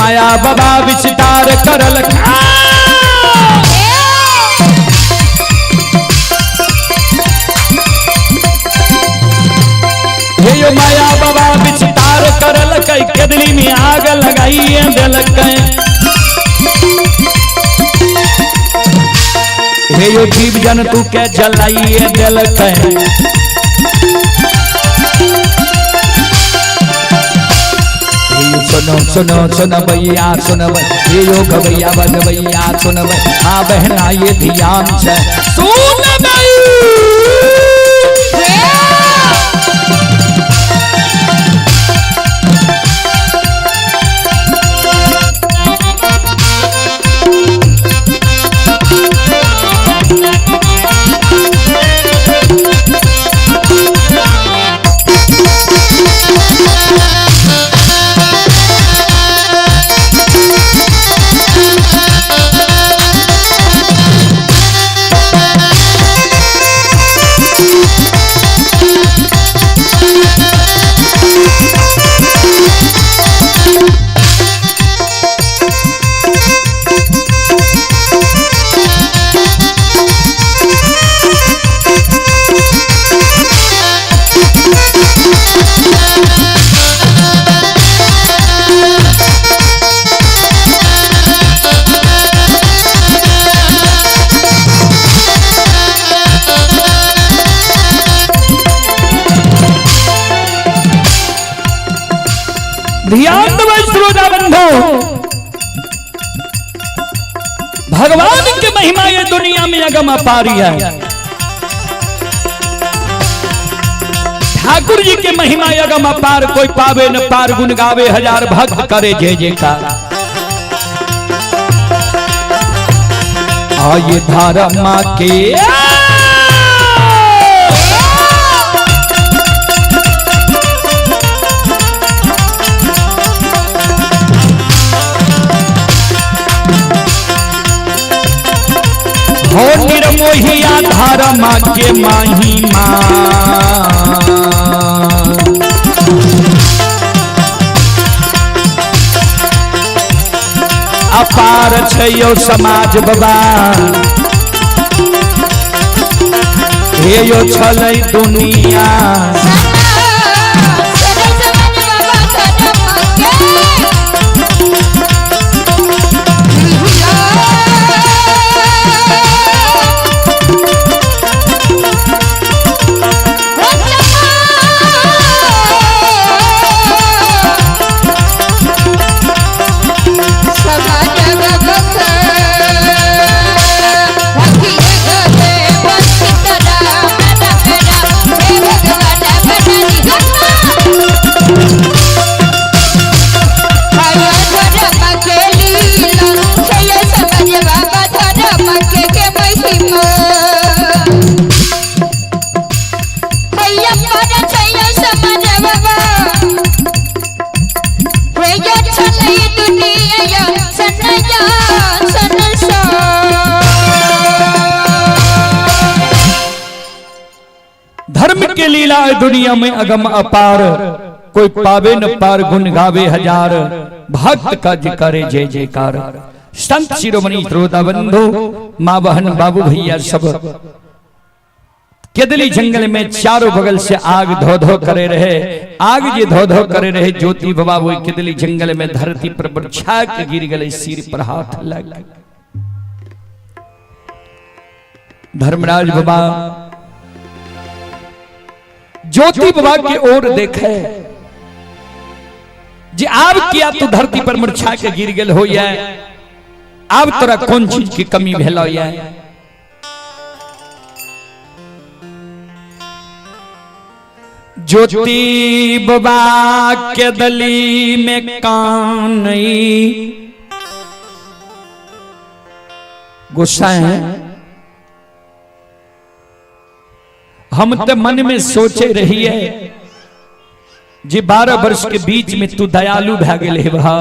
माया बाबा विस्तार करल हे यो माया बाबा विस्तार करल केदली में आग लगाइए दिलक हे यो जीव जंतु के जलाइए दिलक सुनो सुनो सुन भैया सुन ये यो गवैया बजवैया सुन हाँ बहना ये ध्यान से सुन ध्यान दो श्रोता बंधु भगवान की महिमा ये दुनिया में अगम अपार है। ठाकुर जी की महिमा अगम अपार कोई पावे न पार गुण गावे हजार भक्त करे जय जयकार। आये धर्म के हो निर्मोहिया धर्म के महिमा अपार छयो समाज बाबा हे यो छलै दुनिया के लीला दुनिया में अगम अपार कोई पावे न पार गुण गावे हजार भक्त का करे जय जयकार। संत शिरोमणि श्रोता बंधु माँ बहन बाबू भैया सब केदली जंगल में चारों बगल से आग धो धो करे रहे। आग जे धो धो करे रहे ज्योति बाबा वो केदली जंगल में धरती पर बरछा के गिर गए सिर पर हाथ लग। धर्मराज बाबा ज्योति बाबा की ओर देखे जी आप किया तो धरती पर मूर्छा के गिर गेल हो जाए अब तोरा कौन चीज की कमी भेल है। ज्योति बाबा के दली में कान गुस्सा है। हम तो मन में सोचे रही है जी 12 वर्ष के बीच में तू दयालु भा गेल भा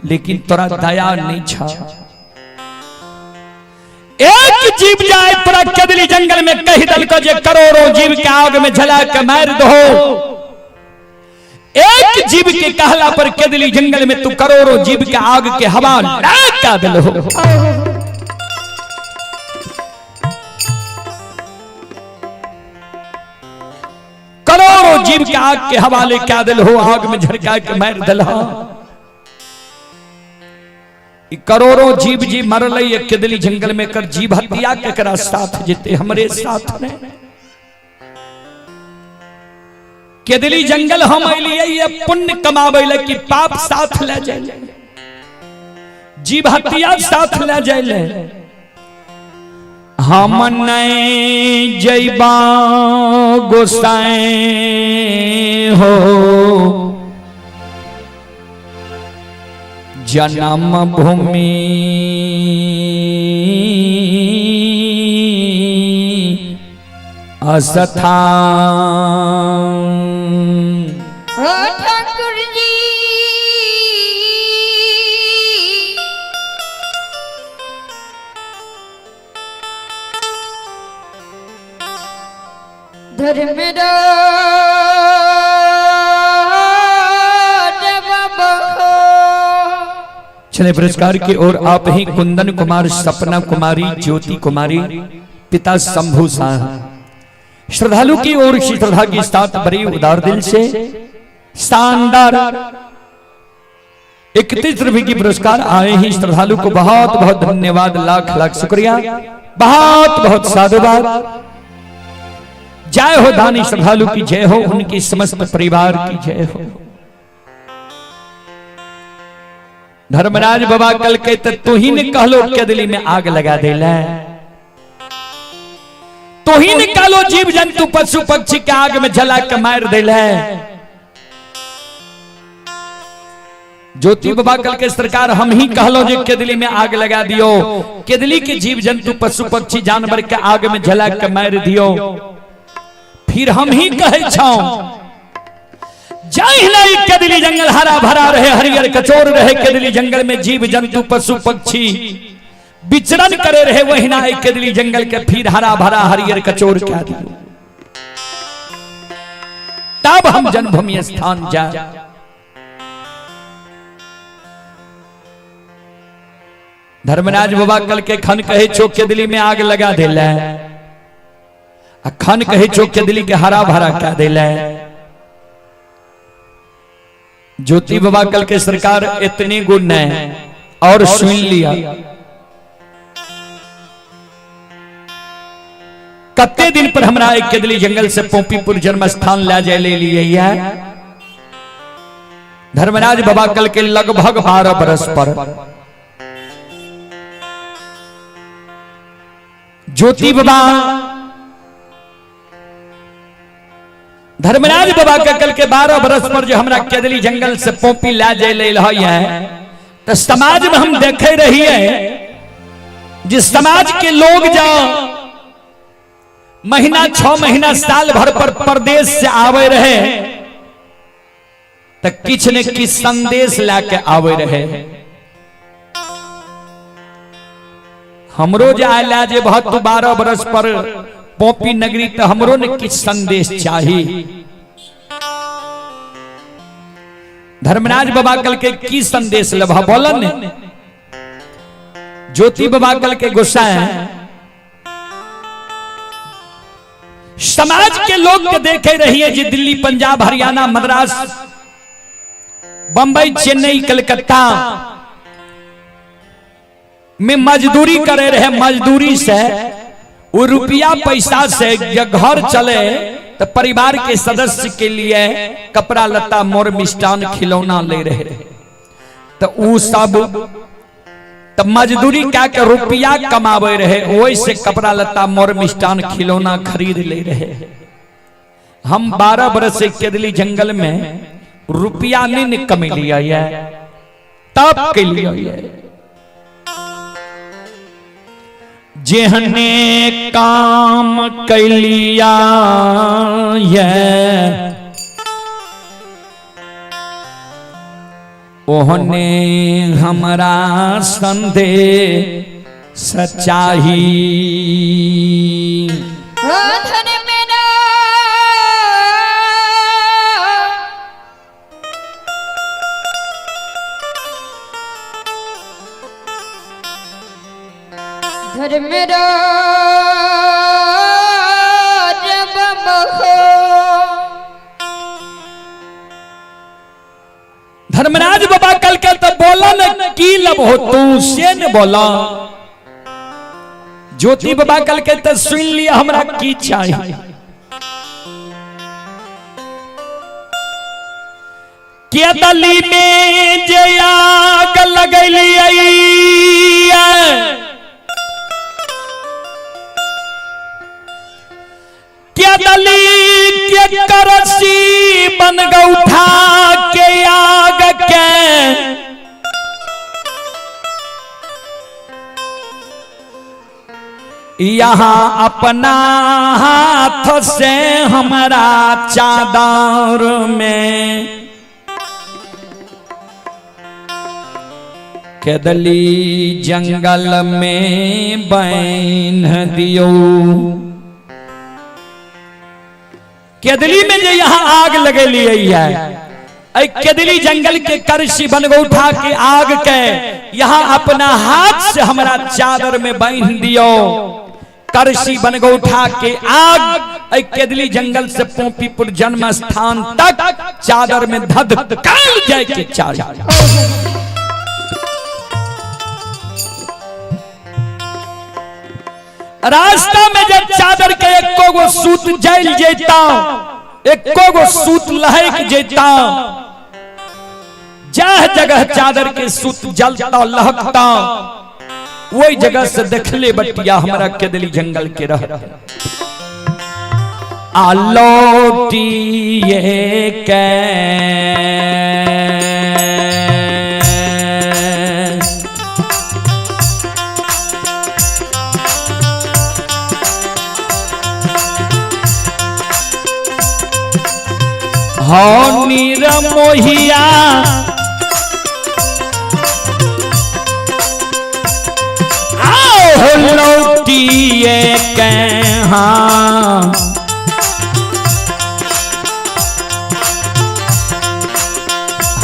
लेकिन तोरा दया नहीं छा। एक जीव जाए तोरा केदली जंगल में कही दल को जे करोड़ों जीव के आग में जला के मार दो। एक एक जीव के कहला पर केदली जंगल में तू करोड़ों जीव के आग के हवा का दिल हो। करोड़ों जीव के आग के हवाले क्या दिल हो, आग में झरका के मार दिला। करोड़ों जीव जी मरल केदली जंगल में कर जीव हत्या केकरा साथ जीते हमरे साथ ने। केदली जंगल हम अलिए ये पुण्य कमावे ले कि पाप साथ ले जाए, जीव हत्या साथ ले जाए। हम नहीं जैबा गोसाए हो जन्म भूमि अस्थान। ठाकुर जी धर्मराज चले पुरस्कार की ओर आप ही कुंदन कुमार, सपना कुमारी, ज्योति कुमारी, पिता शंभू शाह। श्रद्धालु की ओर श्रद्धा की साथ बड़ी उदार दिल से शानदार 31 रुपए की पुरस्कार आए ही श्रद्धालु को बहुत बहुत धन्यवाद, लाख लाख शुक्रिया, बहुत बहुत साधुवाद। जय हो दानी श्रद्धालु की जय हो, उनकी समस्त परिवार की जय हो। धर्मराज बाबा कल के तू ही ने कहलो केदली में आग लगा देला, तो ही ने कहलो जीव जंतु पशु पक्षी के आग में जला के मार देला। ज्योति बाबा कल के सरकार हम ही कहलो जे केदली में आग लगा दियो, केदली के जीव जंतु पशु पक्षी जानवर के आग में जला के मार दियो। फिर हम ही कहे छाओ जय नहीं केदली जंगल हरा भरा रहे, हरियर कचोर रहे केदली जंगल में जीव जंतु पशु पक्षी विचरण करे रहे, वही ना केदली जंगल के फिर हरा भरा हरियर कचोर क्या दियो। तब हम जन्मभूमि स्थान जा। धर्मराज बाबा कल के खन कहे छो केदली में आग लगा देला, खन कहे छो केदली के हरा भरा क्या देला। ज्योति बाबा कल के सरकार इतने गुण है और सुन लिया। कत्ते दिन पर हमरा एक केदली जंगल से पोपीपुर जन्म स्थान ले जाए ले लिए। धर्मराज बाबा कल के लगभग 12 बरस पर ज्योति बाबा धर्मराज बाबा का कल के 12 बरस पर जो हमरा केदली जंगल से पोपी ला जाए ले है, तो समाज में हम देखे रही है जिस समाज के लोग जाओ महीना 6 महीना साल भर पर प्रदेश से आवे रहे, तो किछ ने किछ संदेश लाके आवे रहे। हमरो जे आला जे बहुत 12 बरस पर पोपी नगरी, तो हमरो ने किछ संदेश चाहिए। धर्मराज बाबा कल के की संदेश लभा बोलन। ज्योति बाबा कल के गुस्सा है, समाज के लोग के देखे रहिए जी दिल्ली पंजाब हरियाणा मद्रास बंबई चेन्नई कलकत्ता में मजदूरी करे रहे। मजदूरी से वो रुपया पैसा से घर चले तो परिवार के सदस्य के लिए कपड़ा लत्ता मोर मिष्टान खिलौना ले रहे, तो वो सब तो मजदूरी क्या के रुपया कमावे रहे, वही से कपड़ा लत्ता मोर मिष्टान खिलौना खरीद ले रहे। हम 12 बरस से केदली जंगल में रुपया नहीं कमा लिया है, तब के लिए जेहने काम कैलिया ओहने हमरा संदेह सच्चाई। धर्मराज बबहो धर्मराज बाबा कल के तब बोला न की लब हो तू से न बोला। ज्योति बाबा कल के तब सुन लिया हमरा की चाहिए। केतली में जे आग लगैली केतली के करसी बन गौठा के आग के यहाँ अपना हाथ से हमारा चादर में केदली जंगल में बांध दियो। केदली में जो यहाँ आग लगे ली है केदली जंगल के करसी बन गो उठा के आग के यहाँ अपना हाथ से हमारा चादर में बांध दियो। करसी बन गो उठा के आग केदली जंगल से पोपीपुर जन्म स्थान तक चादर में धध काल जाए के चाहिए। रास्ता में जब चादर के एको गो सूत जल जेता एको गो सूत लहक जेता जह जगह चादर के सूत जलता लहकता वही जगह से देखले बटिया हमारा केदली जंगल के रह आलोटिए के हो निरमोहिया आओ लौटिए के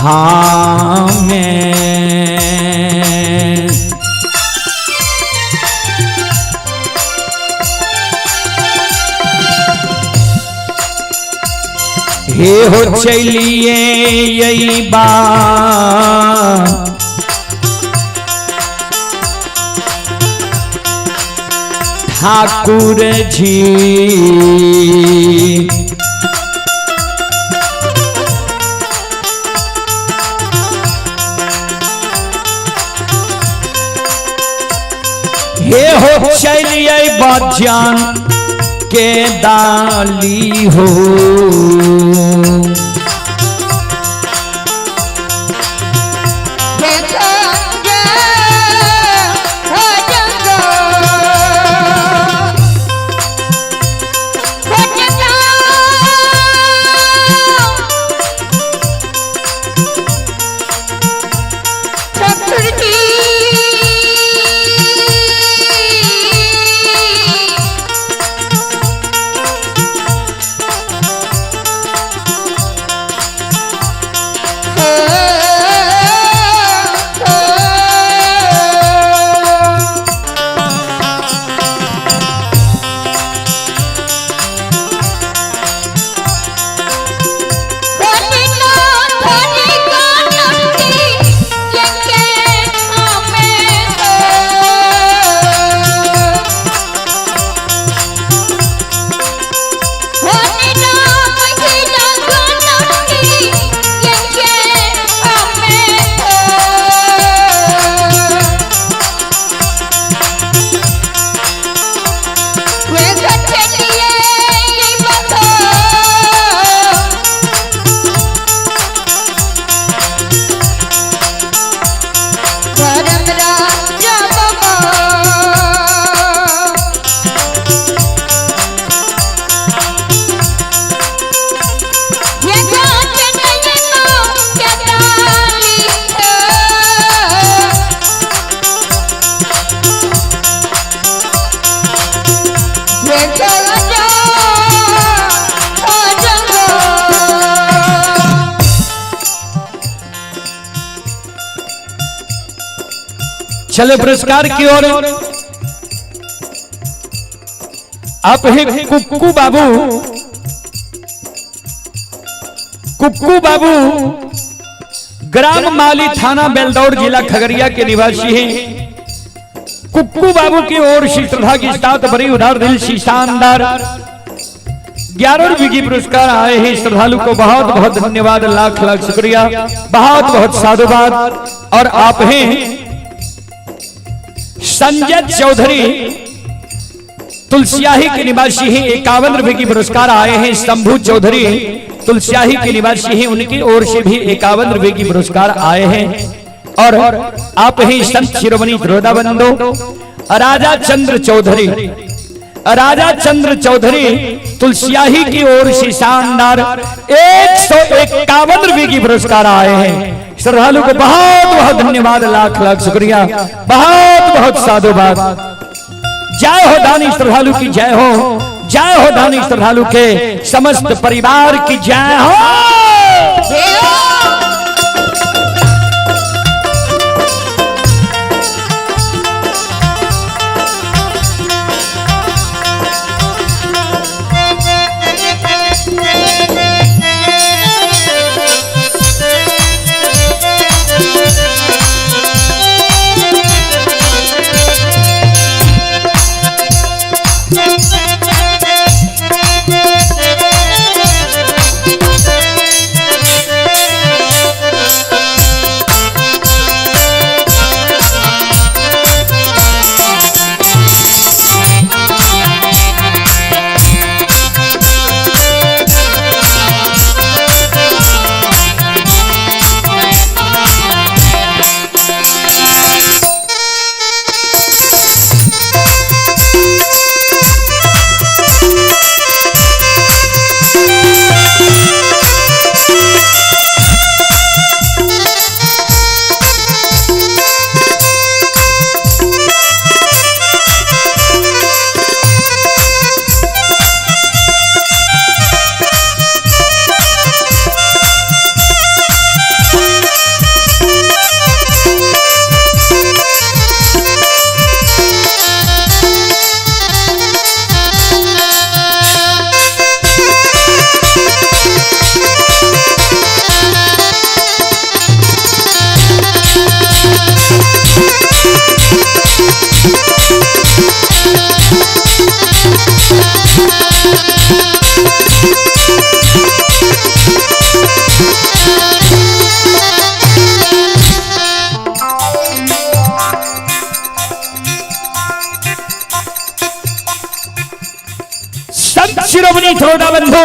हाँ मैं हे हो चलिए यही बात ठाकुर जी हे हो चलिए बजान के दाली हो चले पुरस्कार की ओर आप हैं कुक्कू बाबू। कुक्कू बाबू ग्राम माली, थाना बेलदौर, जिला खगड़िया के निवासी हैं। कुक्कू बाबू की ओर से श्रद्धा की साथ बड़ी उदार दिल से शानदार 11 रुपए की पुरस्कार आए हैं। श्रद्धालु को बहुत बहुत धन्यवाद, लाख लाख शुक्रिया, बहुत बहुत साधुवाद। और आप हैं संजय चौधरी, तुलसियाही के निवासी हैं। 51 रुपए की पुरस्कार आए हैं। शंभू चौधरी तुलसियाही के निवासी हैं, उनकी ओर से भी 51 रुपए की पुरस्कार आए हैं। और आप हैं संत शिरोमणि श्रोताबंधु राजा चंद्र चौधरी। राजा चंद्र चौधरी तुलसियाही की ओर से शानदार 151 रुपए की पुरस्कार आए हैं। श्रद्धालु को बहुत बहुत धन्यवाद, लाख लाख शुक्रिया, बहुत बहुत साधुवाद। जय हो दानी श्रद्धालु की जय हो, जय हो दानी श्रद्धालु के समस्त परिवार की जय हो। शिरोमणि श्रोताबंधु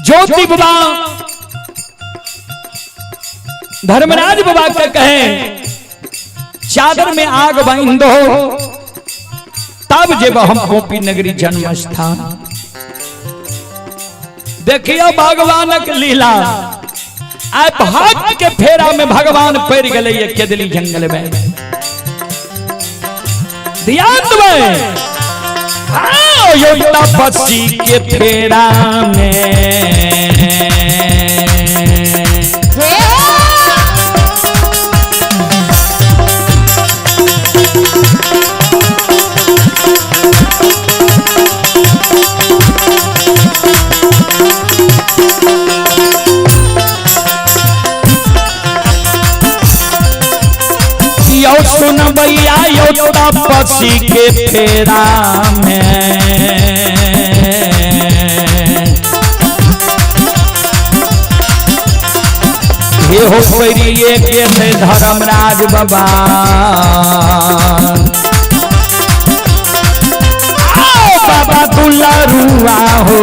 ज्योति बाबा धर्मराज बाबा का कहें चादर में आग बांध दो, तब जब हम गोपी नगरी जन्म स्थान। देखियो भगवान की लीला, आप हाथ के फेरा में भगवान पैर गले केदली जंगल में। ध्यान में तपस्वी के फेरा में सुन भैया यो तपस्वी के फेरा में ये हो परिये के धर्मराज बाबा। आओ बाबा दुलारुआ हो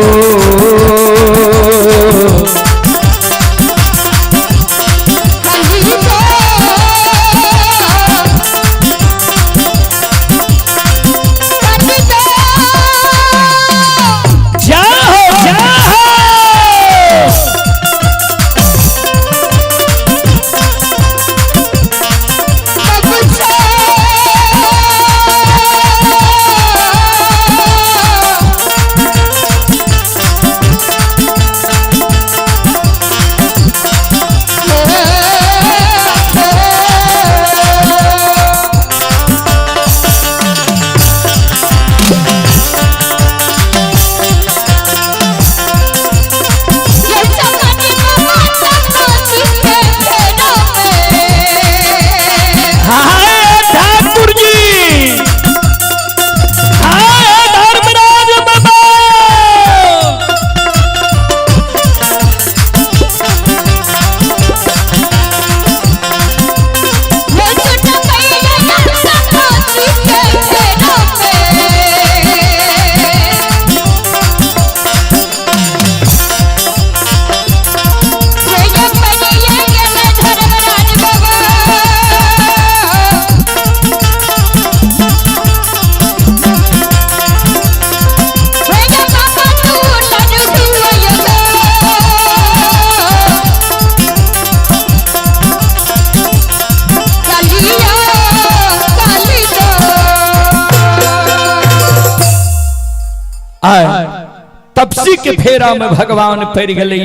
तपस्वी के फेरा में भगवान पड़ गए।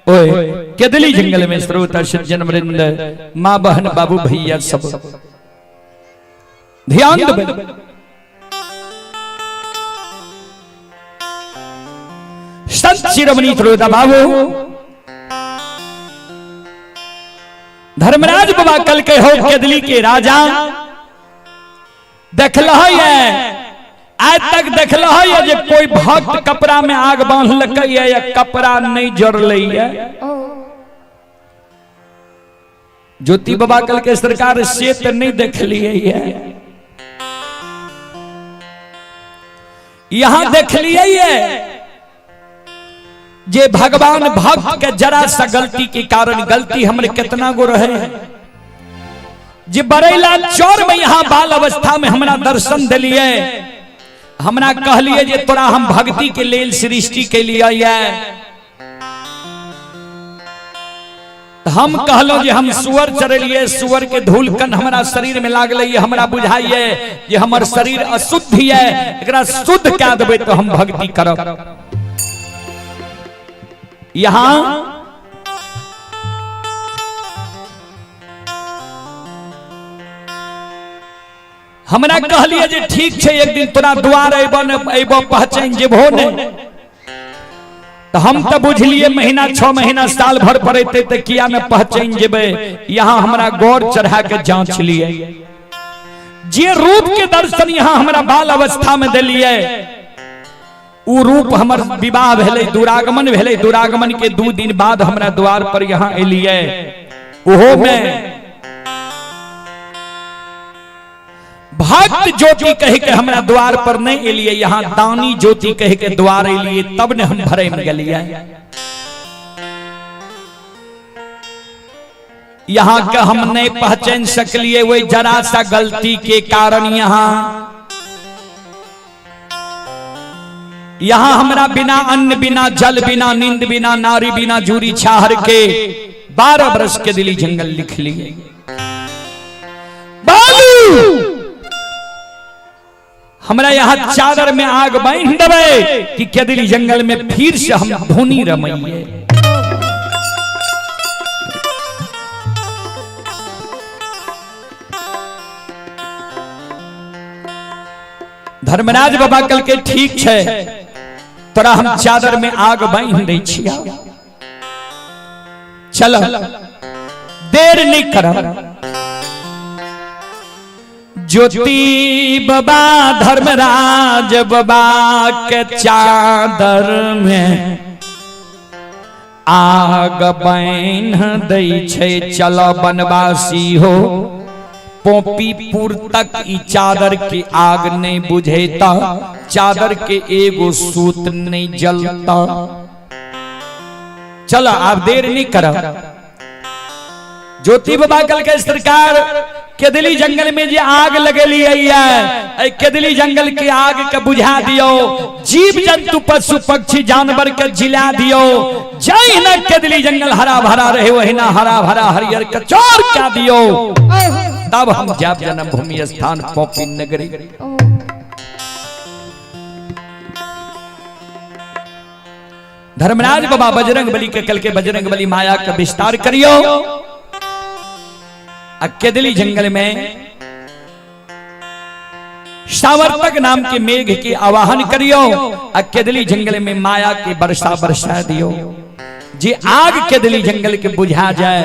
ओए केदली जंगल में श्रोता सज्जन वृंद, माँ बहन बाबू भैया सब ध्यान दे। संत शिरोमणि श्रोता बाबू धर्मराज बाबा कल के हो केदली के राजा देखल है, आज तक देखल है जे कोई भक्त कपड़ा में आग बांध या कपड़ा नहीं जरल है। ज्योति बाबा कल के सरकार से तो नहीं देख लिए है, यहां देख लिए जे भगवान भक्त के जरा सा गलती के कारण, गलती हमरे कितना गो रहे जे बरैला चौर में यहाँ बाल अवस्था में हमरा दर्शन दिलिए, हमरा कहलिए जे तोरा हम भक्ति के लेल सृष्टि के लिए हम कहलो जे हम सुअर चरलिए, सुअर के धूलकन हमरा शरीर में लागल, हमरा बुझाइए जे हमर शरीर अशुद्ध है, एकरा शुद्ध क्या देबे तो हम भक्ति करब। यहां हमरा कहलिए जे ठीक है एक दिन तोरा द्वार अबो पहचान जेबो ने, तो हम तो बुझलिए महीना 6 महीना साल भर पड़ते तो किया न पहचान जेबे। यहाँ हमरा गौर चढ़ा के जांच लिए, जे रूप के दर्शन यहाँ हमरा बाल अवस्था में दिलिए, उ रूप हमर विवाह भेले, दुरागमन भेले, दुरागमन के 2 दिन बाद हमरा द्वार पर यहाँ एलिए। ओहो में भक्त ज्योति कह के हमरा द्वार पर नहीं एलिए, यहाँ दानी ज्योति कह के द्वार एलिए, तब ने हम भरे में गलिए। यहाँ के हम नहीं पहचान सकलिए, वही जरा सा गलती के कारण यहाँ हमरा बिना अन्न बिना जल बिना नींद बिना नारी बिना जूरी छाहर के 12 बरस के दिली जंगल लिख लिए। बालू हमरा यहाँ चादर में आग बांध देवे कि केदली जंगल में फिर से हम धुनी रमइए। धर्मराज बाबा कल के ठीक है, तोरा हम चादर में आग बांध दै छिया, चल देर नहीं कर। ज्योति बाबा धर्मराज बाबा के चादर में आग बांध दै छै, चल बनवासी हो पोपीपुर तक ई चादर के आग नहीं बुझेता, चादर के एगो सूत नहीं जलता। चलो आप देर नहीं कर। ज्योति बाबा कल के सरकार केदली जंगल में जे आग लगेली है, केदली जंगल के आग के बुझा दियो, जीव जंतु पशु पक्षी जानवर के जिला दियो, जय न केदली जंगल हरा भरा रहे वही ना हरा भरा हरियर कचौर क्या दियो, तब हम जाप जन्म भूमि स्थान पोपी नगरी। धर्मराज बाबा बजरंग बली के कल के बजरंग बली माया का विस्तार करियो, केदली जंगल में सावर्तक नाम के मेघ के आवाहन करियो, केदली जंगल में माया के वर्षा बरसा दियो, जे आग केदली जंगल के बुझा जाए।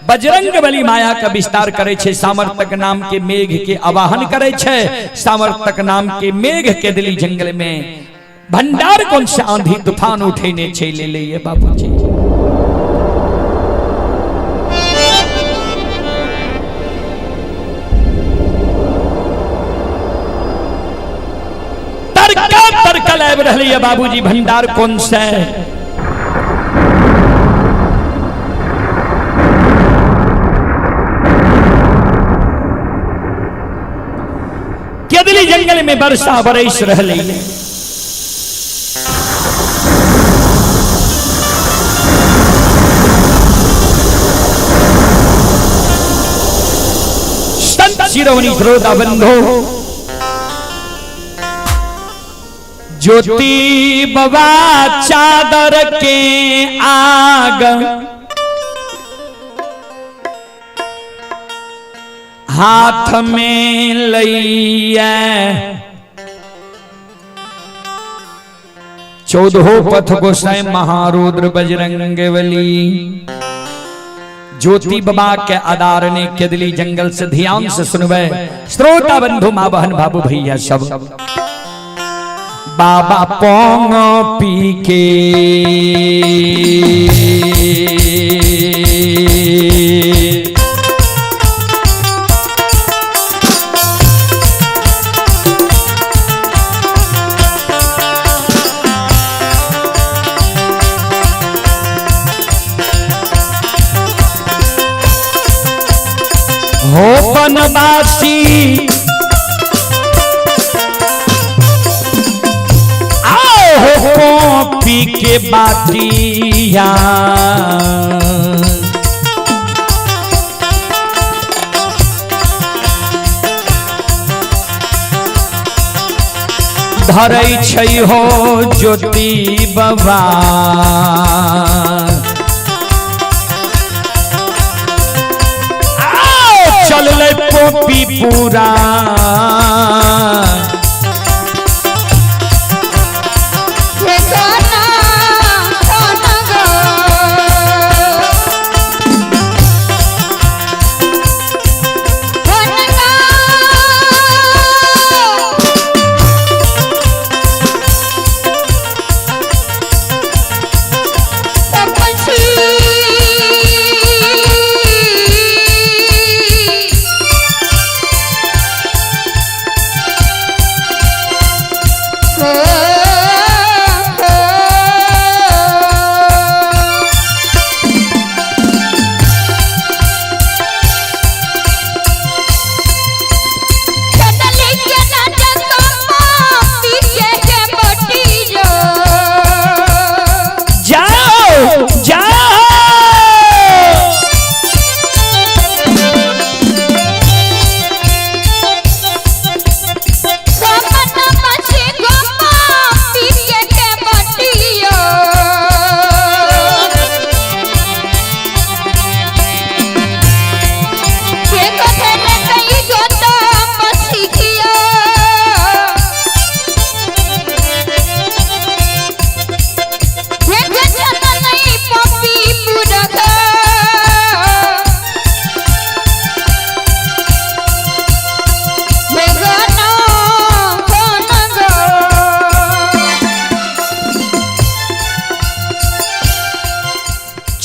बजरंग बली माया का विस्तार करे छे, सावर्तक नाम के मेघ के आवाहन करे छे, सावर्तक नाम के मेघ केदली जंगल में भंडार कौन से आंधी तूफान उठे ने छे ले ले ये बाबूजी। तड़का लाइब रही है बाबूजी, भंडार कौन सा है। केदली जंगल में वर्षा बरस रही है, संत शिरोमणि श्रोता बंधो, ज्योति बाबा चादर के आग हाथ में लइया 14 पथ गोसाई महारुद्र बजरंग बली ज्योति बाबा के आदारने केदली जंगल से ध्यान से सुनवे श्रोता बंधु मां बहन बाबू भैया सब बाबा पोंग पी के हो बनवासी आओ हो पी के बाटिया धरै छै हो ज्योति बाबा चल ले पोपी पूरा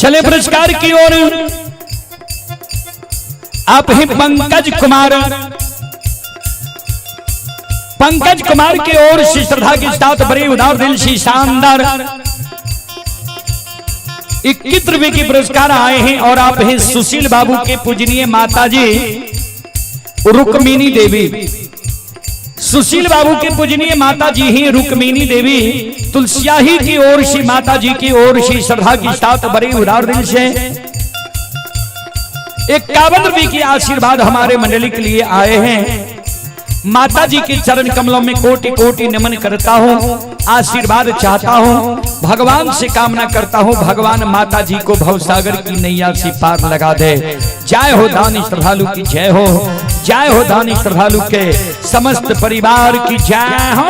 चले पुरस्कार की ओर आप ही पंकज कुमार की ओर से श्रद्धा के साथ बड़े उदार दिल से शानदार 21 रुपए की पुरस्कार आए हैं और आप ही सुशील बाबू के पूजनीय माताजी रुक्मिणी देवी सुशील बाबू के पूजनीय माता जी ही रुक्मिणी देवी तुलसियाही की ओर से माता जी की ओर से श्रद्धा के साथ बड़े उदार दिल से 51 रुपए की आशीर्वाद हमारे मंडली के लिए आए हैं। माता जी के चरण कमलों में कोटि कोटि नमन करता हूँ, आशीर्वाद चाहता हूँ, भगवान से कामना करता हूँ भगवान माता जी को भवसागर की नैया से पार लगा दे। जय हो दानी श्रद्धालु की जय हो, जय हो दानी श्रद्धालु के समस्त परिवार की जय हो।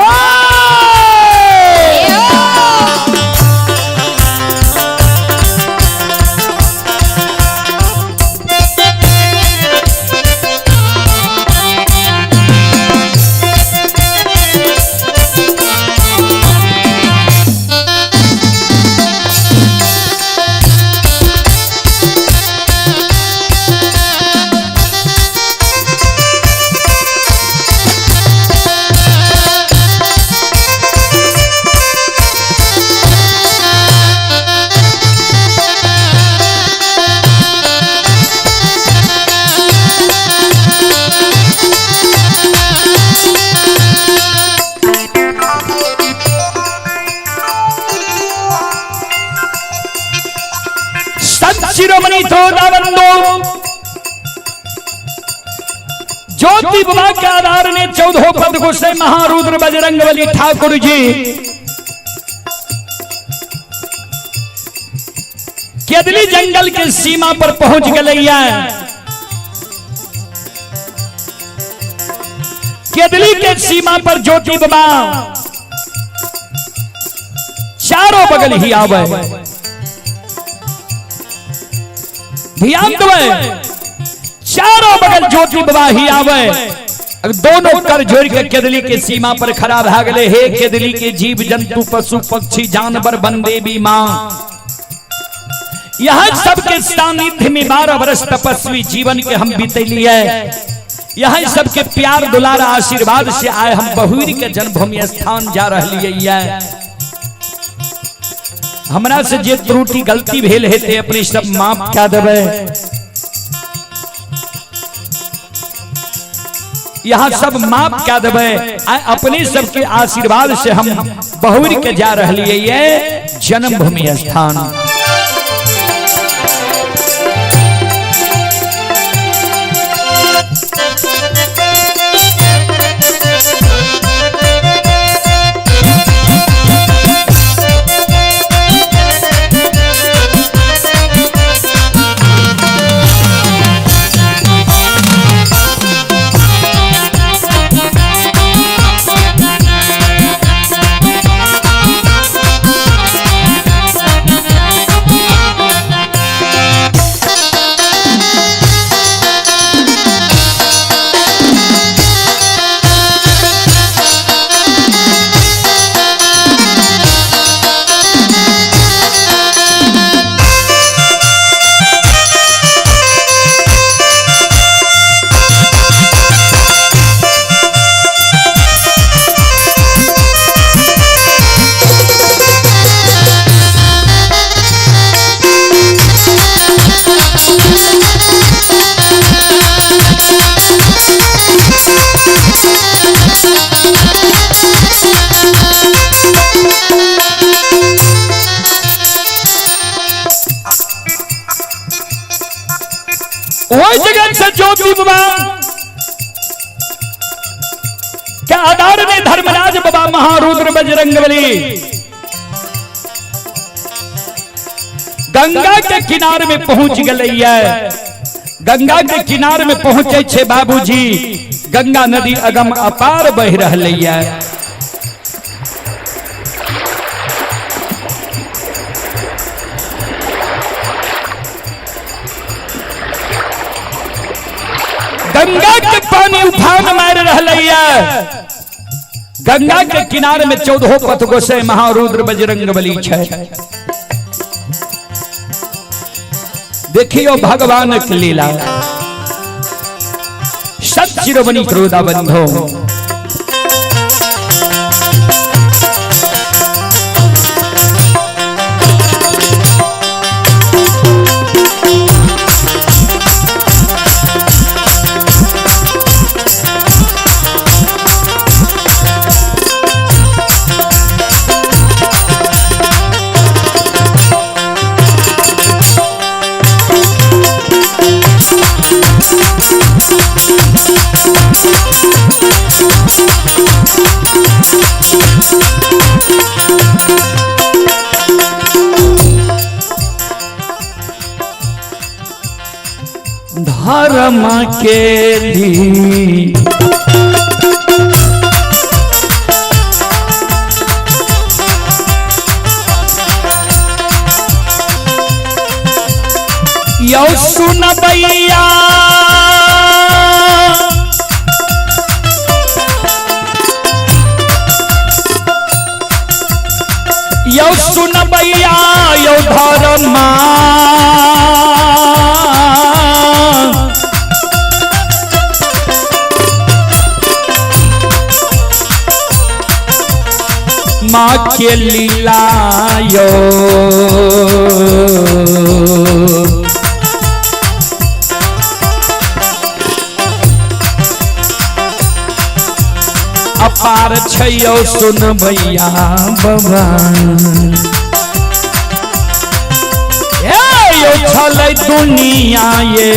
शिरोमणि ज्योति बाबा के आधार ने 14 पद गोसाई महारुद्र बजरंगबली ठाकुर जी केदली जंगल के सीमा पर पहुंच गलैया। केदली के सीमा पर ज्योति बाबा चारों बगल ही आवे। ध्यान देवे, चारों बगल ज्योति बाबा ही आवे। दोनों कर जोड़ के केदली के सीमा पर खड़ा भ गए। हे केदली के जीव जंतु पशु पक्षी जानवर बंदे भी मां, यहाँ सबके सानिध्य में 12 वर्ष तपस्वी जीवन के हम बीतली है। यहाँ सबके प्यार दुलारा आशीर्वाद से आए हम बहुरी के जन्मभूमि स्थान जा रही है। हमरा से जे त्रुटि गलती भेल हेते अपनी सब माफ क्या देवे। यहाँ सब माफ क्या देवे। अपने सबके आशीर्वाद से हम बहुरी के जा रही है जन्मभूमि स्थान। जगत से ज्योति बाबा के आधार में धर्मराज बाबा महारुद्र बजरंगबली गंगा के किनारे में पहुंच गए। गंगा के किनारे में पहुंचे छे बाबूजी। गंगा नदी अगम अपार बह रही है। गंगा के पानी उफान मार रही है। गंगा के किनारे में 14 पथ गोसाई महारुद्र बजरंगबली है। देखियो भगवान की लीला। सचिरवनी क्रोधा बंधो धर्म के लिए यो सुन भैया यो सुन भैया यो धर्म माँ के लीला यो अपार छयो सुन भैया भगवान। यो छलै दुनिया ये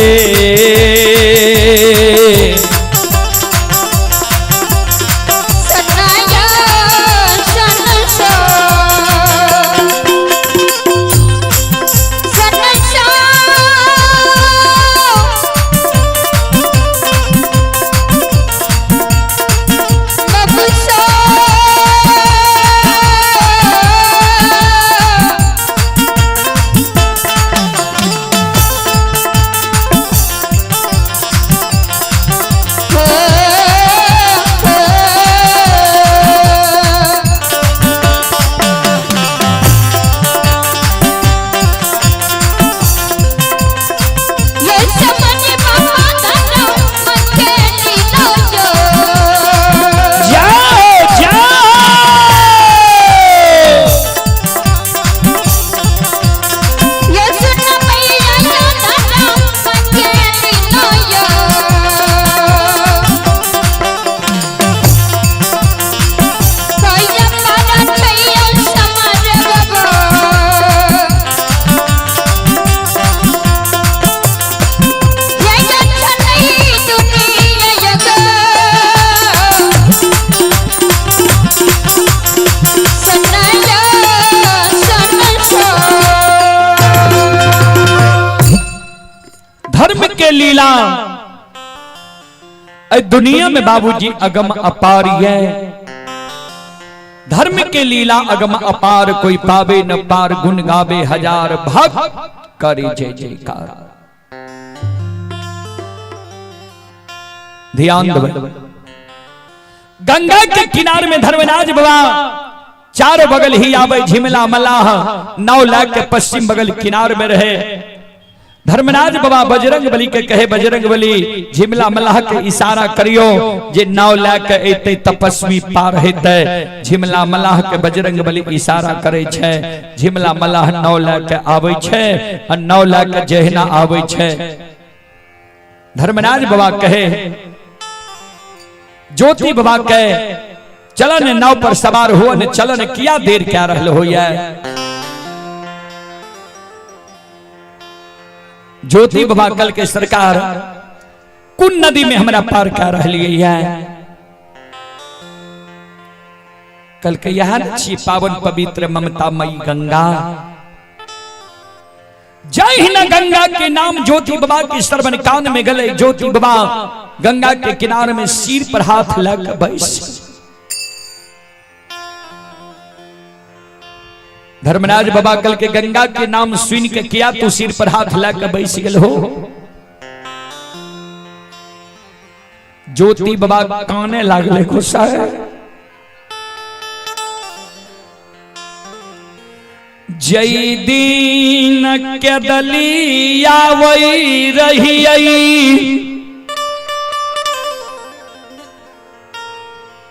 के लीला दुनिया में बाबूजी अगम अपार है। धर्म के लीला अगम अपार, कोई पावे न पार, गुण गावे हजार, भक्त करे जय जयकार। ध्यान दो, गंगा के किनारे में धर्मराज बाबा चारों बगल ही आवे झिमला मलाह, 9 लाख के पश्चिम बगल किनार में रहे। धर्मराज बाबा बजरंग बली के कहे, बजरंग बली झिमला मलाह के इशारा करियो, जे 9 लाख एते तपस्वी पार हेते। झिमला मलाह के बजरंग बली इशारा करे छे, झिमला मलाह 9 लाख के आवे छे और 9 लाख के जहना आवे छे। धर्मराज बाबा कहे, ज्योति बाबा कहे, चलन नाव पर सवार हो न चलन, किया देर क्या रहल हो। ज्योति बाबा कल के सरकार कुन नदी में हमरा पार कर रही है। कल के यहाँ छी पावन पवित्र ममता मई गंगा। जय हिना गंगा के नाम ज्योति बाबा के श्रवण कान में गले। ज्योति बाबा गंगा के किनारे में सिर पर हाथ लग बैस। धर्मराज बाबा कल के गंगा के नाम सुन के किया तू सिर पर हाथ लग बैस गल हो। ज्योति बाबा काने लागले गुस्सा है। जय दीन के दलिया वही रही,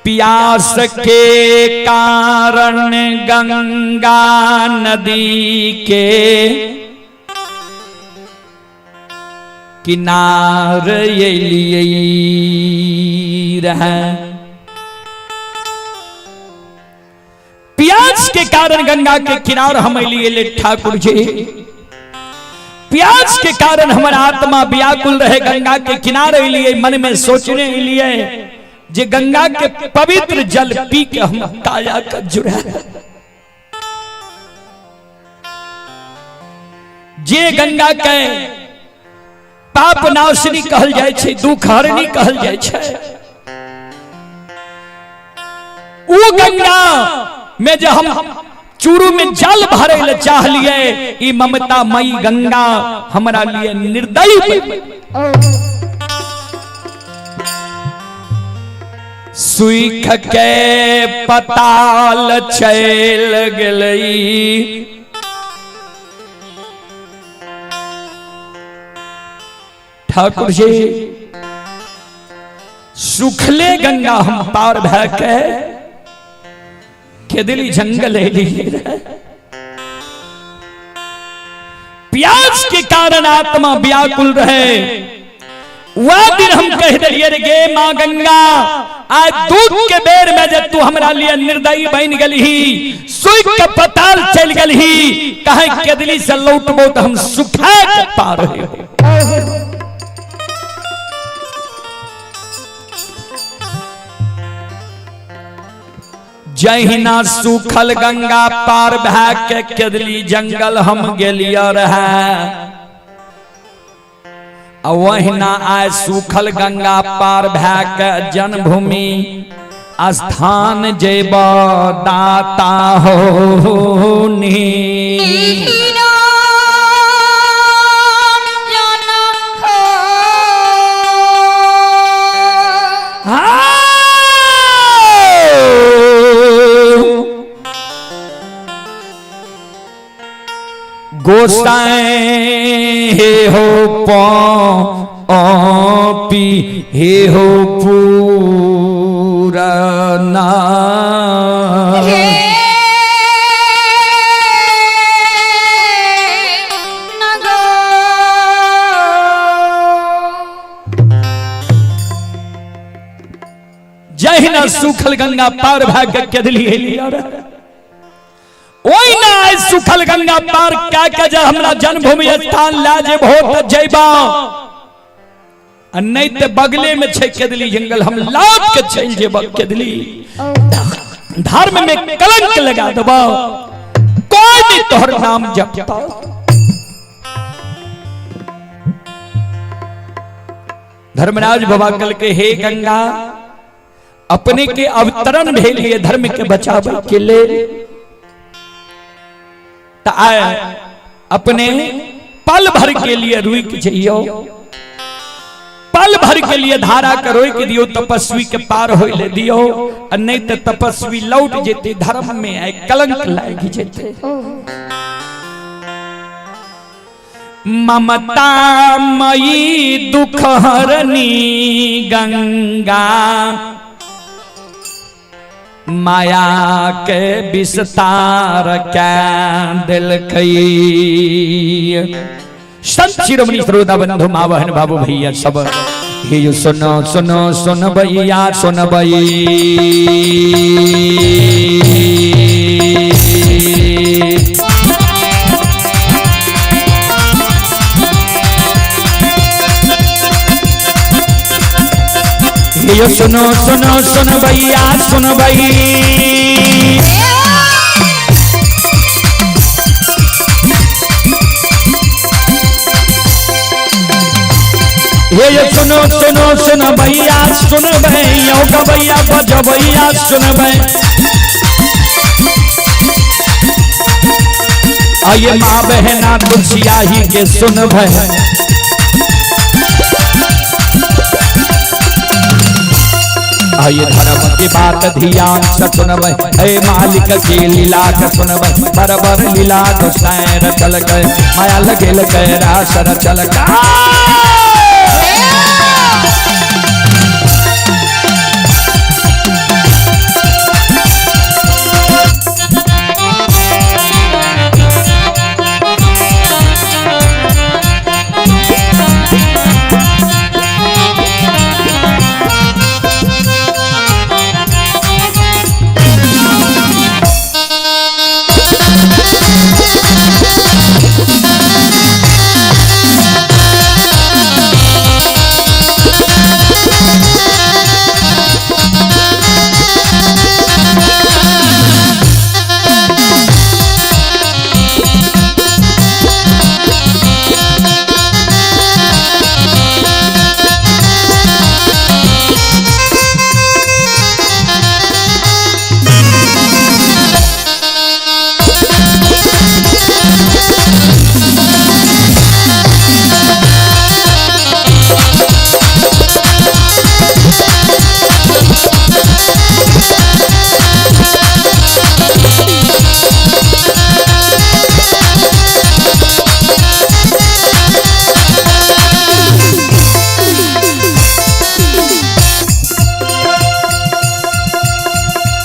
प्यास के कारण गंगा नदी के किनारे लिए रहे। प्यास के कारण गंगा के किनारे हम लिए ले ठाकुर जी। प्यास के कारण हमारा आत्मा व्याकुल रहे। गंगा के किनारे लिए मन में सोचने लिए जे गंगा के पवित्र जल पी के हम काया का जुड़ा। जे गंगा के पाप नाशनी कहल जाय छे, दुख हरनी कहल जाय छे, वो गंगा में जो हम चूरू में जल भरे ले चाह लिए, ई ममता मई गंगा हमारा लिए निर्दयी। सुख के पताल चल गई, ठाकुर जी सुखले गंगा हम पार भय के दिली जंगल लिए। प्यास के कारण आत्मा व्याकुल रहे। वह दिन हम कह दिलिए गे माँ गंगा, आज दूध के बेर में जब तू हमरा लिए निर्दयी बन गली ही, सुख के पताल चल गली ही, कहे के दिली से लौटबो तो हम सुखा के पार हो। जहिना सुखल गंगा पार भै के केदली जंगल हम गेलिया रहे, वहिना आय सुखल गंगा पार भै के जन्मभूमि स्थान जेब दाता हो नी। गोसाई हे हो पी हे हो पूरना, जहिना सुखल गंगा पार भाग के दिली लिया ओई ना सुखल गंगा पार क्या क्या जा हमरा जन्मभूमि स्थान लाजे भोत जैबा, नहीं ते बगले में छे केदली जंगल हम लाद के चल जेबा। केदली धर्म में कलंक लगा दबा, कोई नहीं तोहर नाम जपता। धर्मराज बाबा कल के हे गंगा अपने के अवतरण भेलिए धर्म के बचाव के लिए अपने पल भर के लिए रुक जाइयो, पल भर के लिए धारा का रोक दियो, तपस्वी के पार हो ले दियो, और नहीं तो तपस्वी लौट जेते धर्म में आए कलंक लागी जेते। ममता मई दुख हरनी गंगा माया के विस्तार क्या दिल कई। संत शिरोमणि श्रोता बंधु माँ बहन बाबू भैया सब हे सुनो सुनो सुन भैया सुन भई। ये सुनो सुनो सुन भैया सुन भई। ये सुनो सुनो सुन भैया सुन भैया गवैया बजवैया सुन भै। आइए माँ बहना तुलसियाही के सुन भै। आइए धर्म की बात ध्यान से सुनबै, हे मालिक की लीला के सुनबै। बरबर लीला तो सैर चल गए, माया लगे लगे रासर चल गए।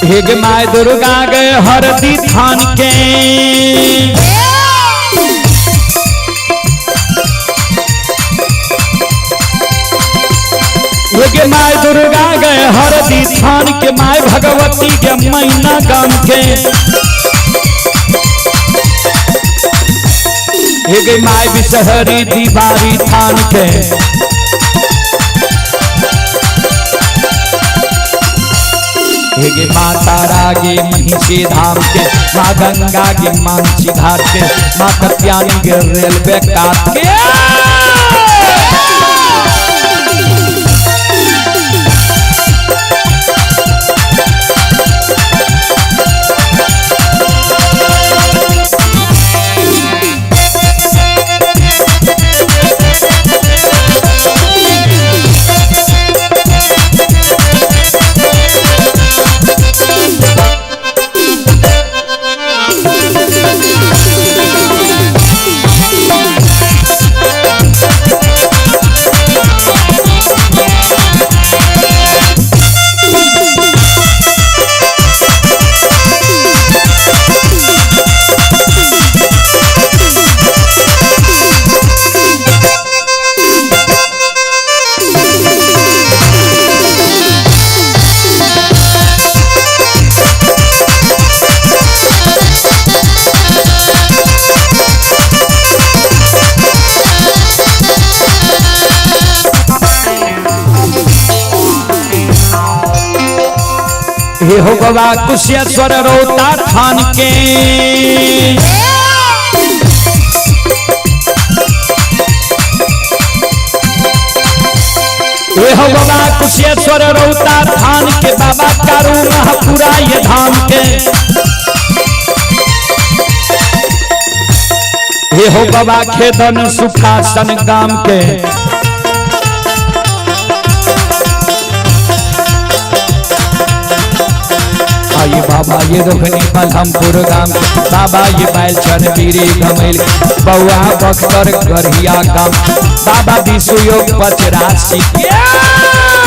हे माय दुर्गा गए हरदी थान के। हे माय दुर्गा गए हरदी थान के, माय भगवती के मैना गाम के। हे माय बिसहरी दीवारी थान के। हे माँ तारा गे महिषी धाम के, माँ गंगा के मानसी घाट के, माँ कत्यानी के रेलवे काट के। हे हो बाबा कुशेश्वर रोता थान के। ये हो बाबा कुशेश्वर रौता थान के बाबा कारू महापुरा ये धाम के ये हो बाबा खेदन सुखासन गाम के ये बाबा ये रोहनी मलहमपुर गाम बाबा ये बैलचन बीरी गमैल बउआ बख्तर गढ़िया गाम बाबा विश्वयोग 85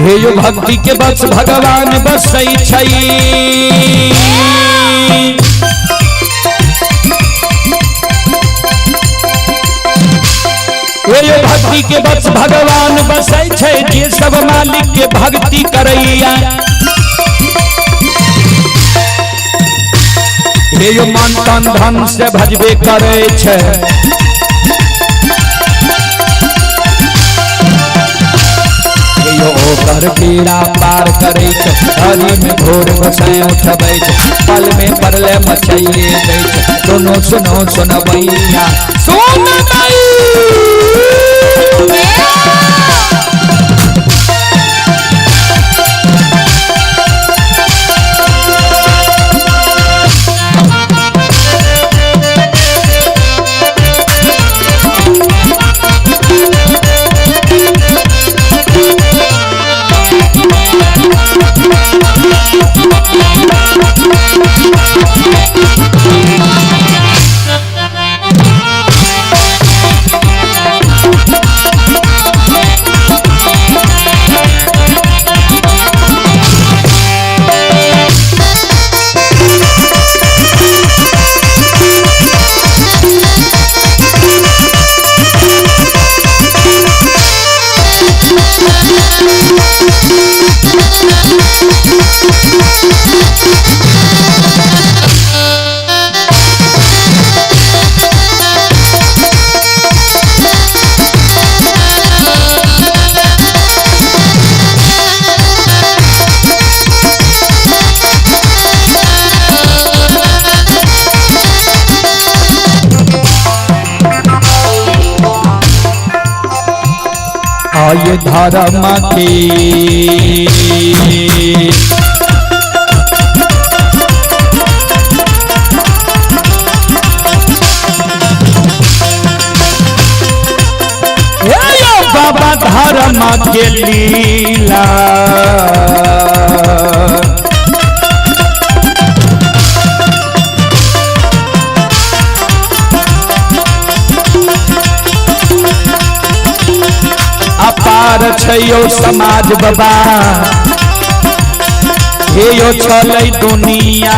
हे यो भक्ति के बस भगवान बसई छई हे यो भक्ति के बस भगवान बसई छई जे सब मालिक के भक्ति करैया हे यो मन तन धन से भजबे करे छे ओकर पीड़ा पार करे हरी में घोर बसाए उठबै पल में परले मचैले दै दोनों सुनो सुनबैया सुनबै ये धर्म की बाबा धर्म के लीला अपार छयो समाज बाबा हे यो छलै दुनिया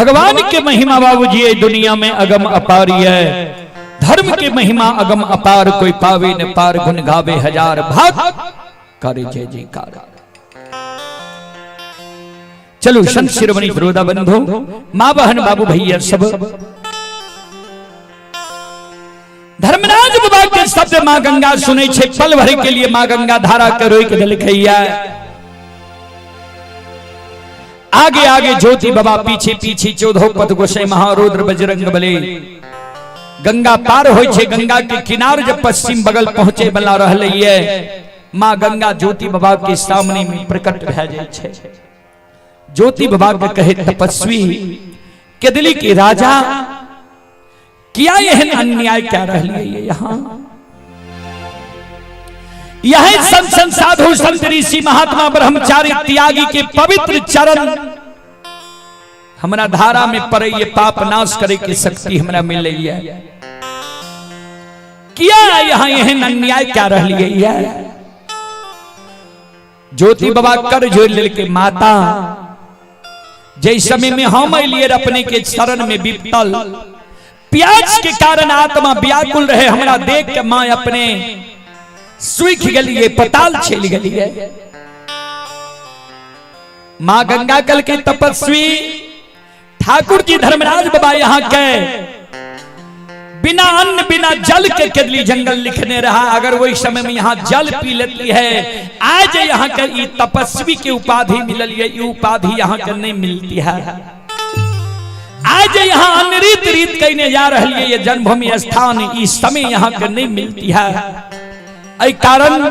भगवान के महिमा बाबूजी ये दुनिया में अगम अपारी है। धर्म के महिमा अगम अपार, कोई पावे न पार, गुण गावे हजार भाग, करे जय जयकार। चलो संत शिरोमणि श्रोता बंधु, मां बहन बाबू भैया सब धर्मराज बाबा के शब्द मां गंगा सुने छे, पल भर के लिए मां गंगा धारा के रोई के दल खैया। आगे आगे ज्योति बाबा, पीछे पीछे चौदह पद गोसाई महारुद्र बजरंग बली। गंगा पार होय छे, गंगा के किनार जब पश्चिम बगल पहुंचे बला रहले ये मां गंगा ज्योति बाबा के सामने में प्रकट भ जाय छे। ज्योति बाबा के कहे तपस्वी केदली के राजा, किया यह अन्याय क्या रह लिए यहाँ? यह संत साधु संत ऋषि महात्मा ब्रह्मचारी त्यागी के पवित्र चरण हमरा धारा में पड़े, ये पाप नाश करे की शक्ति हमरा मिल रही है। किया यहाँ यह अन्याय क्या रह लिए है? ज्योति बाबा कर जोड़ के माता, जिस समय में हम लिए अपने के शरण में विपल प्याज के कारण आत्मा व्याकुल रहे, हमरा देख के मां अपने सूख गली, पताल छेल गली है। मां गंगा कल के तपस्वी ठाकुर जी धर्मराज बाबा यहाँ के बिना अन्न बिना जल के केदली जंगल लिखने रहा। अगर वही समय में यहाँ जल पी लेती है, आज यहाँ के तपस्वी की उपाधि मिलल, ये उपाधि यहाँ के नहीं मिलती है। आज यहाँ अन्य रीत रीत कहने जा रही है, ये जन्मभूमि स्थान इस समय यहाँ के नहीं मिलती है। ऐ कारण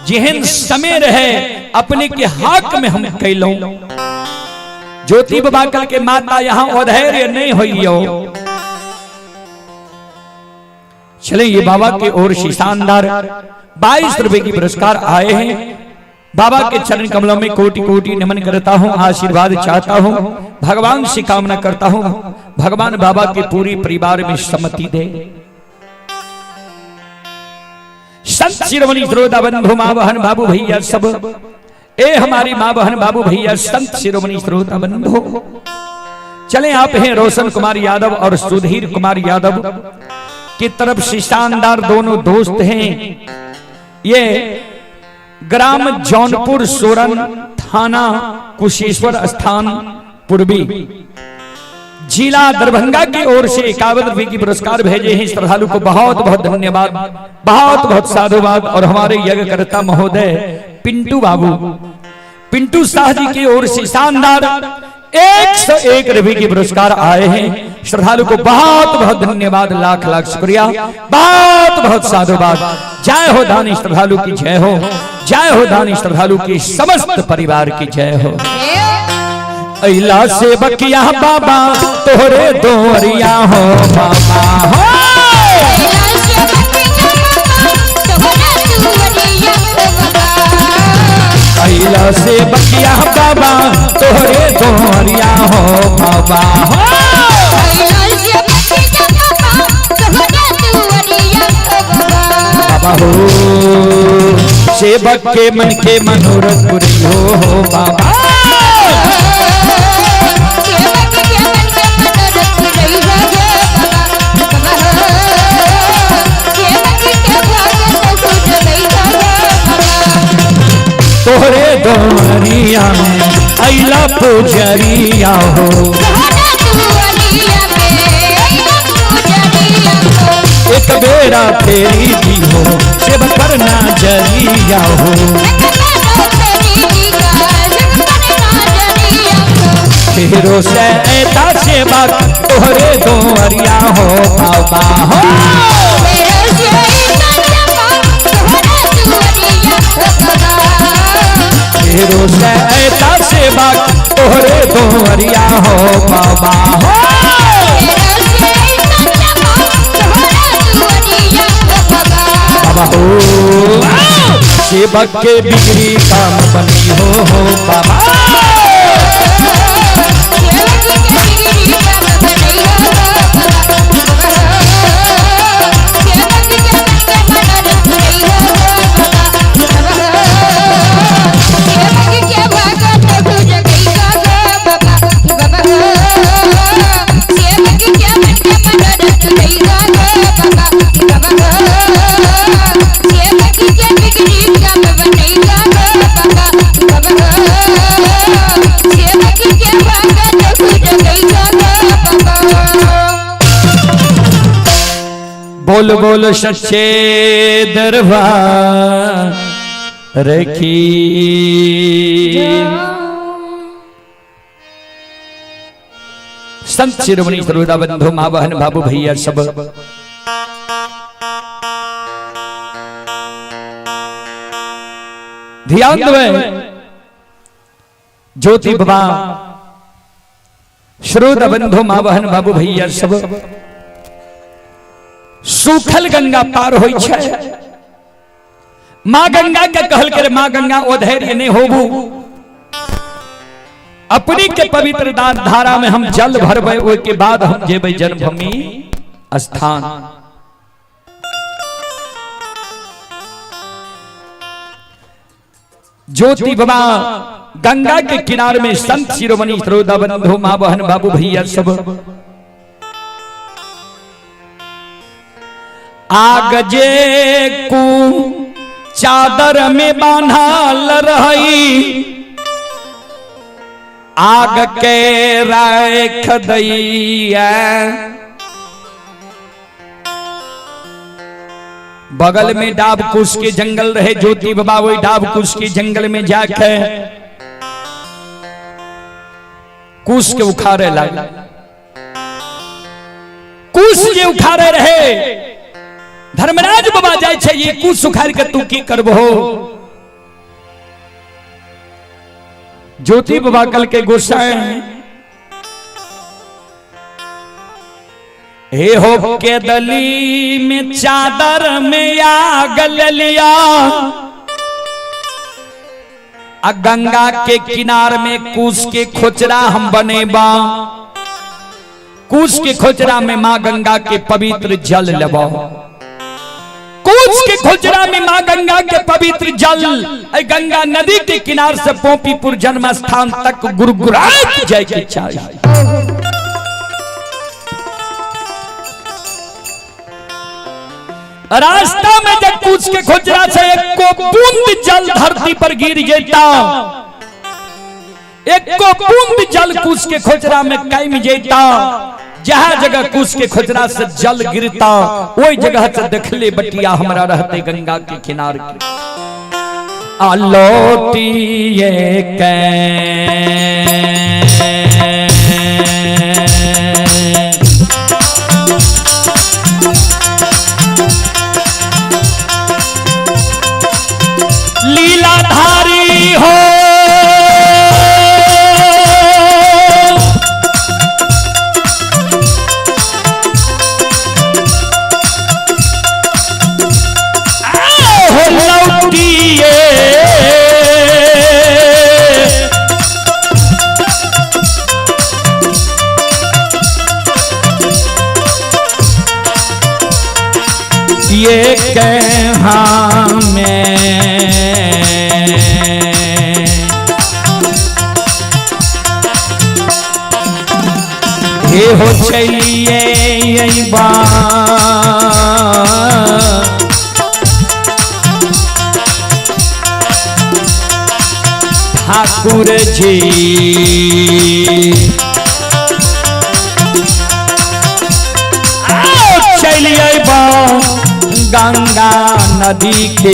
जेहन समय रहे अपने के हक में हम कैलो। ज्योति बाबा कल के माता यहाँ अधैर्य नहीं होइयो। चले ये बाबा की ओर से शानदार 22 रुपए की पुरस्कार आए हैं। बाबा के चरण कमलों में कोटि कोटि नमन करता हूँ, आशीर्वाद चाहता हूँ, भगवान से कामना करता हूँ भगवान बाबा के पूरी परिवार में सम्मति दे। संत शिरोमणि श्रोता बंधु, मां बहन बाबू भैया सब, ए हमारी मां बहन बाबू भैया संत शिरोमणि श्रोता बंधु, चले आप हैं रोशन कुमार यादव और सुधीर कुमार यादव की तरफ से शानदार दोनों दोस्त हैं। ये ग्राम जौनपुर सोरन, थाना कुशेश्वर स्थान पूर्वी, जिला दरभंगा की ओर से 51 रुपए की पुरस्कार भेजे हैं। श्रद्धालु को बहुत बहुत धन्यवाद, बहुत बहुत साधुवाद। और हमारे यज्ञकर्ता महोदय पिंटू बाबू, पिंटू शाह जी की ओर से शानदार 101 रुपए की पुरस्कार आए हैं। श्रद्धालु को बहुत बहुत धन्यवाद, लाख लाख शुक्रिया, बहुत बहुत साधुवाद। जय हो दानी श्रद्धालु की जय हो, जय हो दानी श्रद्धालु की समस्त परिवार की जय हो। अइला से बकिया बाबा तोहरे दोरिया हो बाबा हो, अइला से बकिया बाबा तोहरे दोरिया हो बाबा हो, बाबा हो सेवक के मन के मनोरथ पूरी हो बाबा, तोहरे दोरिया में अइला पुजरिया हो, एक बेरा तेरी दी हो सेवक पर नजरिया हो, तेरो से ऐता सेवा तोहरे दोरिया हो बाबा हो, तेरो से ऐता सेवा तोहरे दोरिया हो बाबा हो, बाबा हो सेवक के बिगड़ी काम बनी हो बाबा, बाबा बोल बोल सच्चे दरबार रखी। संत शिरोमणि श्रोता बंधु मां बहन बाबू भैया सब ध्यान दें। ज्योति बाबा श्रोता बंधु मां बहन बाबू भैया सब सूखल गंगा पार होई छै। मां गंगा के कहल करे मां गंगा ओधैर्य नहीं होबू, अपनी के पवित्र धारा में हम जल भरबे, ओय के बाद हम जेबे जन्मभूमि स्थान। ज्योति बाबा गंगा के किनारे में संत शिरोमणि श्रोता बंधु मां बहन बाबू भैया सब आग जे कु चादर में बांधल रही, आग के राख दैया। बगल में डाब कुश के जंगल रहे। ज्योति बाबा वही डाब कुश के जंगल में जाके कुश के उखाड़े लगे। कुश जे उखाड़े रहे, धर्मराज बाबा जाय छै, ये कुश उखाड़ के तू की करबहो। ज्योति बाबा कल के गोसाई हे हो के दली में चादर में आग लिया, आ गंगा के किनार में कुश के खोचरा हम बनेबा। कुश के खोचरा में मां गंगा के पवित्र जल लेबा। कुश के खोचरा में मां गंगा के पवित्र जल गंगा नदी के किनार से पोपीपुर जन्म स्थान तक गुरगुरात जाए के चाहिए। रास्ता में जब कुश के खोचरा से एक को बूंद जल धरती पर गिर जाता, एक को बूंद जल कुश के खोचरा में कैम जाता। जहां जगह कुश के खोचरा से जल गिरता, वही जगह से देखले बटिया हमारा रहते गंगा के किनारे आलोटिए के लीलाधारी हो। लौटिए ये कहाँ में हे हो चलिए यही ठाकुर जी चलिए गंगा नदी के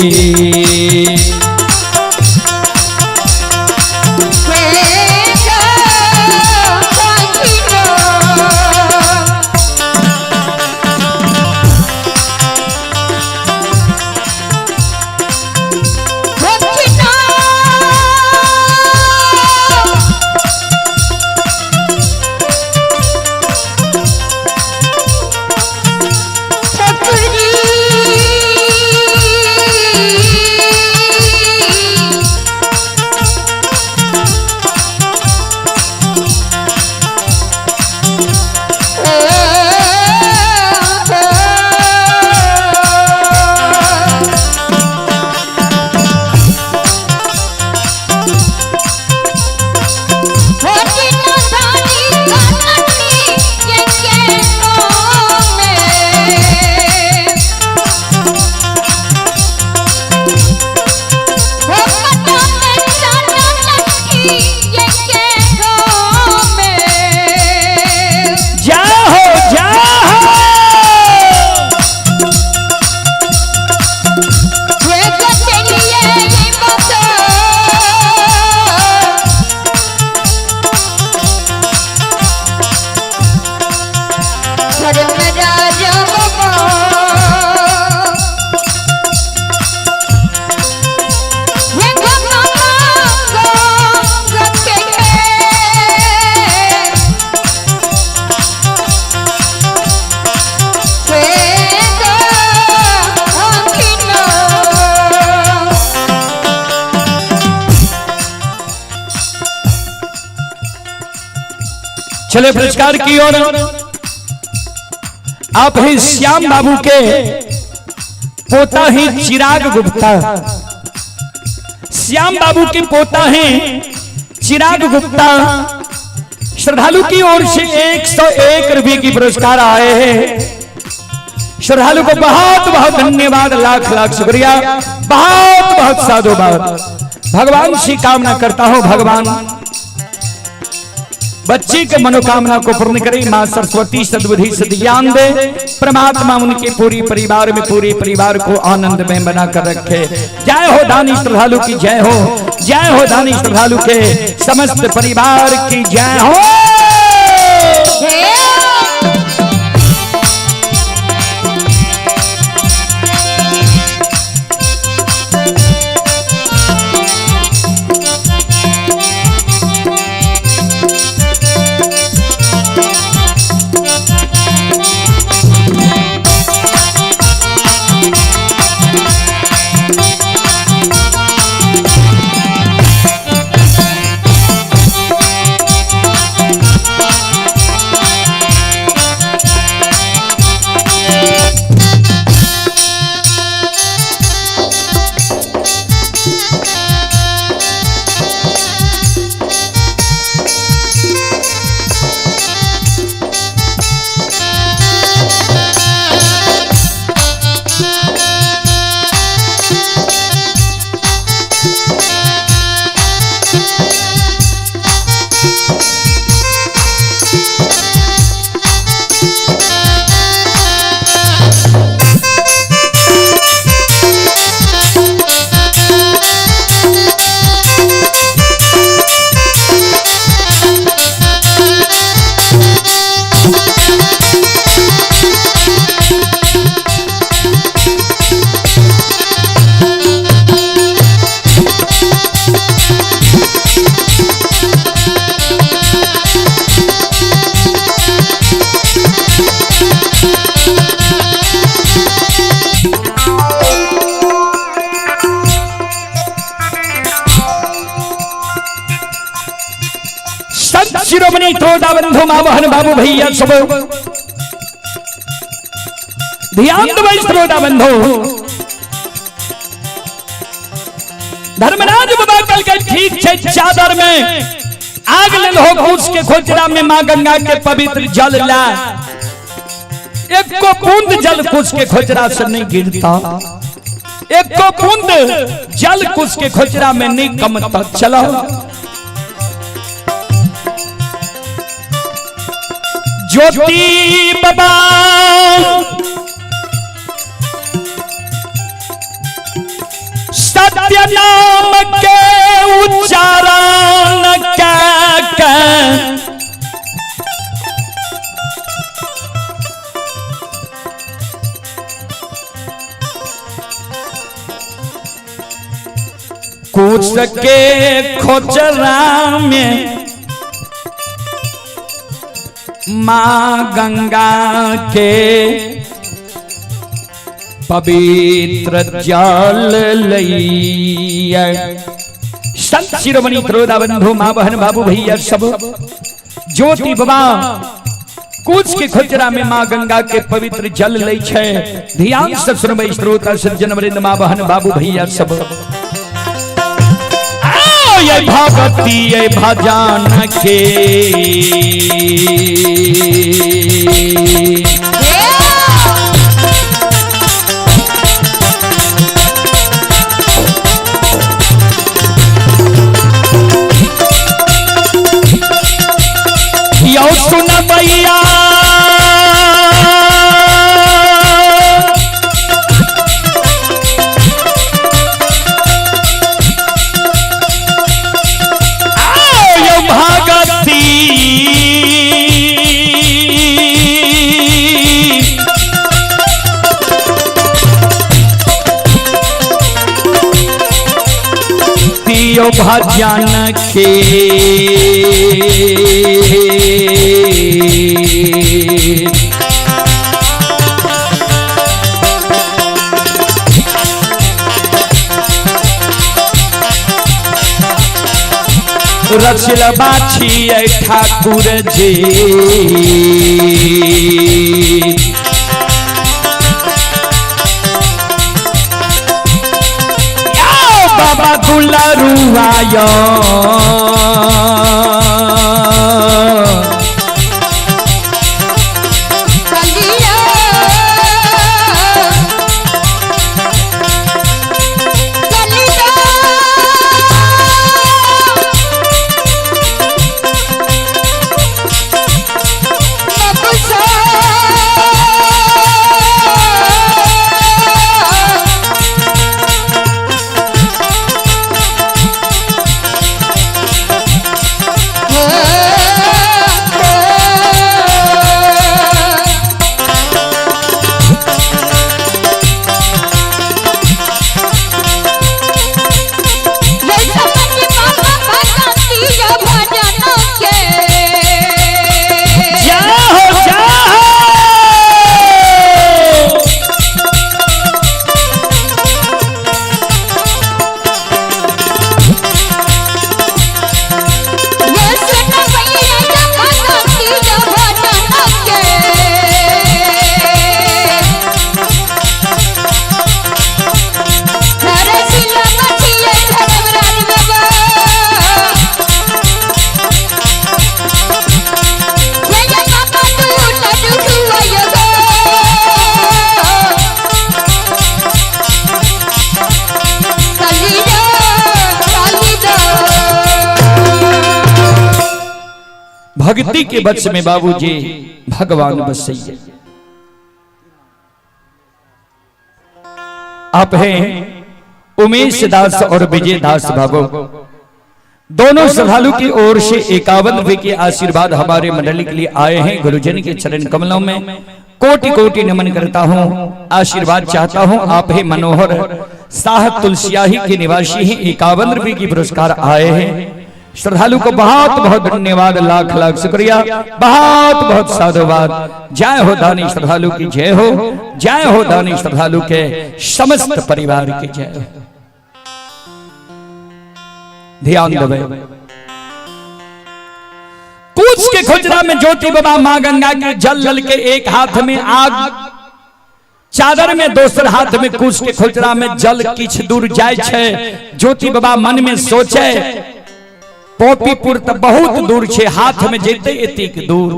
चले पुरस्कार की ओर। आप हैं श्याम बाबू के पोता हैं चिराग गुप्ता। श्याम बाबू के पोता हैं चिराग गुप्ता। श्रद्धालु की ओर से 101 रुपए की पुरस्कार आए हैं। श्रद्धालु को बहुत बहुत धन्यवाद, लाख लाख शुक्रिया, बहुत बहुत साधुवाद। भगवान से कामना करता हूं, भगवान बच्चे के मनोकामना को पूर्ण करे। मां सरस्वती सद्बुद्धि सद्ज्ञान दे। परमात्मा उनके पूरी परिवार में पूरे परिवार को आनंद में बनाकर रखे। जय हो दानी श्रद्धालु की जय हो, जय हो दानी श्रद्धालु के समस्त परिवार की जय हो। शिरोमणि त्रोदा बंधु मां बहन बाबू भैया सब ध्यान दो। त्रोदा बंधु धर्मराज बाबा कल के ठीक छे चादर में आग ले हो उसके खोजरा में मां गंगा के पवित्र जल ला। एक को बूंद जल कुछ के खोजरा से नहीं गिरता, एक को बूंद जल कुछ के खोजरा में नहीं कमता। चलो ज्योति बाबा सत्य नाम के उच्चारण क्या कुछ के खोजरा में मां गंगा के पवित्र जल लइया। संत शिरोमणि त्रोदा बंधु मां बहन बाबू भैया सब ज्योति बाबा कुछ के खोजरा में मां गंगा के पवित्र जल लई छे। ध्यान से सुनबे श्रोता सज्जन वृंद मां बहन बाबू भैया सब ये भगती ये भजन के यो सुन भैया भजन के रचिल बाछी ठाकुर जी बाबा दुलारुआयो भक्ति के बक्स में बाबूजी भगवान बसैया। आप हैं उमेश दास और विजय दास बाबू, दोनों श्रद्धालु की ओर से 51 रुपए के आशीर्वाद हमारे मंडली के लिए आए हैं। गुरुजन के चरण कमलों में कोटि कोटि नमन करता हूँ, आशीर्वाद चाहता हूँ। आप है मनोहर शाह तुलसियाही के निवासी हैं, 51 रुपए की पुरस्कार आए हैं। श्रद्धालु को बहुत बहुत धन्यवाद, लाख लाख शुक्रिया, बहुत बहुत साधुवाद। जय हो दानी श्रद्धालु की जय हो, जय हो दानी श्रद्धालु के समस्त परिवार की जय हो। ध्यान देवे, कूच के खुजरा में ज्योति बाबा मां गंगा के जल लल के एक हाथ में आग चादर में दोसर हाथ में कूच के खुजरा में जल किछ दूर जाय छे। ज्योति बाबा मन में सोचे पोपीपुर तो बहुत दूर छे, हाथ में जेते एतिक दूर।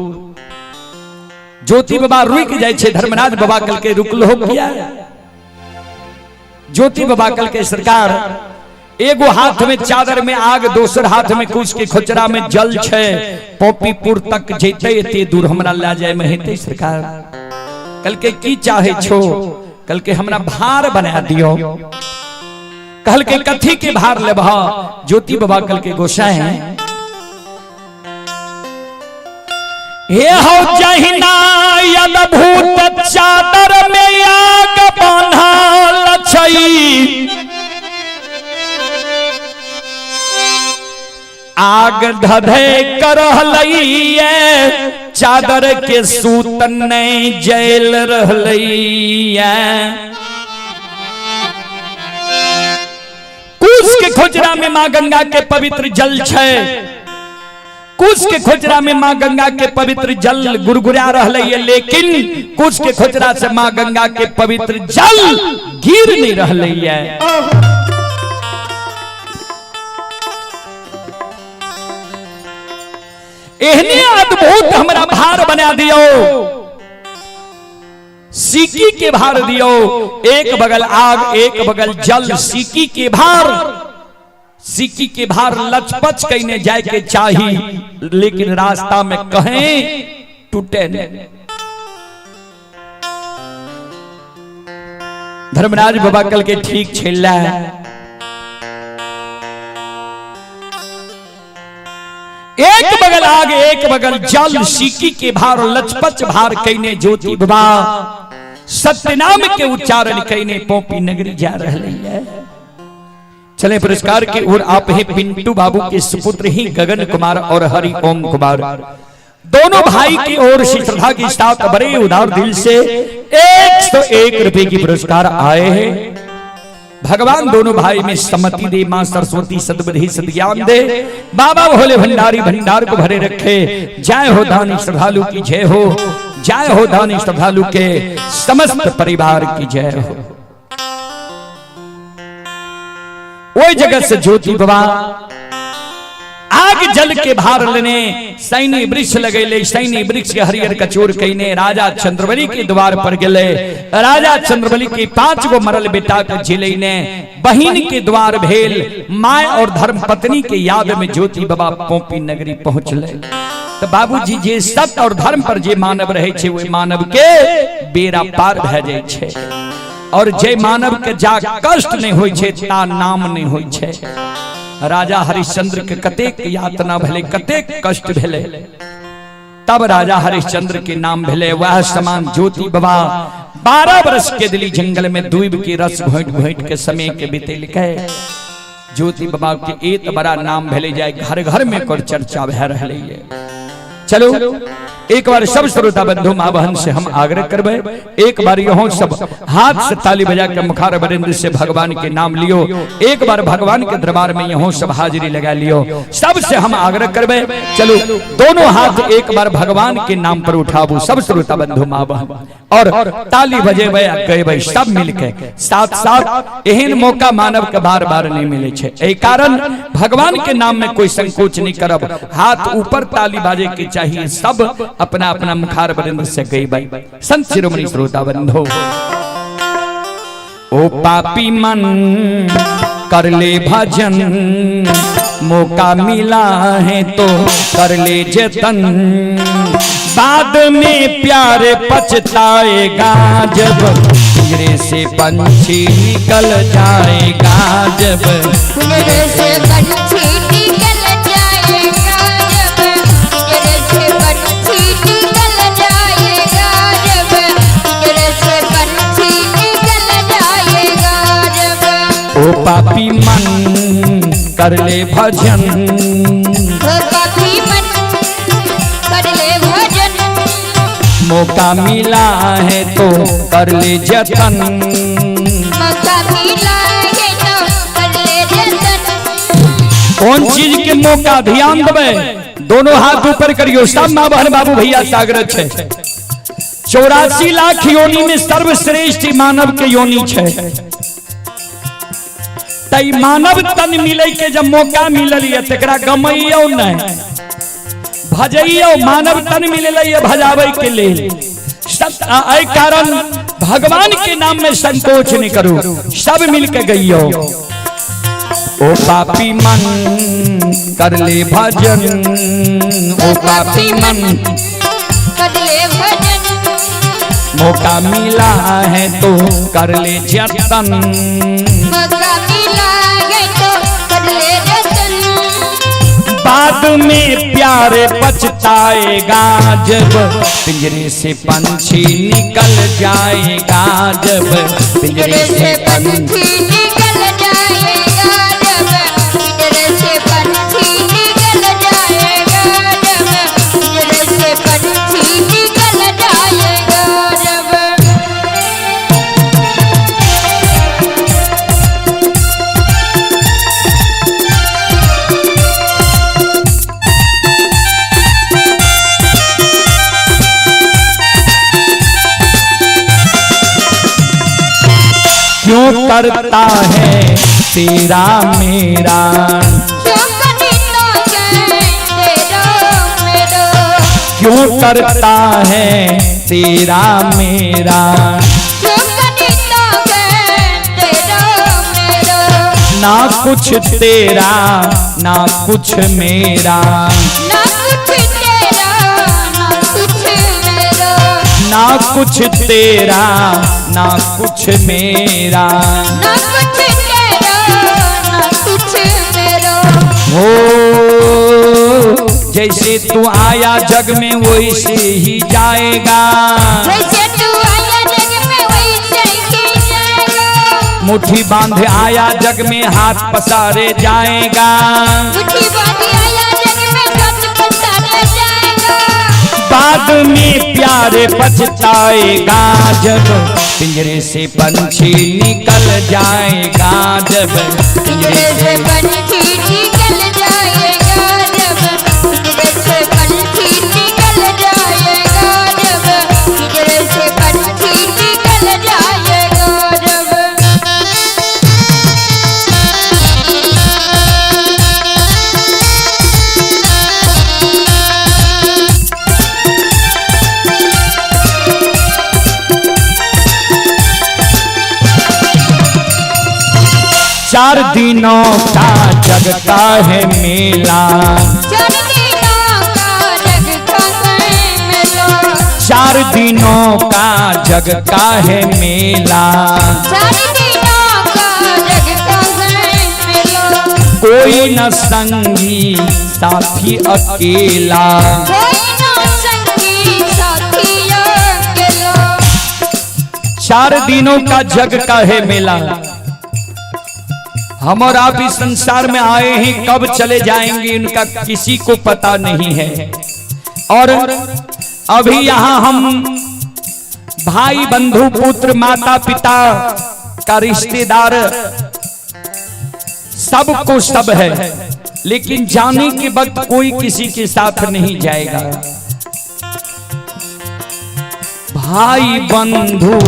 ज्योति बाबा रुक जाय छे, धर्मराज बाबा कल के रुकल हो किया। ज्योति बाबा कल के सरकार एगो हाथ में चादर में आग, दोसर हाथ में कुछ के खुचरा में जल छे, पोपीपुर तक जेते एते दूर हमरा ला जाय में हेते सरकार। कल के की चाहे छो, कल के हमरा भार बना दियो। कल के कथी के भार लेबा, ज्योति बाबा कल के गोसाई हे हो जहिना अद्भुत चादर में आग बांधल छई, आग धधे करहलैये चादर के सूतन नहीं जैल रहलैये। कुछ के खोजरा में मां गंगा के पवित्र जल छे, कुछ के खोजरा में मां गंगा के पवित्र जल गुरगुरा रहलैये, लेकिन कुछ के खोजरा से मां गंगा के पवित्र जल गिर नहीं रहलैये। एहने अद्भुत हमरा भार बना दियो, सीकी के भार दियो। एक बगल आग एक बगल जल, सीकी के भार, सीकी के भार लचपच कहने जाए के चाही, लेकिन रास्ता में कहीं टूटे नहीं। धर्मराज बाबा कल के ठीक छेला है। एक बगल आग एक बगल जल, सीकी के भार लचपच भार कहने ज्योति बाबा सत्यनाम के उच्चारण कहने पोपी नगरी जा रही है। चले पुरस्कार की ओर। आप है पिंटू बाबू के सुपुत्र ही गगन कुमार और हरि ओम कुमार, दोनों भाई की ओर से श्रद्धा के साथ बड़े उदार दिल से 101 रुपए की पुरस्कार आए हैं। भगवान दोनों भाई में सम्मति दे, मां सरस्वती सद्बुद्धि सद्ज्ञान दे, बाबा भोले भंडारी भंडार को भरे रखे। जय हो दानी श्रद्धालु की जय हो, जय हो दानी श्रद्धालु के समस्त परिवार की जय हो। वो जगत से ज्योति बाबा आग जल के भार लेने सैनी वृक्ष लगेले, सैनी वृक्ष के हरियर कचोर कईने राजा चंद्रबली के द्वार पर गेले। राजा चंद्रबली के 5 गो मरल बेटा के जिले ने बहिन के द्वार भेल। माय और धर्म पत्नी के याद में ज्योति बाबा पोपी नगरी पहुंचले। तो बाबूजी जे सत्य और धर्म पर जे मानव रहे छे, वो मानव के बेड़ा पार भ जाय छे, और जे मानव के जा कष्ट नहीं होय छे ता नाम नहीं होय छे। राजा हरिश्चंद्र के कतेक यातना भेले, कतेक कष्ट भेले, तब राजा हरिश्चंद्र के नाम भेले। वह समान ज्योति बाबा 12 वर्ष के दिल्ली जंगल में दूब के रस घोट घोट के समय के बीतेल के ज्योति बाबा के एक बड़ा नाम भेले जाए, घर घर में कर चर्चा भे रहे। चलो एक बार सब श्रोता बंधु मां बहन से हम आग्रह करबे, एक बार यहों सब हाथ से ताली बजा के मुखार बरिंद से भगवान के नाम लियो। एक बार भगवान के दरबार में यहों सब हाजिरी लगा लियो। सबसे हम आग्रह करबे, चलो दोनों हाथ एक बार भगवान के नाम पर उठाबू सब श्रोता बंधु मां बहन, और ताली बजेबे गएबे सब मिलके साथ साथ। एहन मौका मानव के बार बार नहीं मिले छे, एहि कारण भगवान के नाम में कोई संकोच नहीं करब। हाथ ऊपर ताली बाजे के चाहिए, सब अपना अपना मुखार बरिंद से गई बाई। संत शिरोमणि श्रोता बंधो, ओ पापी मन कर ले भजन, मौका मिला है तो कर ले जतन, बाद में प्यारे पछताएगा जब पिंजरे से पंछी निकल जाएगा, जब पिंजरे से पंछी निकल जाएगा, जब पिंजरे से पंछी निकल जाएगा, जब पिंजरे से पंछी निकल जाएगा, जब। ओ पापी मन कर ले भजन, ओ पापी मन कर ले भजन, मौका मिला है तो कर ले जतन, मौका मिला है तो कर ले जतन। कौन चीज के मौका ध्यान देवे, दोनों हाथ ऊपर करियो। सब मां बहन बाबू भैया सागरत छे। 84 लाख योनि में सर्वश्रेष्ठ मानव के योनि छे। तई मानव तन मिले के जब मौका मिलल है तकरा गमैयो नहीं, भजैयो। मानव तन मिले ये भजावे के लेल। एहि कारण भगवान के नाम में संकोच नहीं करो, सब मिल के गइयो। ओ पापी मन कर ले भजन, ओ पापी मन कर ले भजन, मौका मिला है तो कर ले जतन, मौका मिला है तो कर ले जतन, बाद में प्यारे पछताएगा जब पिंजरे से पंछी निकल जाएगा, जब पिंजरे से पंछी निकल जाएगा, जब पिंजरे से पंछी निकल जाएगा, जब पिंजरे से पंछी निकल जाएगा, जब। क्यों करता है तेरा मेरा, क्यों करता है तेरा मेरा, क्यों करता है तेरा मेरा, क्यों करता है तेरा मेरा, ना कुछ तेरा ना कुछ मेरा, ना कुछ तेरा ना कुछ मेरा, ना कुछ तेरा ना कुछ मेरा, ना कुछ तेरा ना कुछ मेरा। हो जैसे तू आया जग में वैसे ही जाएगा, जैसे तू आया जग में वैसे ही जाएगा, मुट्ठी बांधे आया जग में हाथ पसारे जाएगा, मुट्ठी बांधे आया जग में हाथ पसारे जाएगा, बाद बाद में प्यारे पछताएगा जब पिंजरे से पंछी निकल जाएगा, जब पिंजरे से पंछी निकल जाएगा, जब पिंजरे से पंछी निकल जाएगा, जब पिंजरे से पंछी निकल जाएगा, जब। चार दिनों का जग का है मेला, 4 दिनों का जग का है मेला, 4 दिनों का जग का है मेला। 4 दिनों का जग का है मेला, कोई न संगी साथी अकेला, कोई ना संगी साथी अकेला। 4 दिनों का जग का है मेला। हम और आप इस संसार में आए हैं, कब चले जाएंगे इनका किसी को पता नहीं है। और अभी यहाँ हम भाई बंधु पुत्र माता पिता का रिश्तेदार सबको सब है, लेकिन जाने के वक्त कोई किसी के साथ नहीं जाएगा। भाई बंधु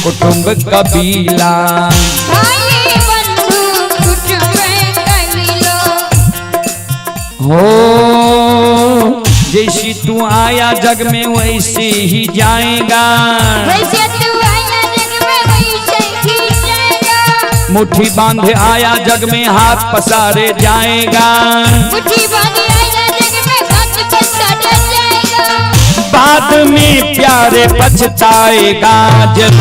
कुटुंब कबीला, भाई बंधु कुटुंब कबीला, हो जैसी तू आया जग में वैसे ही जाएगा, वैसे तू आया जग में वैसे ही जाएगा, मुट्ठी बांधे आया जग में हाथ पसारे जाएगा, मुट्ठी बांधे आया जग में हाथ पसारे जाएगा, बाद में प्यारे पछताएगा जब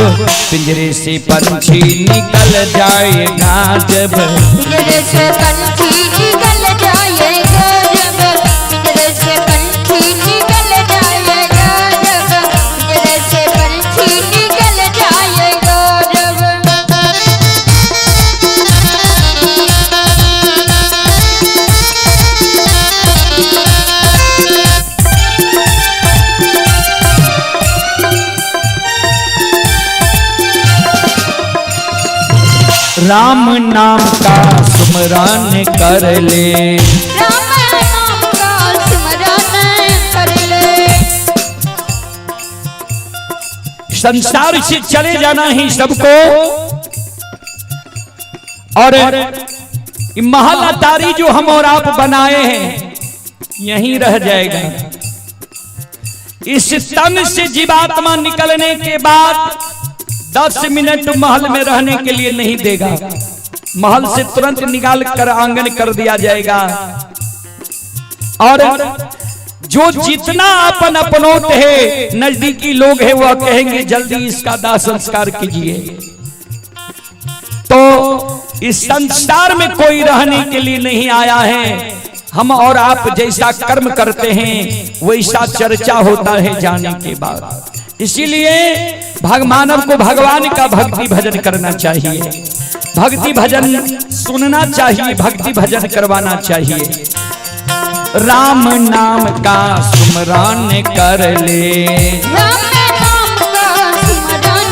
पिंजरे से पंछी निकल जाएगा, जब पिंजरे से पंछी निकल जाएगा, जब पिंजरे से पंछी निकल जाएगा, जब पिंजरे से पंछी निकल जाएगा, जब। राम नाम का सुमरन कर ले, राम नाम का स्मरण कर ले, संसार से चले जाना ही सबको। और महल अटारी जो हम और आप बनाए हैं यहीं रह जाएगा। इस तन से जीवात्मा निकलने के बाद 10 मिनट महल में रहने के लिए नहीं देगा, महल से तुरंत निकाल कर आंगन कर दिया जाएगा। और जो जितना अपन अपनोत है नजदीकी लोग है वह कहेंगे जल्दी इसका दाह संस्कार कीजिए। तो इस संसार में कोई रहने के लिए नहीं आया है, हम और आप जैसा कर्म करते हैं वैसा चर्चा होता है जाने के बाद। इसीलिए मानव को भगवान का भक्ति भजन करना चाहिए, भक्ति भजन सुनना चाहिए, भक्ति भजन करवाना चाहिए। राम नाम का सुमरन कर ले, राम नाम का स्मरण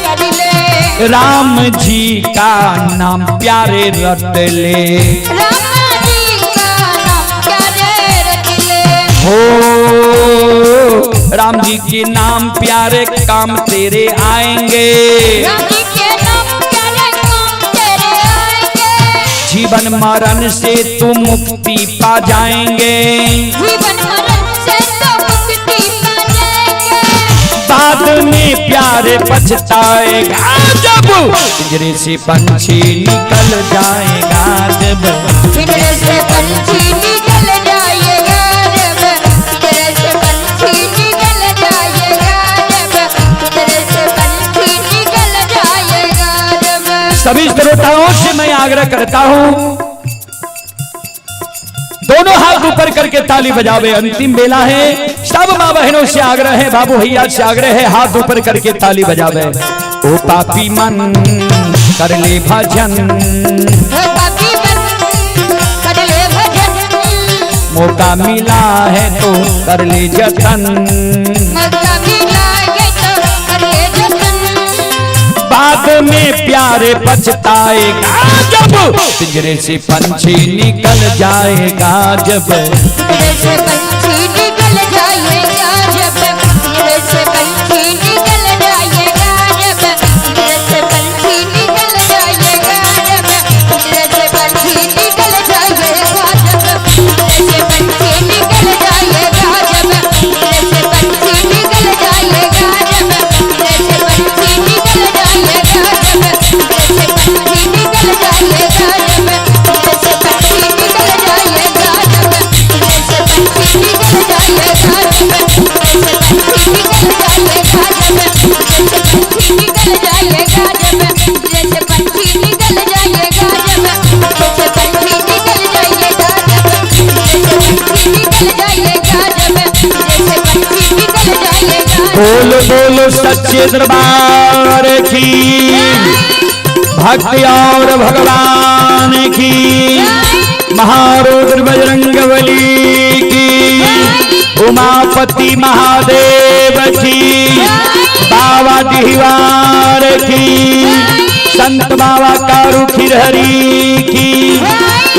कर ले, राम जी का नाम प्यारे रट ले, राम जी का नाम प्यारे रट ले, हो राम जी के नाम प्यारे काम तेरे आएंगे, राम जी के नाम प्यारे काम तेरे आएंगे, जीवन मरण से तू मुक्ति पा जाएंगे, जीवन मरण से तो मुक्ति पा जाएंगे, बाद में प्यारे पछताएगा जब पिंजरे से पंछी निकल जाएगा, जब पिंजरे से पंछी निकल जाएगा, जब पिंजरे से पंछी निकल जाएगा, जब पिंजरे से पंछी निकल जाएगा, जब। सभी श्रोताओं से मैं आग्रह करता हूं दोनों हाथ ऊपर करके ताली बजावे, अंतिम बेला है। सब माँ बहनों से आग्रह है, बाबू भैया से आग्रह है, हाथ ऊपर करके ताली बजावे। ओ पापी मन कर ले भजन, पापी मन कर ले भजन, मौका मिला है तो कर ले जतन, मौका मिला है तो कर ले जतन। बाद में प्यारे पछताएगा जब पिंजरे से पंछी निकल जाएगा, जब पिंजरे से पंछी निकल जाएगा, जब पिंजरे से पंछी निकल जाएगा, जब पिंजरे से पंछी निकल जाएगा, जब पिंजरे से पंछी निकल जाएगा, जब पिंजरे से पंछी निकल जाएगा, जब पिंजरे से पंछी निकल जाएगा, जब पिंजरे से पंछी निकल जाएगा, जब पिंजरे से पंछी निकल जाएगा, जब पिंजरे से पंछी निकल जाएगा, जब पिंजरे से पंछी निकल जाएगा, जब पिंजरे से पंछी निकल जाएगा, जब पिंजरे से पंछी निकल जाएगा, जब पिंजरे से पंछी निकल जाएगा, जब पिंजरे से पंछी निकल जाएगा, जब पिंजरे से पंछी निकल जाएगा, जब पिंजरे से पंछी निकल जाएगा। बोलो बोलो सच्चे दरबार की, भक्ति और भगवान की, महारुद्र बजरंगबली की, उमापति महादेव की, बाबा दिहवार की, संत बाबा कारू खिरहरी की,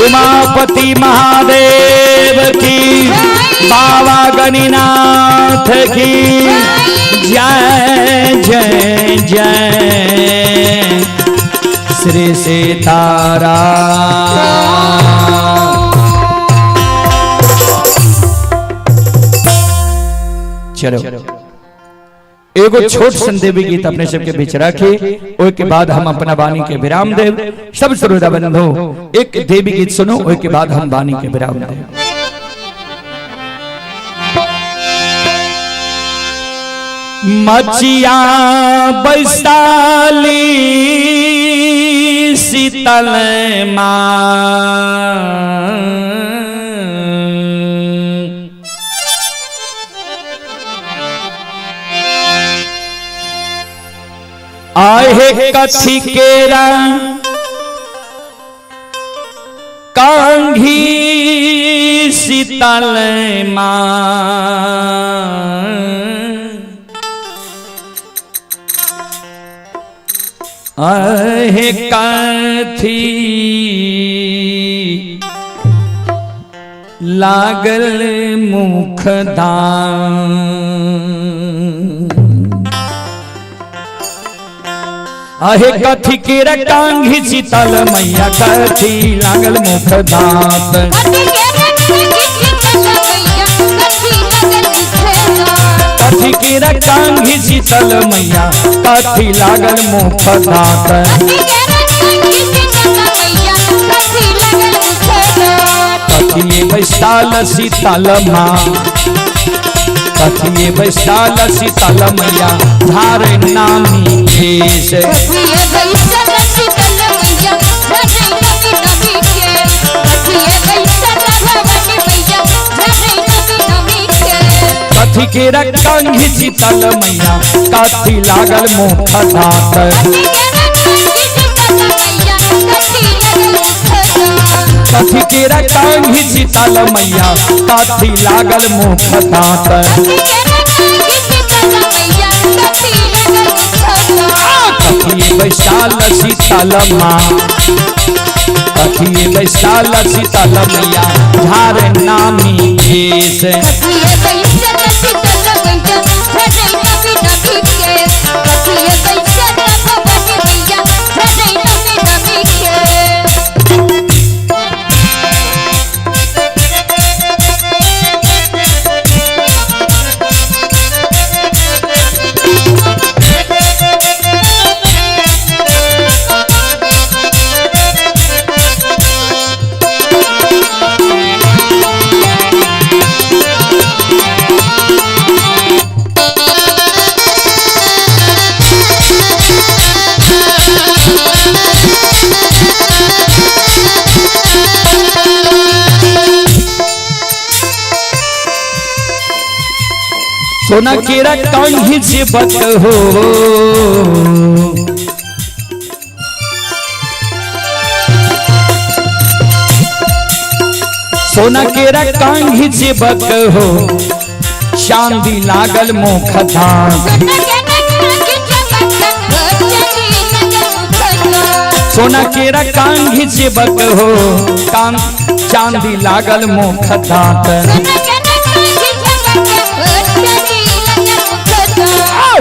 उमापति महादेव की, बाबा गणिनाथ की, जय जय जय श्री सीतारा। चलो एगो छोट संदेवी गीत अपने सबके बीच रखे, ओके बाद हम अपना वाणी के विराम देव। सब श्रोता बंधु एक देवी गीत सुनो, ओके बाद हम वाणी के विराम देव। मचिया बैसाली शीतल माँ, आहे कथी केरा कांघी शीतल माँ, आहे कथी लागल मुख दान, आहे कथी के रकांघी शीतल मैया, कथी लागल मुख दांत, कथी के रकांघी शीतल मैया, कथी लागल मुख दांत, कथी बैसाल शीतल माँ, कथी बैसाल शीतल मैया, धार नामी केश, कथी के रकांघी शीतल मैया, कथी लागल मुख दांत, कथी के रकांघी शीतल मैया, कथी लागल मुख दांत, कथी बैसाल शीतल माँ, कथी बैसाल शीतल मैया, धार नामी केश, सोना केरा कांघी जीवत हो, सोना केरा कांघी से बक हो चांदी लागल मुख धार सोना केरा कांघी से बक हो चांदी लागल मुख दांत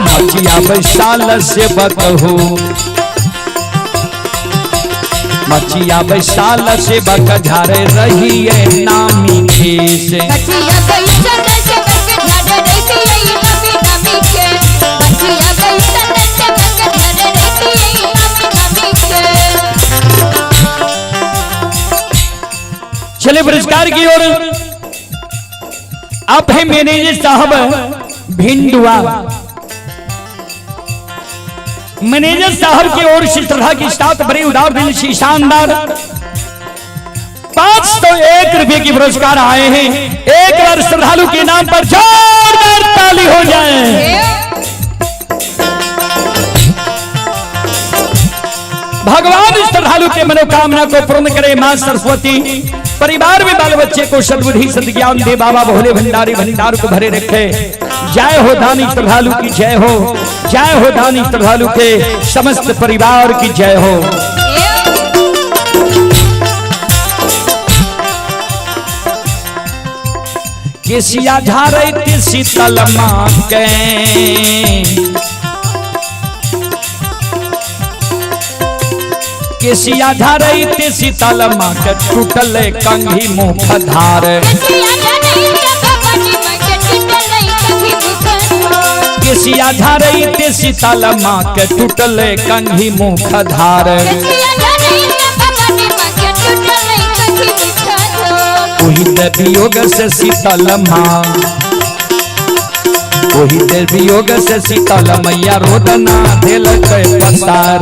मचिया बैसाल से बक हो मचिया बैसाल से बक झारे रही है नामी खेस चले पुरस्कार की ओर आप है मैनेजर साहब भिंडुआ मैनेजर साहब की ओर से श्रद्धा की साथ बड़ी उदार दिल से शानदार 501 रुपए की पुरस्कार आए हैं। एक बार श्रद्धालु के नाम पर जोरदार ताली हो जाए। भगवान श्रद्धालु के मनोकामना को पूर्ण करे मां सरस्वती परिवार में बाल बच्चे को सद्बुद्धि सद्ज्ञान दे बाबा भोले भंडारी भंडार को भरे रखे। जय हो दानी श्रद्धालु की जय हो दानी श्रद्धालु के समस्त परिवार की जय हो। केसिया झारैत शीतल माँ के केसिया झारैत शीतल माँ के टूटल कंघी मुख धार केसिया झारैत शीतल माँ के टूटल कंघी मुख धार वही वियोग से शीतल माँ वही वियोग से शीतल मैया रोदना दिल के पसार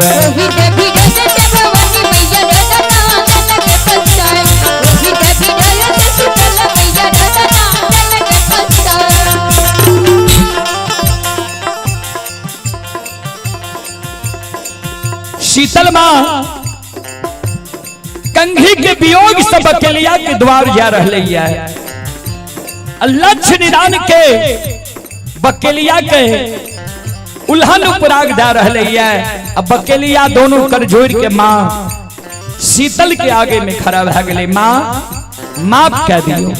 शीतल माँ कंघी के वियोग से बकेलिया के द्वार जा रहे है। लक्ष्य निदान के बकेलिया के उल्हन उपराग जा रहे है। अब बकेलिया दोनों कर जोड़ के माँ शीतल के आगे में खड़ा रह गए। माँ माफ कह दियो,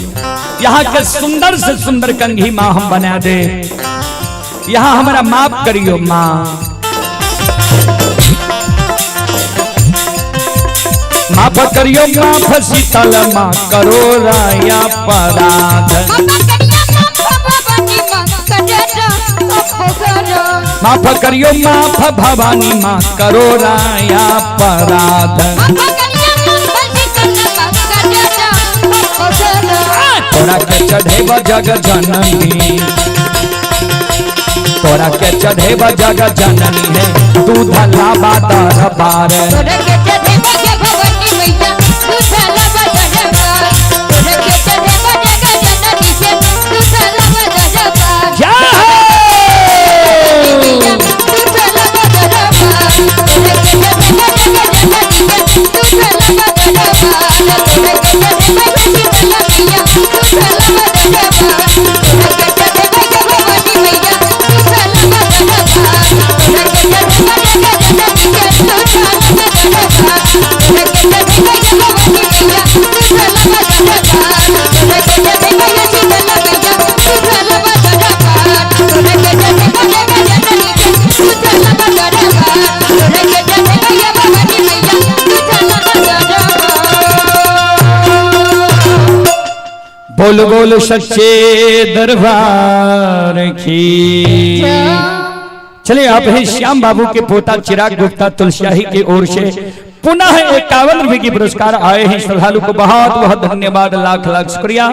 यहाँ के सुंदर से सुंदर कंघी माँ हम बना दे, यहाँ हमारा माफ करियो माँ। माफ करियो माफ शीतल माँ करो राया पराध माफ करियो माफ भवानी माँ करो राया पराध तोरा के चढ़ेब जग जननी तोरा के चढ़ेब जग जननी है दूध लाबा दरबार बोल बोल सच्चे दरबार की। चलिए आप हैं श्याम बाबू के पोता चिराग गुप्ता तुलसियाही की ओर से पुनः 51 रुपए की पुरस्कार आए हैं। श्रद्धालु को बहुत बहुत धन्यवाद, लाख लाख शुक्रिया।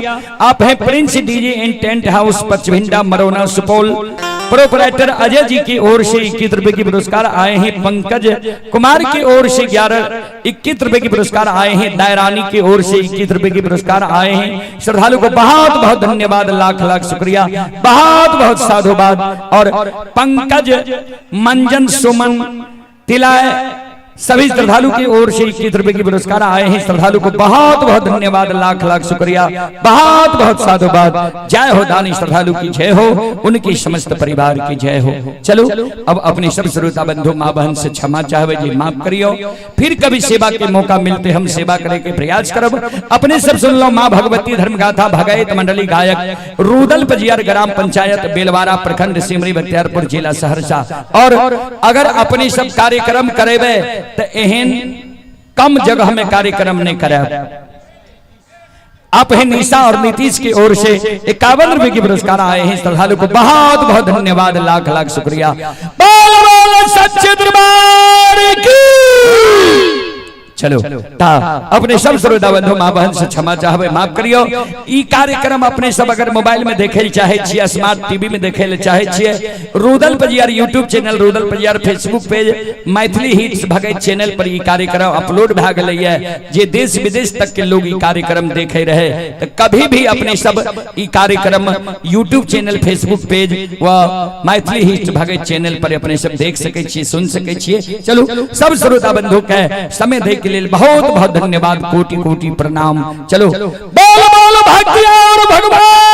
आप हैं prince DJ in tent house Pachbhinda Marauna Supaul. Proprietor Ajay ji की ओर से 21 रुपए की पुरस्कार आए हैं। पंकज कुमार की ओर से 21 रुपए की पुरस्कार आए हैं। दायरानी की ओर से 21 रुपए की पुरस्कार आए हैं। श्रद्धालु को बहुत बहुत धन्यवाद, लाख लाख शुक्रिया, बहुत बहुत साधुवाद। और पंकज मंजन सुमन तिलाय सभी श्रद्धालु की ओर से 21 रुपए की पुरस्कार आए हैं। श्रद्धालु को बहुत बहुत धन्यवाद, लाख लाख शुक्रिया, बहुत बहुत साधुवाद। जय हो दानी श्रद्धालु की जय हो, उनकी समस्त परिवार की जय हो। चलो अब अपने सब श्रोता बंधु माँ बहन से क्षमा चाहवे जी, माफ करियो। फिर कभी सेवा के मौका मिलते हम सेवा करे के प्रयास करब। अपने सब सुन लो माँ भगवती धर्मगाथा भगायत मंडली गायक रूदल पजियार ग्राम पंचायत बेलवारा प्रखंड सिमरी बख्तियारपुर जिला सहरसा। और अगर अपने सब कार्यक्रम करेबे तो एहन कम जगह में कार्यक्रम नहीं करे। आप है निशा और नीतीश की ओर से 51 रुपए की पुरस्कार आए हैं। श्रद्धालु को बहुत बहुत धन्यवाद, लाख लाख शुक्रिया। बोल बोल सच्चे दरबार की। चलो ता अपने सब श्रोता बंधु माँ बहन से क्षमा चाहबे, माफ करियो। ई कार्यक्रम अपने सब अगर मोबाइल में देखे चाहे छिए, स्मार्ट टीवी में देखे चाहे छिए, Rudal Pajiyar YouTube channel, Rudal Pajiyar Facebook page, Maithili hits Bhagat channel पर ई कार्यक्रम अपलोड भ गई है। जे देश विदेश तक के लोग ई कार्यक्रम देखे रहे, तो कभी भी अपने सब ई कार्यक्रम यूट्यूब चैनल, फेसबुक पेज व मैथिली हिट्स भगत चैनल पर अपने सब देख सके छिए, सुन सके छिए। चलो सब श्रोता बंधु के समय दे के लिए बहुत बहुत धन्यवाद, कोटि कोटि प्रणाम। चलो बोल बोल भक्तियार भगवान